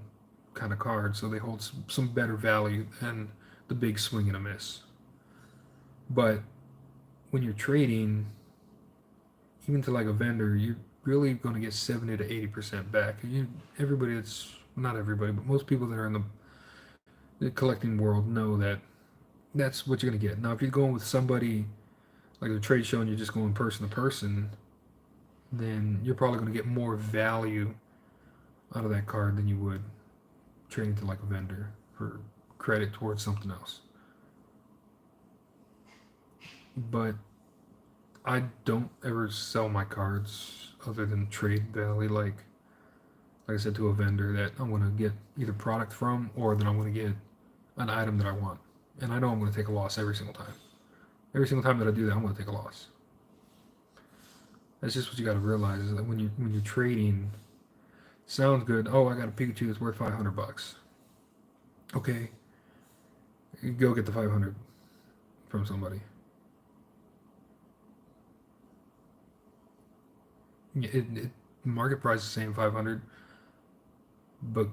kind of card. So they hold some better value than the big swing and a miss. But when you're trading, even to like a vendor, you're really going to get 70 to 80% back. Everybody that's not everybody, but most people that are in the collecting world know that that's what you're going to get. Now, if you're going with somebody like a trade show and you're just going person to person, then you're probably going to get more value out of that card than you would trading to like a vendor for credit towards something else. But I don't ever sell my cards other than trade value, like I said, to a vendor that I'm going to get either product from or that I'm going to get an item that I want. And I know I'm going to take a loss every single time. Every single time that I do that, I'm going to take a loss. That's just what you got to realize is that when you're trading, sounds good. Oh, I got a Pikachu that's worth 500 bucks. Okay, you go get the 500 from somebody. Market price is saying 500, but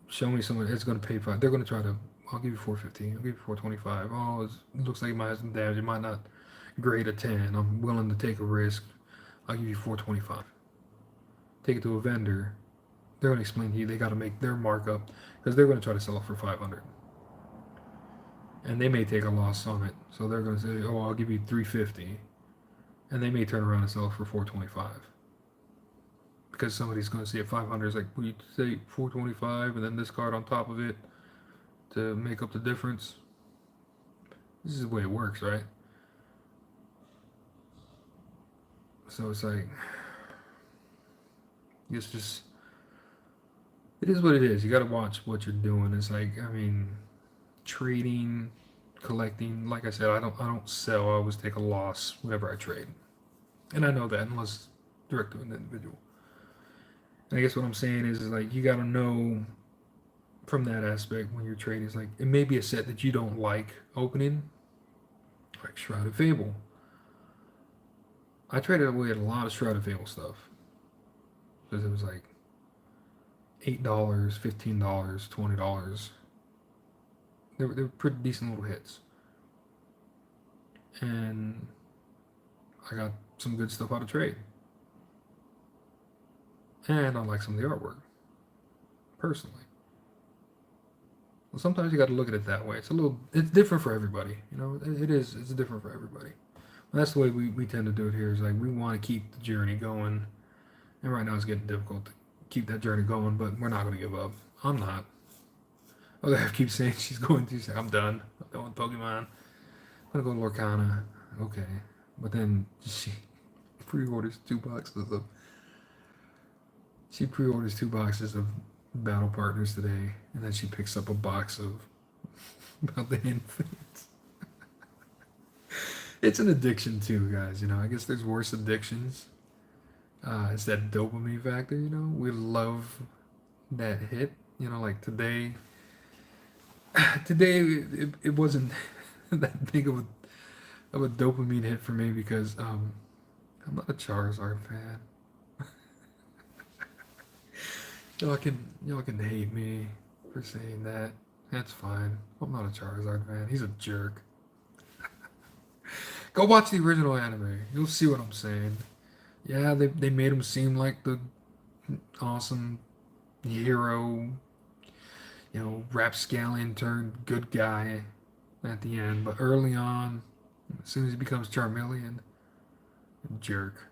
show me someone that's going to pay 5. They're going to try to. I'll give you 450. I'll give you 425. Oh, it looks like it might have some damage. It might not grade a 10. I'm willing to take a risk. I'll give you 425. Take it to a vendor. They're going to explain to you they got to make their markup because they're going to try to sell it for 500. And they may take a loss on it. So they're going to say, oh, I'll give you 350. And they may turn around and sell it for 425. Because somebody's going to see it 500 is like, well, you say 425 and then this card on top of it to make up the difference. This is the way it works, right? So it's like, it's just, it is what it is. You got to watch what you're doing. It's like, I mean, trading, collecting. Like I said, I don't sell. I always take a loss whenever I trade, and I know that unless direct to an individual. And I guess what I'm saying is like you got to know from that aspect when you're trading. It's like it may be a set that you don't like opening, like Shrouded Fable. I traded away a lot of Shrouded Fable stuff because it was like $8, $15, $20. They were pretty decent little hits. And I got some good stuff out of trade. And I like some of the artwork. personally. Well, sometimes you got to look at it that way. It's different for everybody. You know, it's different for everybody. And that's the way we tend to do it here. Is like we want to keep the journey going, and right now it's getting difficult to keep that journey going, but we're not going to give up. I'm not. Oh, I keep saying she's going to say, I'm done. I'm done with Pokemon. I'm going to go to Lorcana. Okay. But then pre-orders two boxes of she pre-orders 2 boxes of Battle Partners today, and then she picks up a box of Paldean Foods. It's an addiction too, guys. You know, I guess there's worse addictions. It's that dopamine factor. You know, we love that hit. You know, like today. Today it wasn't that big of a dopamine hit for me because I'm not a Charizard fan. Y'all can hate me for saying that. That's fine. I'm not a Charizard fan. He's a jerk. Go watch the original anime. You'll see what I'm saying. Yeah, they made him seem like the awesome hero, you know, rapscallion turned good guy at the end. But early on, as soon as he becomes Charmeleon, jerk.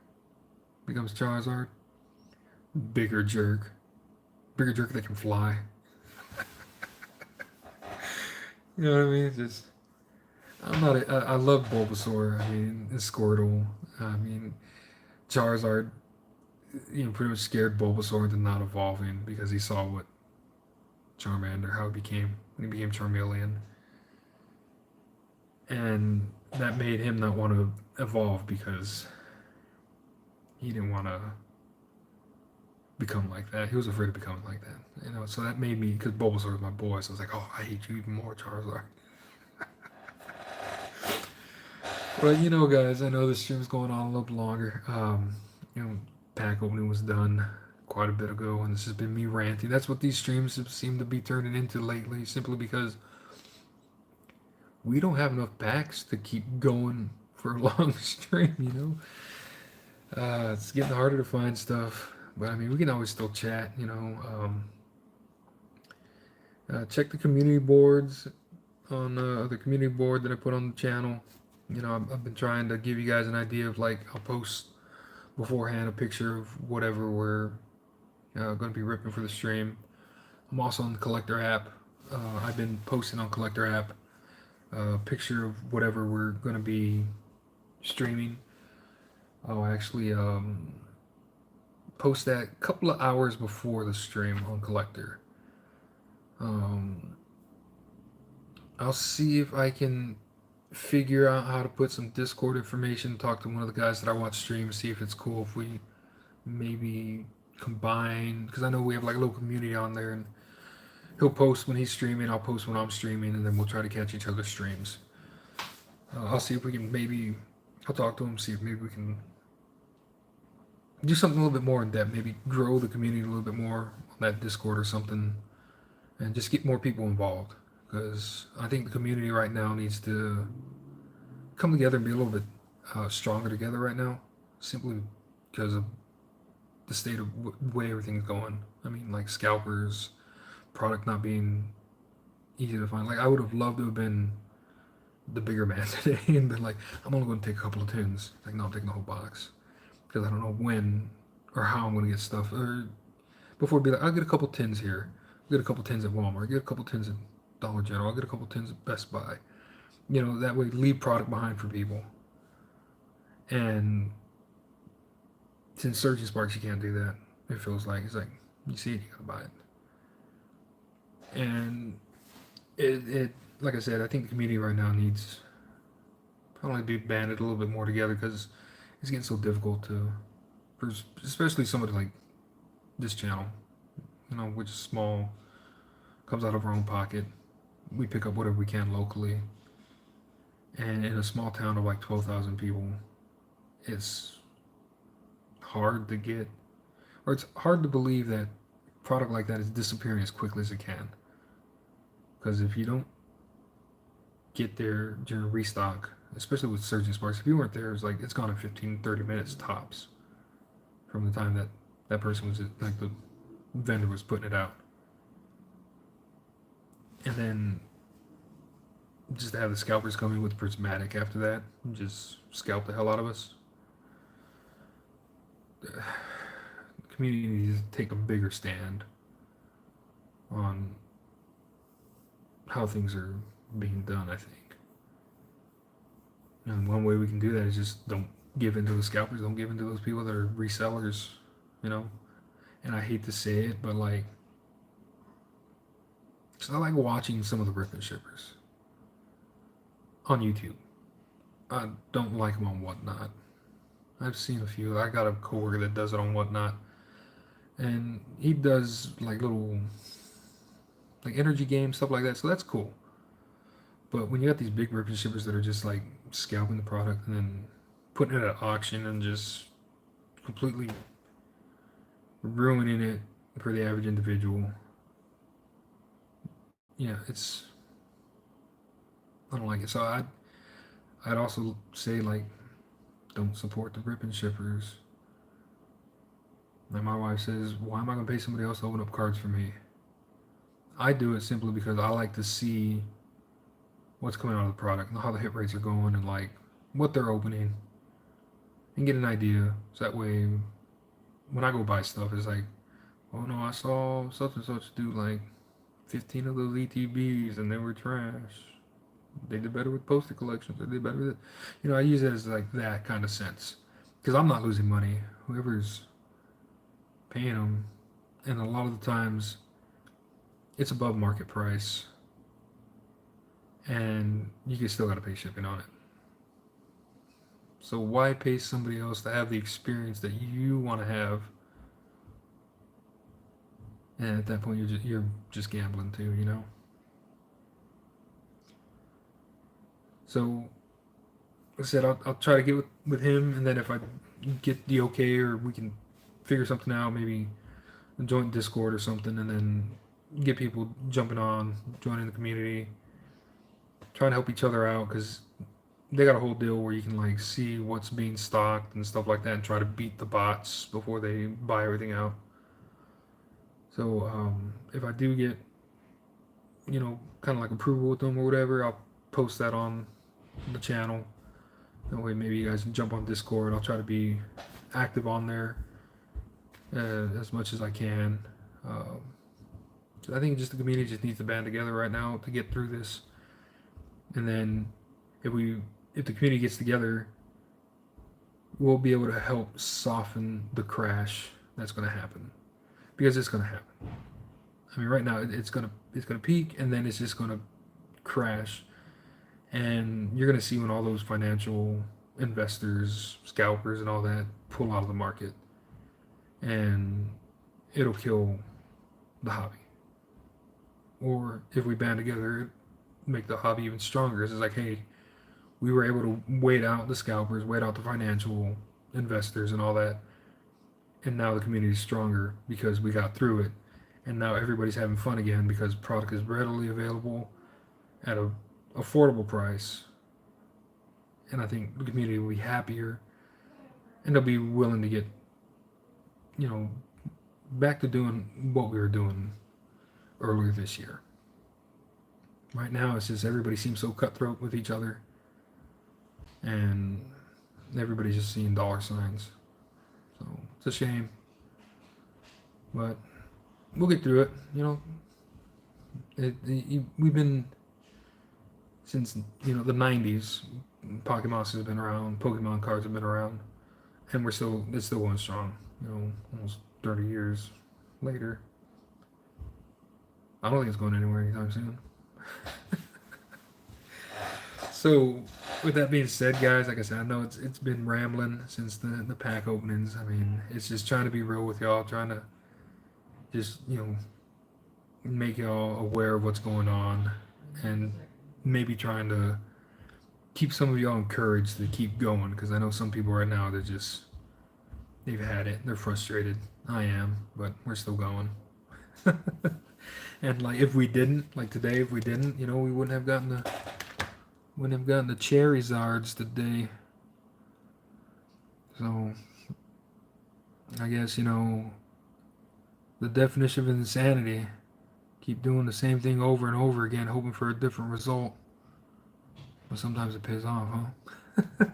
Becomes Charizard, bigger jerk. Bigger jerk that can fly. You know what I mean? It's just, I'm not. I love Bulbasaur. I mean, and Squirtle. I mean, Charizard. You know, pretty much scared Bulbasaur into not evolving because he saw what Charmander, how it became when he became Charmeleon, and that made him not want to evolve because he didn't want to become like that. He was afraid of becoming like that. You know, so that made me, because Bulbasaur was my boy, so I was like, oh, I hate you even more, Charizard. But you know, guys, I know this stream's going on a little bit longer. You know, pack opening was done quite a bit ago, and this has been me ranting. That's what these streams have seemed to be turning into lately, simply because we don't have enough packs to keep going for a long stream, you know? It's getting harder to find stuff. But I mean, we can always still chat, you know. Check the community boards on the community board that I put on the channel. You know, I've been trying to give you guys an idea of like, I'll post beforehand a picture of whatever we're going to be ripping for the stream. I'm also on the Collector app. I've been posting on Collector app a picture of whatever we're going to be streaming. I'll actually post that a couple of hours before the stream on Collector. I'll see if I can figure out how to put some Discord information, talk to one of the guys that I watch stream, see if it's cool if we maybe combine, because I know we have like a little community on there, and he'll post when he's streaming, I'll post when I'm streaming, and then we'll try to catch each other's streams. I'll see if we can I'll talk to him, see if maybe we can do something a little bit more in depth, maybe grow the community a little bit more on that Discord or something, and just get more people involved. Because I think the community right now needs to come together and be a little bit stronger together right now, simply because of the state of the way everything's going. I mean, like scalpers, product not being easy to find. Like, I would have loved to have been the bigger man today and been like, I'm only going to take a couple of tins. Like, no, I'm taking the whole box. Because I don't know when or how I'm going to get stuff. Or before it'd be like, I'll get a couple tins here. I'll get a couple tins at Walmart. I'll get a couple tins at Dollar General. I'll get a couple tins at Best Buy. You know, that way leave product behind for people. And since Surgeon Sparks, you can't do that. It feels like, it's like, you see it, you gotta buy it. And it like I said, I think the community right now needs probably be banded a little bit more together, because it's getting so difficult for especially somebody like this channel, you know, which is small, comes out of our own pocket. We pick up whatever we can locally. And in a small town of like 12,000 people, it's hard to get, or it's hard to believe that product like that is disappearing as quickly as it can. Because if you don't get there during restock, especially with Surgeon Sparks, if you weren't there, it's like it's gone in 15-30 minutes tops from the time that person was, like, the vendor was putting it out. and then just to have the scalpers come in with prismatic after that and just scalp the hell out of us. The community needs to take a bigger stand on how things are being done, I think. And one way we can do that is just don't give in to the scalpers, don't give in to those people that are resellers, you know? And I hate to say it, but like, I like watching some of the rip and shippers on YouTube. I don't like them on Whatnot. I've seen a few. I got a coworker that does it on Whatnot, and he does like little like energy games, stuff like that. So that's cool. But when you got these big rip and shippers that are just like scalping the product and then putting it at auction and just completely ruining it for the average individual, yeah, it's I don't like it. So I'd also say like don't support the rip and shippers. Like my wife says, why am I gonna pay somebody else to open up cards for me? I do it simply because I like to see what's coming out of the product, how the hit rates are going, and like what they're opening, and get an idea. So that way, when I go buy stuff, it's like, oh no, I saw such and such do like 15 of those ETBs and they were trash. They did better with poster collections. They did better with it. You know, I use it as like that kind of sense because I'm not losing money. Whoever's paying them, and a lot of the times it's above market price, and you can still got to pay shipping on it. So why pay somebody else to have the experience that you want to have? And at that point, you're just gambling too, you know. So, like I said, I'll try to get with him, and then if I get the okay or we can figure something out, maybe a joint Discord or something, and then get people jumping on, joining the community, trying to help each other out because they got a whole deal where you can like see what's being stocked and stuff like that, and try to beat the bots before they buy everything out. So if I do get, kind of like approval with them or whatever, I'll post that on the channel. That way, maybe you guys can jump on Discord. I'll try to be active on there as much as I can. So I think just the community just needs to band together right now to get through this. And then if the community gets together, we'll be able to help soften the crash that's going to happen, because it's going to happen. I mean, right now it's gonna peak and then it's just gonna crash, and you're gonna see when all those financial investors, scalpers, and all that pull out of the market, and it'll kill the hobby. Or if we band together, make the hobby even stronger. It's like, hey, we were able to wait out the scalpers, wait out the financial investors, and all that, and now the community is stronger because we got through it, and now everybody's having fun again because product is readily available at a affordable price, and I think the community will be happier, and they'll be willing to get, back to doing what we were doing earlier this year. Right now, it's just everybody seems so cutthroat with each other, and everybody's just seeing dollar signs. So it's a shame, but we'll get through it. We've been since the '90s. Pocket Monsters have been around. Pokemon cards have been around, and it's still going strong. Almost 30 years later. I don't think it's going anywhere anytime soon. So, with that being said, guys, like I said, I know it's been rambling since the pack openings. I mean, it's just trying to be real with y'all, trying to just make y'all aware of what's going on, and maybe trying to keep some of y'all encouraged to keep going, because I know some people right now they've had it, they're frustrated. I am, but we're still going. And like if we didn't, like today, if we didn't, we wouldn't have gotten the Charizards today. So I guess the definition of insanity keep doing the same thing over and over again, hoping for a different result. But sometimes it pays off, huh?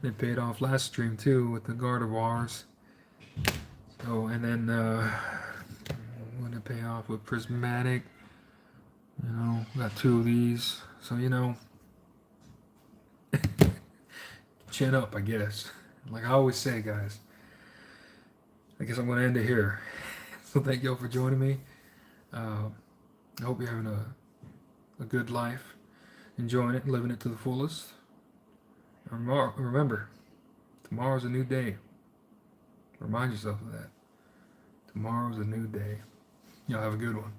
It paid off last stream too with the Gardevoirs. So, and then when it pay off with Prismatic, you know, got 2 of these. So, you know, chin up, I guess. Like I always say, guys, I guess I'm going to end it here. So thank y'all for joining me. I hope you're having a good life, enjoying it, living it to the fullest. Remember, tomorrow's a new day. Remind yourself of that. Tomorrow's a new day. Y'all have a good one.